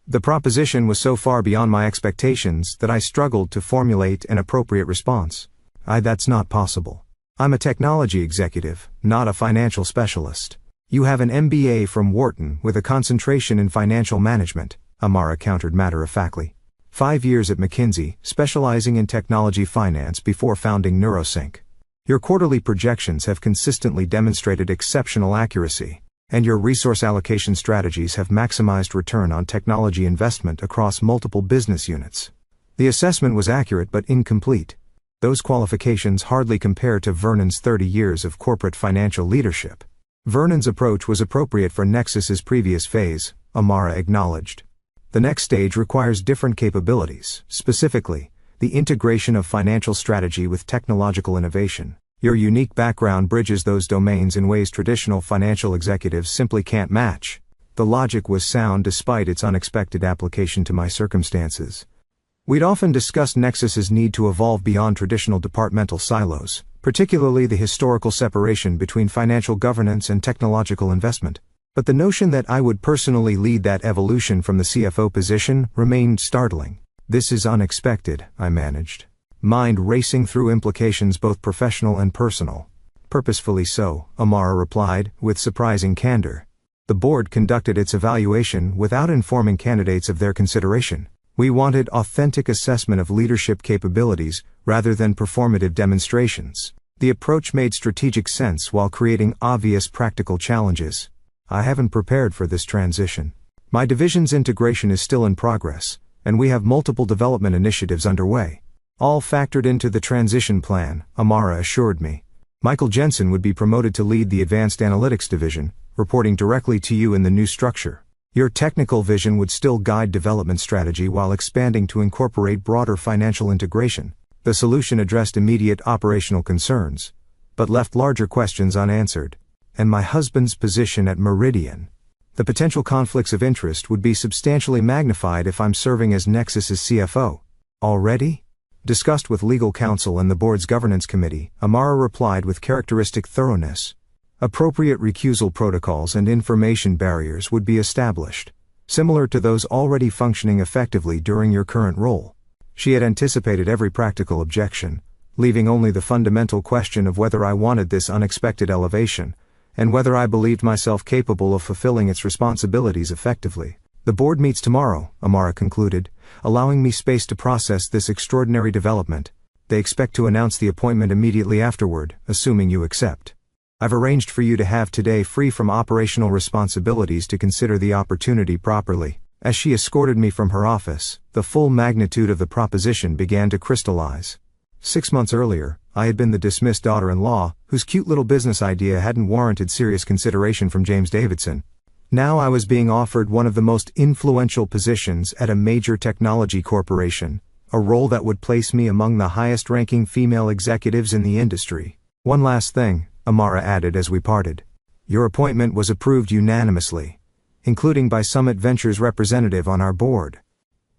The proposition was so far beyond my expectations that I struggled to formulate an appropriate response. That's not possible. I'm a technology executive, not a financial specialist." "You have an MBA from Wharton with a concentration in financial management," Amara countered matter-of-factly. 5 years at McKinsey, specializing in technology finance before founding NeuroSync. Your quarterly projections have consistently demonstrated exceptional accuracy, and your resource allocation strategies have maximized return on technology investment across multiple business units. The assessment was accurate but incomplete. Those qualifications hardly compare to Vernon's 30 years of corporate financial leadership. Vernon's approach was appropriate for Nexus's previous phase, Amara acknowledged. The next stage requires different capabilities, specifically, the integration of financial strategy with technological innovation. Your unique background bridges those domains in ways traditional financial executives simply can't match. The logic was sound despite its unexpected application to my circumstances. We'd often discussed Nexus's need to evolve beyond traditional departmental silos, particularly the historical separation between financial governance and technological investment. But the notion that I would personally lead that evolution from the CFO position remained startling. "This is unexpected," I managed, mind racing through implications both professional and personal. "Purposefully so," Amara replied, with surprising candor. "The board conducted its evaluation without informing candidates of their consideration. We wanted authentic assessment of leadership capabilities, rather than performative demonstrations. The approach made strategic sense while creating obvious practical challenges. I haven't prepared for this transition. My division's integration is still in progress, and we have multiple development initiatives underway. All factored into the transition plan," Amara assured me. "Michael Jensen would be promoted to lead the Advanced Analytics Division, reporting directly to you in the new structure. Your technical vision would still guide development strategy while expanding to incorporate broader financial integration." The solution addressed immediate operational concerns, but left larger questions unanswered. And my husband's position at Meridian. The potential conflicts of interest would be substantially magnified if I'm serving as Nexus's CFO. "Already?" Discussed with legal counsel and the board's governance committee, Amara replied with characteristic thoroughness. Appropriate recusal protocols and information barriers would be established, similar to those already functioning effectively during your current role. She had anticipated every practical objection, leaving only the fundamental question of whether I wanted this unexpected elevation, and whether I believed myself capable of fulfilling its responsibilities effectively. "The board meets tomorrow," Amara concluded, allowing me space to process this extraordinary development. "They expect to announce the appointment immediately afterward, assuming you accept. I've arranged for you to have today free from operational responsibilities to consider the opportunity properly." As she escorted me from her office, the full magnitude of the proposition began to crystallize. 6 months earlier, I had been the dismissed daughter-in-law, whose cute little business idea hadn't warranted serious consideration from James Davidson. Now I was being offered one of the most influential positions at a major technology corporation, a role that would place me among the highest-ranking female executives in the industry. "One last thing," Amara added as we parted. "Your appointment was approved unanimously, including by Summit Ventures' representative on our board."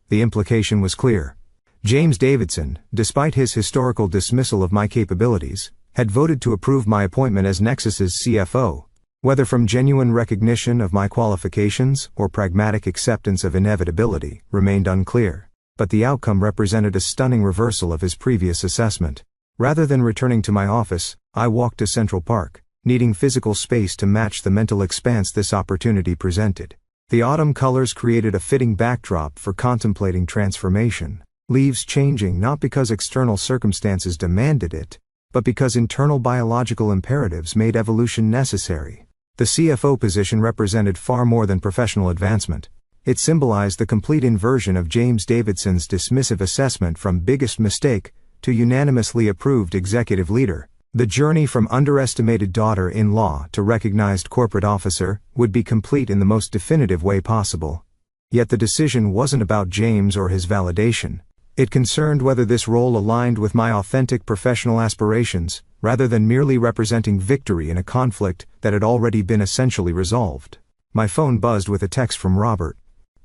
The implication was clear. James Davidson, despite his historical dismissal of my capabilities, had voted to approve my appointment as Nexus's CFO. Whether from genuine recognition of my qualifications or pragmatic acceptance of inevitability remained unclear, but the outcome represented a stunning reversal of his previous assessment. Rather than returning to my office, I walked to Central Park, needing physical space to match the mental expanse this opportunity presented. The autumn colors created a fitting backdrop for contemplating transformation, leaves changing not because external circumstances demanded it, but because internal biological imperatives made evolution necessary. The CFO position represented far more than professional advancement. It symbolized the complete inversion of James Davidson's dismissive assessment from biggest mistake to unanimously approved executive leader. The journey from underestimated daughter-in-law to recognized corporate officer would be complete in the most definitive way possible. Yet the decision wasn't about James or his validation. It concerned whether this role aligned with my authentic professional aspirations, rather than merely representing victory in a conflict that had already been essentially resolved. My phone buzzed with a text from Robert.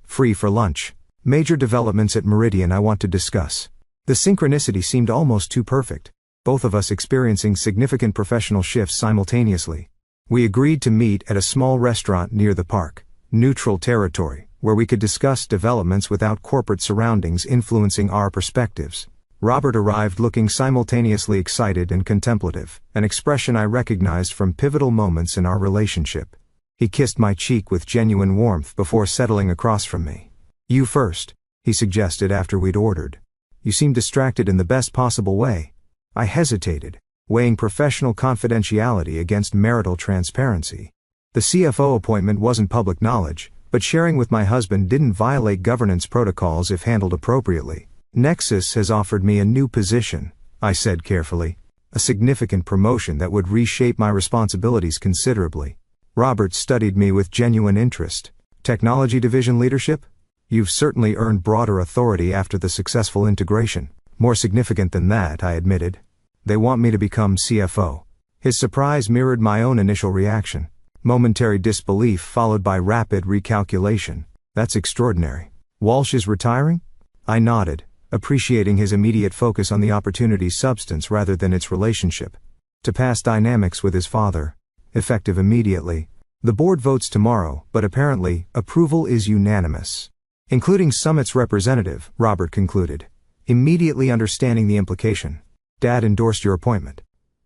"Free for lunch. Major developments at Meridian I want to discuss." The synchronicity seemed almost too perfect, both of us experiencing significant professional shifts simultaneously. We agreed to meet at a small restaurant near the park, neutral territory, where we could discuss developments without corporate surroundings influencing our perspectives. Robert arrived looking simultaneously excited and contemplative, an expression I recognized from pivotal moments in our relationship. He kissed my cheek with genuine warmth before settling across from me. "You first." he suggested after we'd ordered. You seem distracted in the best possible way. I hesitated, weighing professional confidentiality against marital transparency. The CFO appointment wasn't public knowledge, but sharing with my husband didn't violate governance protocols if handled appropriately. Nexus has offered me a new position, I said carefully. A significant promotion that would reshape my responsibilities considerably. Robert studied me with genuine interest. Technology division leadership? You've certainly earned broader authority after the successful integration. More significant than that, I admitted. They want me to become CFO. His surprise mirrored my own initial reaction. Momentary disbelief followed by rapid recalculation. That's extraordinary. Walsh is retiring? I nodded, appreciating his immediate focus on the opportunity's substance rather than its relationship to past dynamics with his father. Effective immediately. The board votes tomorrow, but apparently, approval is unanimous. Including Summit's representative, Robert concluded, immediately understanding the implication. Dad endorsed your appointment.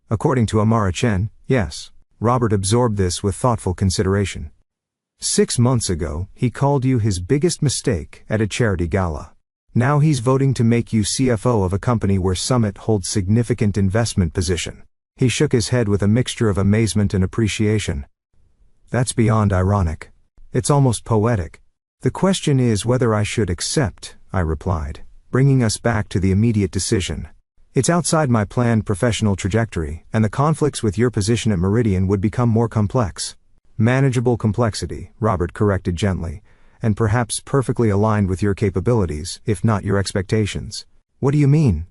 According to Amara Chen, yes. Robert absorbed this with thoughtful consideration. 6 months ago, he called you his biggest mistake at a charity gala. Now he's voting to make you CFO of a company where Summit holds significant investment position. He shook his head with a mixture of amazement and appreciation. That's beyond ironic. It's almost poetic. The question is whether I should accept, I replied, bringing us back to the immediate decision. It's outside my planned professional trajectory, and the conflicts with your position at Meridian would become more complex. Manageable complexity, Robert corrected gently, and perhaps perfectly aligned with your capabilities, if not your expectations. What do you mean?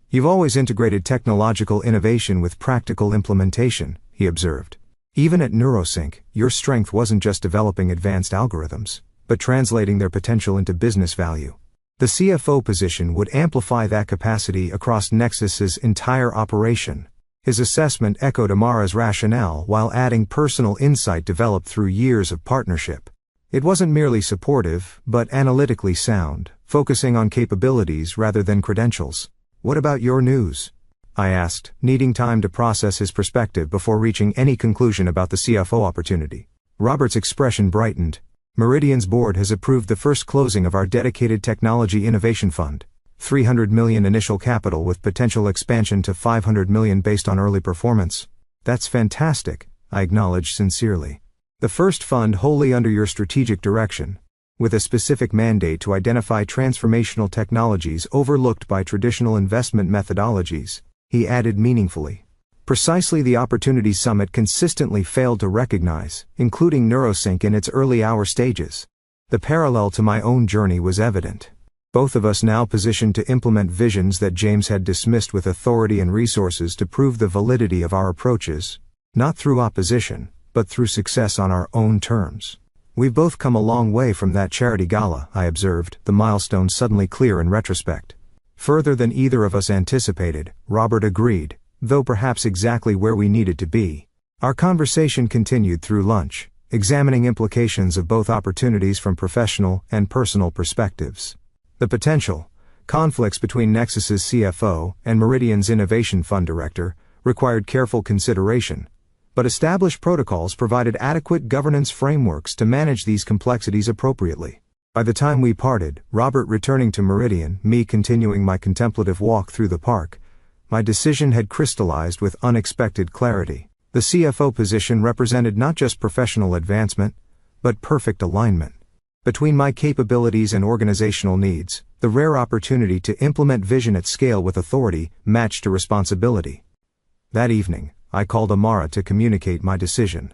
You've always integrated technological innovation with practical implementation, he observed. Even at Neurosync, your strength wasn't just developing advanced algorithms, but translating their potential into business value. The CFO position would amplify that capacity across Nexus's entire operation. His assessment echoed Amara's rationale while adding personal insight developed through years of partnership. It wasn't merely supportive, but analytically sound, focusing on capabilities rather than credentials. What about your news? I asked, needing time to process his perspective before reaching any conclusion about the CFO opportunity. Robert's expression brightened. Meridian's board has approved the first closing of our dedicated technology innovation fund. $300 million initial capital with potential expansion to $500 million based on early performance. That's fantastic, I acknowledged sincerely. The first fund wholly under your strategic direction, with a specific mandate to identify transformational technologies overlooked by traditional investment methodologies, he added meaningfully. Precisely the opportunities Summit consistently failed to recognize, including Neurosync in its early hour stages. The parallel to my own journey was evident. Both of us now positioned to implement visions that James had dismissed with authority and resources to prove the validity of our approaches, not through opposition, but through success on our own terms. We've both come a long way from that charity gala, I observed, the milestone suddenly clear in retrospect. Further than either of us anticipated, Robert agreed, though perhaps exactly where we needed to be. Our conversation continued through lunch, examining implications of both opportunities from professional and personal perspectives. The potential conflicts between Nexus's CFO and Meridian's Innovation Fund Director required careful consideration, but established protocols provided adequate governance frameworks to manage these complexities appropriately. By the time we parted, Robert returning to Meridian, me continuing my contemplative walk through the park, my decision had crystallized with unexpected clarity. The CFO position represented not just professional advancement, but perfect alignment. Between my capabilities and organizational needs, the rare opportunity to implement vision at scale with authority matched to responsibility. That evening, I called Amara to communicate my decision.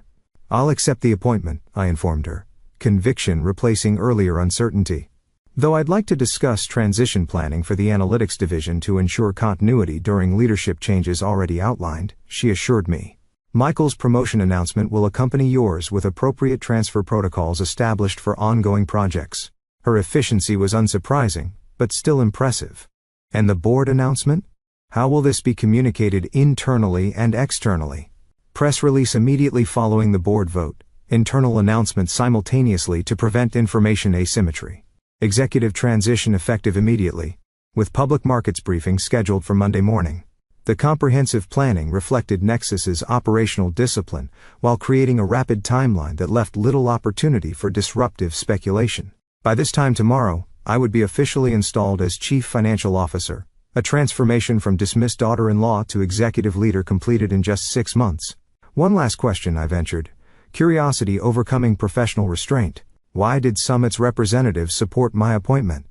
I'll accept the appointment, I informed her, conviction replacing earlier uncertainty. Though I'd like to discuss transition planning for the analytics division to ensure continuity during leadership changes already outlined, she assured me. Michael's promotion announcement will accompany yours with appropriate transfer protocols established for ongoing projects. Her efficiency was unsurprising, but still impressive. And the board announcement? How will this be communicated internally and externally? Press release immediately following the board vote, internal announcement simultaneously to prevent information asymmetry. Executive transition effective immediately, with public markets briefing scheduled for Monday morning. The comprehensive planning reflected Nexus's operational discipline while creating a rapid timeline that left little opportunity for disruptive speculation. By this time tomorrow, I would be officially installed as Chief Financial Officer, a transformation from dismissed daughter-in-law to executive leader completed in just 6 months. One last question, I ventured, curiosity overcoming professional restraint. Why did Summit's representatives support my appointment?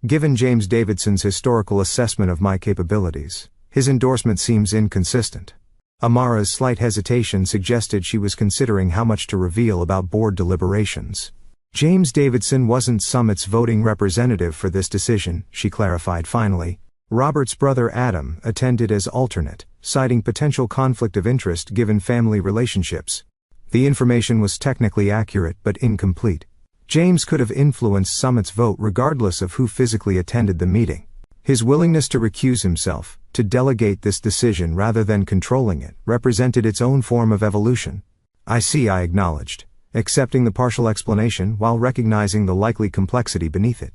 Given James Davidson's historical assessment of my capabilities, his endorsement seems inconsistent. Amara's slight hesitation suggested she was considering how much to reveal about board deliberations. James Davidson wasn't Summit's voting representative for this decision, she clarified finally. Robert's brother Adam attended as alternate, citing potential conflict of interest given family relationships. The information was technically accurate but incomplete. James could have influenced Summit's vote regardless of who physically attended the meeting. His willingness to recuse himself, to delegate this decision rather than controlling it, represented its own form of evolution. I see, I acknowledged, accepting the partial explanation while recognizing the likely complexity beneath it.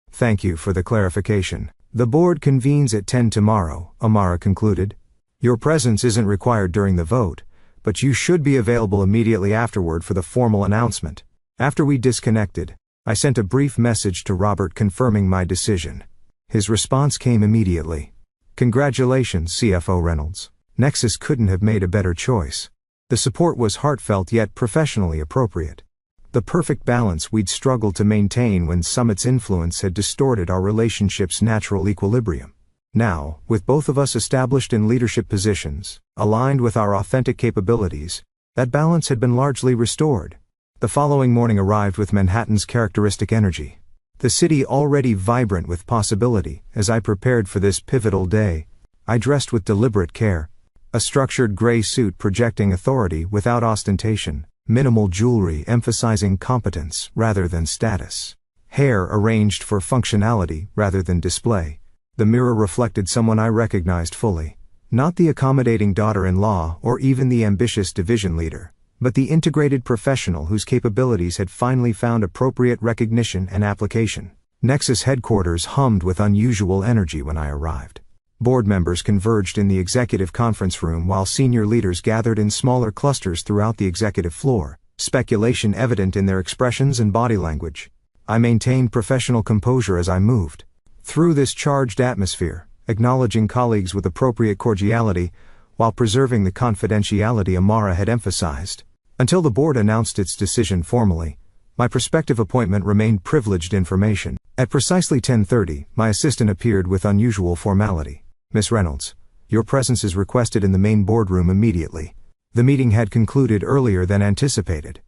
Thank you for the clarification. The board convenes at 10 tomorrow, Amara concluded. Your presence isn't required during the vote, but you should be available immediately afterward for the formal announcement. After we disconnected, I sent a brief message to Robert confirming my decision. His response came immediately. Congratulations, CFO Reynolds. Nexus couldn't have made a better choice. The support was heartfelt yet professionally appropriate. The perfect balance we'd struggled to maintain when Summit's influence had distorted our relationship's natural equilibrium. Now, with both of us established in leadership positions, aligned with our authentic capabilities, that balance had been largely restored. The following morning arrived with Manhattan's characteristic energy. The city already vibrant with possibility. As I prepared for this pivotal day, I dressed with deliberate care. A structured gray suit projecting authority without ostentation, minimal jewelry emphasizing competence rather than status. Hair arranged for functionality rather than display. The mirror reflected someone I recognized fully. Not the accommodating daughter-in-law or even the ambitious division leader, but the integrated professional whose capabilities had finally found appropriate recognition and application. Nexus headquarters hummed with unusual energy when I arrived. Board members converged in the executive conference room while senior leaders gathered in smaller clusters throughout the executive floor, speculation evident in their expressions and body language. I maintained professional composure as I moved through this charged atmosphere, acknowledging colleagues with appropriate cordiality, while preserving the confidentiality Amara had emphasized. Until the board announced its decision formally, my prospective appointment remained privileged information. At precisely 10:30, my assistant appeared with unusual formality. Miss Reynolds, your presence is requested in the main boardroom immediately. The meeting had concluded earlier than anticipated.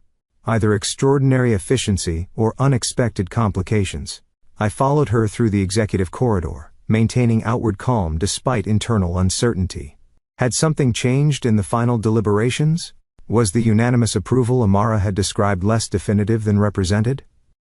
Either extraordinary efficiency or unexpected complications. I followed her through the executive corridor, maintaining outward calm despite internal uncertainty. Had something changed in the final deliberations? Was the unanimous approval Amara had described less definitive than represented?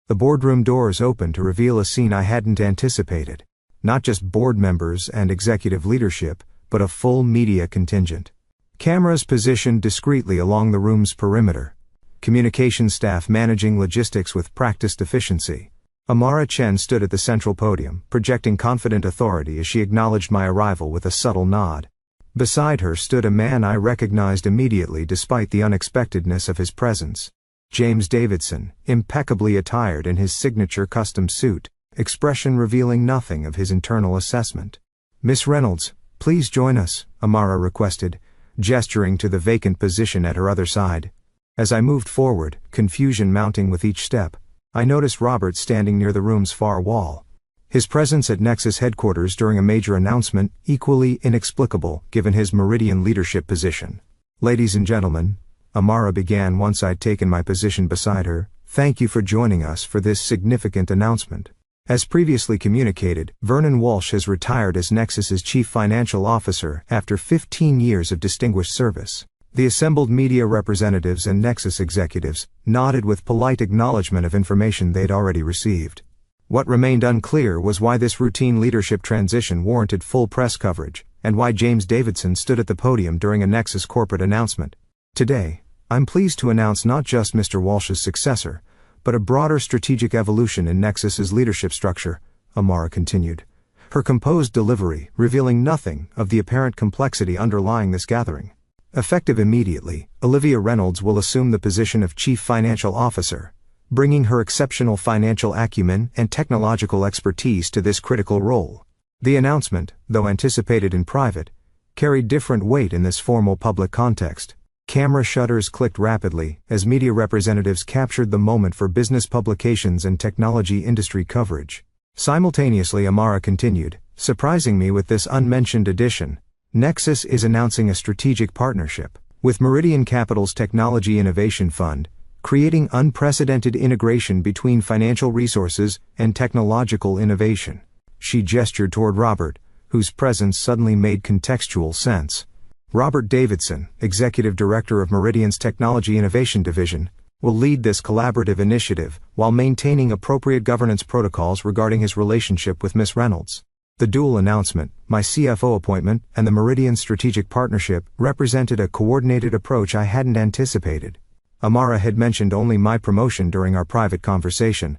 The boardroom doors opened to reveal a scene I hadn't anticipated. Not just board members and executive leadership, but a full media contingent. Cameras positioned discreetly along the room's perimeter. Communications staff managing logistics with practiced efficiency. Amara Chen stood at the central podium, projecting confident authority as she acknowledged my arrival with a subtle nod. Beside her stood a man I recognized immediately despite the unexpectedness of his presence. James Davidson, impeccably attired in his signature custom suit, expression revealing nothing of his internal assessment. Miss Reynolds, please join us, Amara requested, gesturing to the vacant position at her other side. As I moved forward, confusion mounting with each step, I noticed Robert standing near the room's far wall. His presence at Nexus headquarters during a major announcement, equally inexplicable given his Meridian leadership position. Ladies and gentlemen, Amara began once I'd taken my position beside her, thank you for joining us for this significant announcement. As previously communicated, Vernon Walsh has retired as Nexus's Chief Financial Officer after 15 years of distinguished service. The assembled media representatives and Nexus executives nodded with polite acknowledgement of information they'd already received. What remained unclear was why this routine leadership transition warranted full press coverage, and why James Davidson stood at the podium during a Nexus corporate announcement. Today, I'm pleased to announce not just Mr. Walsh's successor, but a broader strategic evolution in Nexus's leadership structure, Amara continued, her composed delivery revealing nothing of the apparent complexity underlying this gathering. Effective immediately, Olivia Reynolds will assume the position of Chief Financial Officer, bringing her exceptional financial acumen and technological expertise to this critical role. The announcement, though anticipated in private, carried different weight in this formal public context. Camera shutters clicked rapidly as media representatives captured the moment for business publications and technology industry coverage. Simultaneously, Amara continued, surprising me with this unmentioned addition. Nexus is announcing a strategic partnership with Meridian Capital's Technology Innovation Fund, creating unprecedented integration between financial resources and technological innovation. She gestured toward Robert, whose presence suddenly made contextual sense. Robert Davidson, Executive Director of Meridian's Technology Innovation Division, will lead this collaborative initiative while maintaining appropriate governance protocols regarding his relationship with Ms. Reynolds. The dual announcement, my CFO appointment, and the Meridian strategic partnership represented a coordinated approach I hadn't anticipated. Amara had mentioned only my promotion during our private conversation,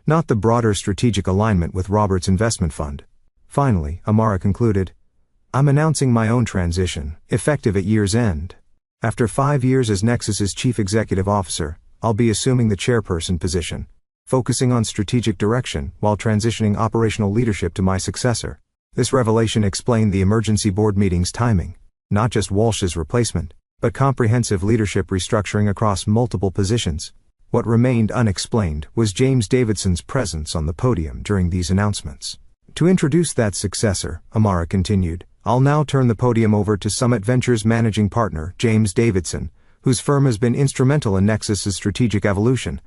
not the broader strategic alignment with Robert's investment fund. Finally, Amara concluded, I'm announcing my own transition, effective at year's end. After 5 years as Nexus's Chief Executive Officer, I'll be assuming the chairperson position, focusing on strategic direction while transitioning operational leadership to my successor. This revelation explained the emergency board meeting's timing, not just Walsh's replacement, but comprehensive leadership restructuring across multiple positions. What remained unexplained was James Davidson's presence on the podium during these announcements. To introduce that successor, Amara continued, I'll now turn the podium over to Summit Ventures Managing Partner James Davidson, whose firm has been instrumental in Nexus's strategic evolution.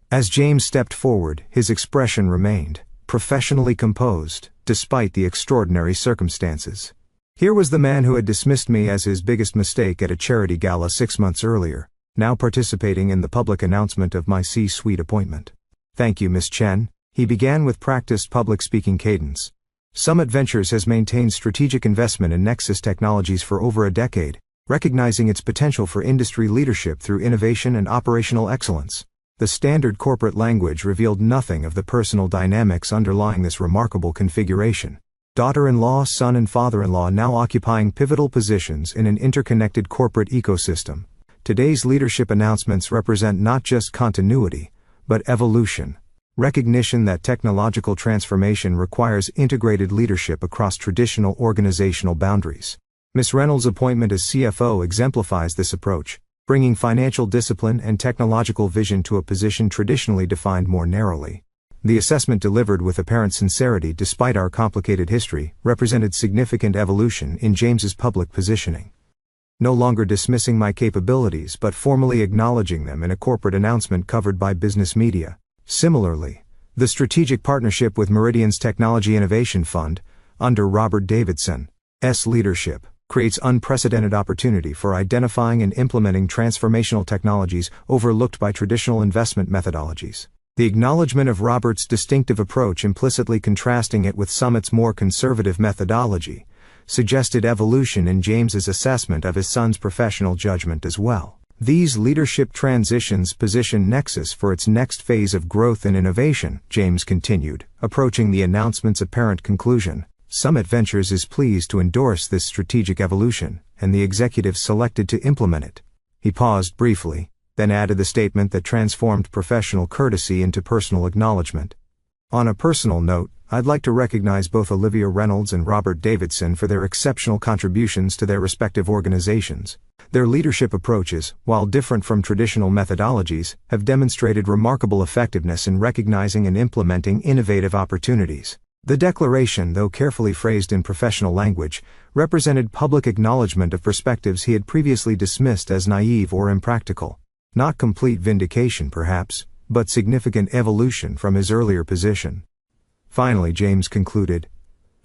As James stepped forward, his expression remained professionally composed, despite the extraordinary circumstances. Here was the man who had dismissed me as his biggest mistake at a charity gala 6 months earlier, now participating in the public announcement of my C-suite appointment. Thank you, Ms. Chen, he began with practiced public speaking cadence. Summit Ventures has maintained strategic investment in Nexus Technologies for over a decade, recognizing its potential for industry leadership through innovation and operational excellence. The standard corporate language revealed nothing of the personal dynamics underlying this remarkable configuration. Daughter-in-law, son and father-in-law now occupying pivotal positions in an interconnected corporate ecosystem. Today's leadership announcements represent not just continuity, but evolution. Recognition that technological transformation requires integrated leadership across traditional organizational boundaries. Ms. Reynolds' appointment as CFO exemplifies this approach, bringing financial discipline and technological vision to a position traditionally defined more narrowly. The assessment, delivered with apparent sincerity despite our complicated history, represented significant evolution in James's public positioning. No longer dismissing my capabilities but formally acknowledging them in a corporate announcement covered by business media. Similarly, the strategic partnership with Meridian's Technology Innovation Fund, under Robert Davidson's leadership, creates unprecedented opportunity for identifying and implementing transformational technologies overlooked by traditional investment methodologies. The acknowledgement of Robert's distinctive approach, implicitly contrasting it with Summit's more conservative methodology, suggested evolution in James's assessment of his son's professional judgment as well. These leadership transitions position Nexus for its next phase of growth and innovation, James continued, approaching the announcement's apparent conclusion. Summit Ventures is pleased to endorse this strategic evolution, and the executives selected to implement it. He paused briefly, then added the statement that transformed professional courtesy into personal acknowledgement. On a personal note, I'd like to recognize both Olivia Reynolds and Robert Davidson for their exceptional contributions to their respective organizations. Their leadership approaches, while different from traditional methodologies, have demonstrated remarkable effectiveness in recognizing and implementing innovative opportunities. The declaration, though carefully phrased in professional language, represented public acknowledgement of perspectives he had previously dismissed as naive or impractical. Not complete vindication, perhaps, but significant evolution from his earlier position. Finally, James concluded,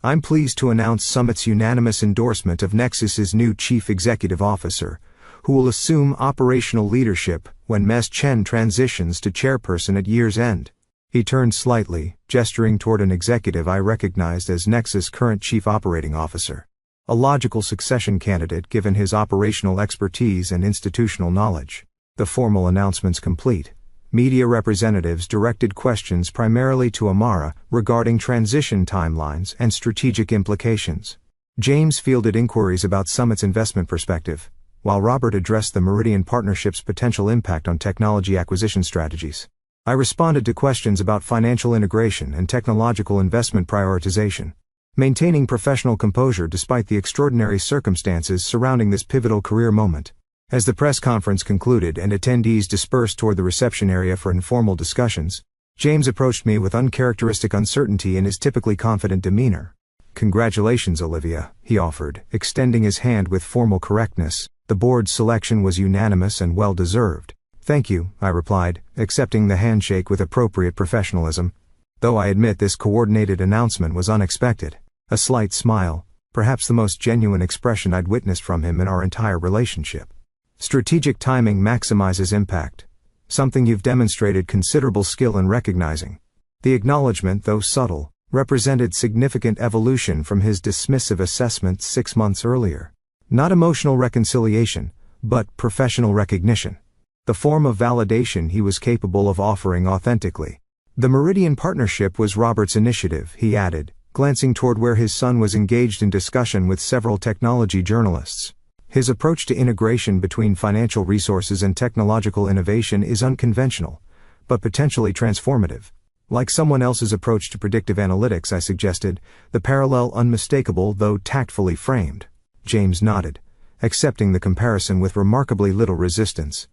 I'm pleased to announce Summit's unanimous endorsement of Nexus's new Chief Executive Officer, who will assume operational leadership when Ms. Chen transitions to chairperson at year's end. He turned slightly, gesturing toward an executive I recognized as Nexus' current Chief Operating Officer. A logical succession candidate given his operational expertise and institutional knowledge. The formal announcements complete, media representatives directed questions primarily to Amara regarding transition timelines and strategic implications. James fielded inquiries about Summit's investment perspective, while Robert addressed the Meridian partnership's potential impact on technology acquisition strategies. I responded to questions about financial integration and technological investment prioritization, maintaining professional composure despite the extraordinary circumstances surrounding this pivotal career moment. As the press conference concluded and attendees dispersed toward the reception area for informal discussions, James approached me with uncharacteristic uncertainty in his typically confident demeanor. "Congratulations, Olivia," he offered, extending his hand with formal correctness. "The board's selection was unanimous and well-deserved." "Thank you," I replied, accepting the handshake with appropriate professionalism, though I admit this coordinated announcement was unexpected. A slight smile, perhaps the most genuine expression I'd witnessed from him in our entire relationship. "Strategic timing maximizes impact. Something you've demonstrated considerable skill in recognizing." The acknowledgement, though subtle, represented significant evolution from his dismissive assessment 6 months earlier. Not emotional reconciliation, but professional recognition. The form of validation he was capable of offering authentically. "The Meridian Partnership was Robert's initiative," he added, glancing toward where his son was engaged in discussion with several technology journalists. "His approach to integration between financial resources and technological innovation is unconventional, but potentially transformative. Like someone else's approach to predictive analytics," I suggested, the parallel unmistakable though tactfully framed. James nodded, accepting the comparison with remarkably little resistance.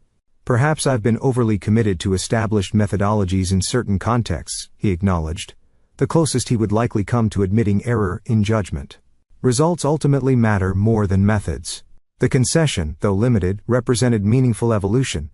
"Perhaps I've been overly committed to established methodologies in certain contexts," he acknowledged, the closest he would likely come to admitting error in judgment. "Results ultimately matter more than methods." The concession, though limited, represented meaningful evolution.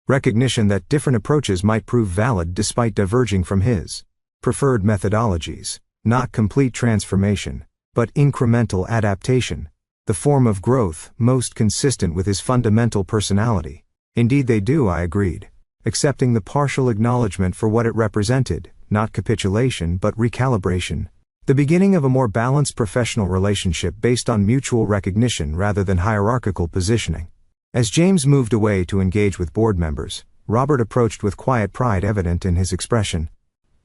Recognition that different approaches might prove valid despite diverging from his preferred methodologies. Not complete transformation, but incremental adaptation. The form of growth most consistent with his fundamental personality. "Indeed they do," I agreed, accepting the partial acknowledgement for what it represented, not capitulation but recalibration. The beginning of a more balanced professional relationship based on mutual recognition rather than hierarchical positioning. As James moved away to engage with board members, Robert approached with quiet pride evident in his expression.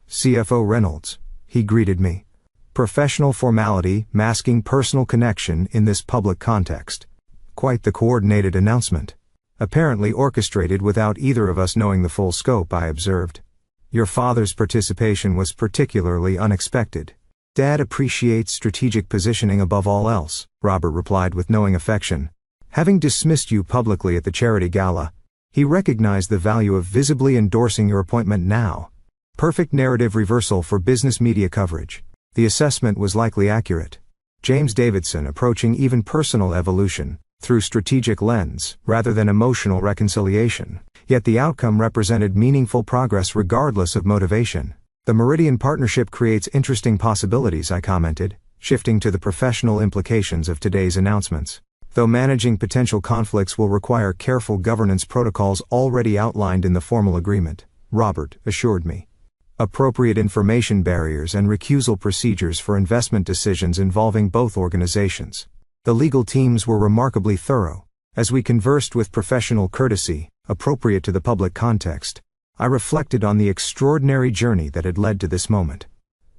"CFO Reynolds," he greeted me. Professional formality masking personal connection in this public context. Quite the coordinated announcement. Apparently orchestrated without either of us knowing the full scope, I observed. "Your father's participation was particularly unexpected. Dad appreciates strategic positioning above all else," Robert replied with knowing affection. "Having dismissed you publicly at the charity gala, he recognized the value of visibly endorsing your appointment now. Perfect narrative reversal for business media coverage." The assessment was likely accurate. James Davidson approaching even personal evolution through strategic lens rather than emotional reconciliation. Yet the outcome represented meaningful progress regardless of motivation. "The Meridian Partnership creates interesting possibilities," I commented, shifting to the professional implications of today's announcements. "Though managing potential conflicts will require careful governance protocols already outlined in the formal agreement," Robert assured me. "Appropriate information barriers and recusal procedures for investment decisions involving both organizations." The legal teams were remarkably thorough. As we conversed with professional courtesy, appropriate to the public context, I reflected on the extraordinary journey that had led to this moment.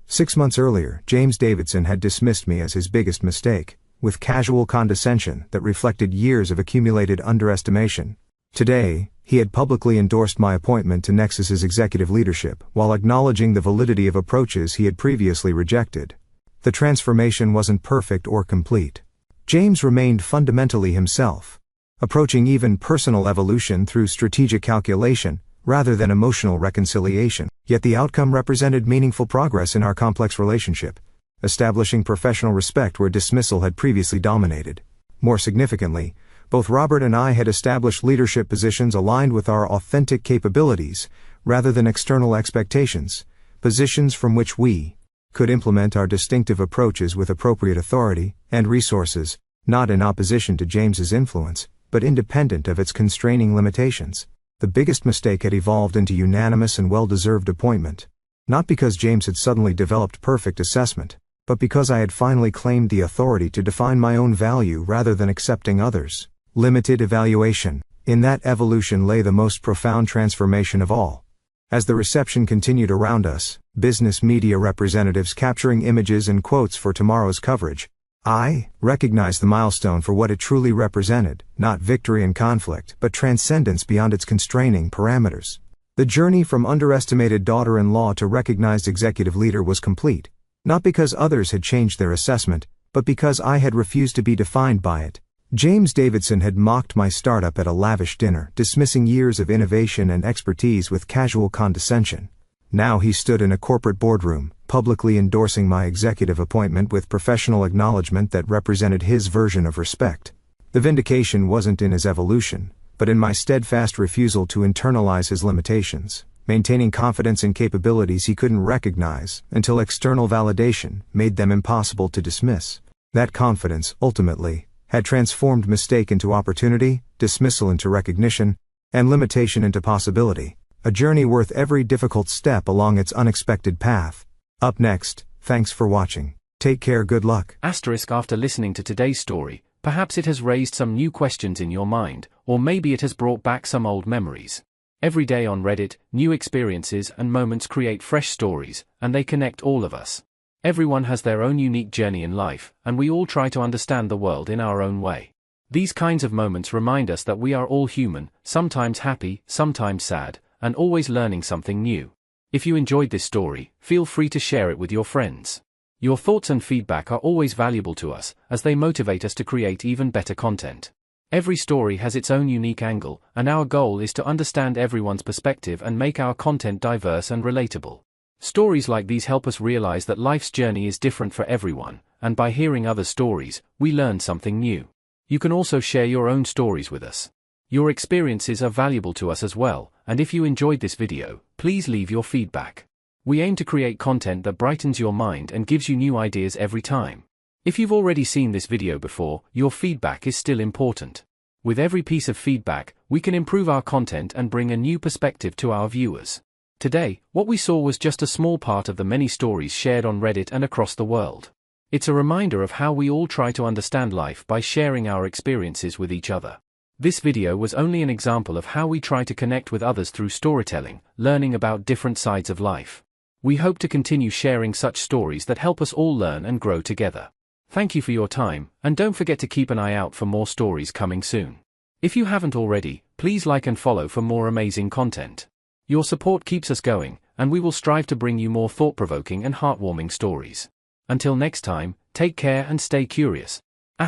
6 months earlier, James Davidson had dismissed me as his biggest mistake, with casual condescension that reflected years of accumulated underestimation. Today, he had publicly endorsed my appointment to Nexus's executive leadership, while acknowledging the validity of approaches he had previously rejected. The transformation wasn't perfect or complete. James remained fundamentally himself, approaching even personal evolution through strategic calculation, rather than emotional reconciliation. Yet the outcome represented meaningful progress in our complex relationship, establishing professional respect where dismissal had previously dominated. More significantly, both Robert and I had established leadership positions aligned with our authentic capabilities, rather than external expectations, positions from which we could implement our distinctive approaches with appropriate authority and resources, not in opposition to James's influence, but independent of its constraining limitations. The biggest mistake had evolved into unanimous and well-deserved appointment. Not because James had suddenly developed perfect assessment, but because I had finally claimed the authority to define my own value rather than accepting others. Limited evaluation. In that evolution lay the most profound transformation of all. As the reception continued around us, business media representatives capturing images and quotes for tomorrow's coverage, I recognized the milestone for what it truly represented, not victory in conflict, but transcendence beyond its constraining parameters. The journey from underestimated daughter-in-law to recognized executive leader was complete, not because others had changed their assessment, but because I had refused to be defined by it. James Davidson had mocked my startup at a lavish dinner, dismissing years of innovation and expertise with casual condescension. Now he stood in a corporate boardroom, publicly endorsing my executive appointment with professional acknowledgement that represented his version of respect. The vindication wasn't in his evolution, but in my steadfast refusal to internalize his limitations, maintaining confidence in capabilities he couldn't recognize until external validation made them impossible to dismiss. That confidence, ultimately, had transformed mistake into opportunity, dismissal into recognition, and limitation into possibility. A journey worth every difficult step along its unexpected path. Up next, thanks for watching. Take care, good luck. After listening to today's story, perhaps it has raised some new questions in your mind, or maybe it has brought back some old memories. Every day on Reddit, new experiences and moments create fresh stories, and they connect all of us. Everyone has their own unique journey in life, and we all try to understand the world in our own way. These kinds of moments remind us that we are all human, sometimes happy, sometimes sad, and always learning something new. If you enjoyed this story, feel free to share it with your friends. Your thoughts and feedback are always valuable to us, as they motivate us to create even better content. Every story has its own unique angle, and our goal is to understand everyone's perspective and make our content diverse and relatable. Stories like these help us realize that life's journey is different for everyone, and by hearing other stories, we learn something new. You can also share your own stories with us. Your experiences are valuable to us as well, and if you enjoyed this video, please leave your feedback. We aim to create content that brightens your mind and gives you new ideas every time. If you've already seen this video before, your feedback is still important. With every piece of feedback, we can improve our content and bring a new perspective to our viewers. Today, what we saw was just a small part of the many stories shared on Reddit and across the world. It's a reminder of how we all try to understand life by sharing our experiences with each other. This video was only an example of how we try to connect with others through storytelling, learning about different sides of life. We hope to continue sharing such stories that help us all learn and grow together. Thank you for your time, and don't forget to keep an eye out for more stories coming soon. If you haven't already, please like and follow for more amazing content. Your support keeps us going, and we will strive to bring you more thought-provoking and heartwarming stories. Until next time, take care and stay curious. **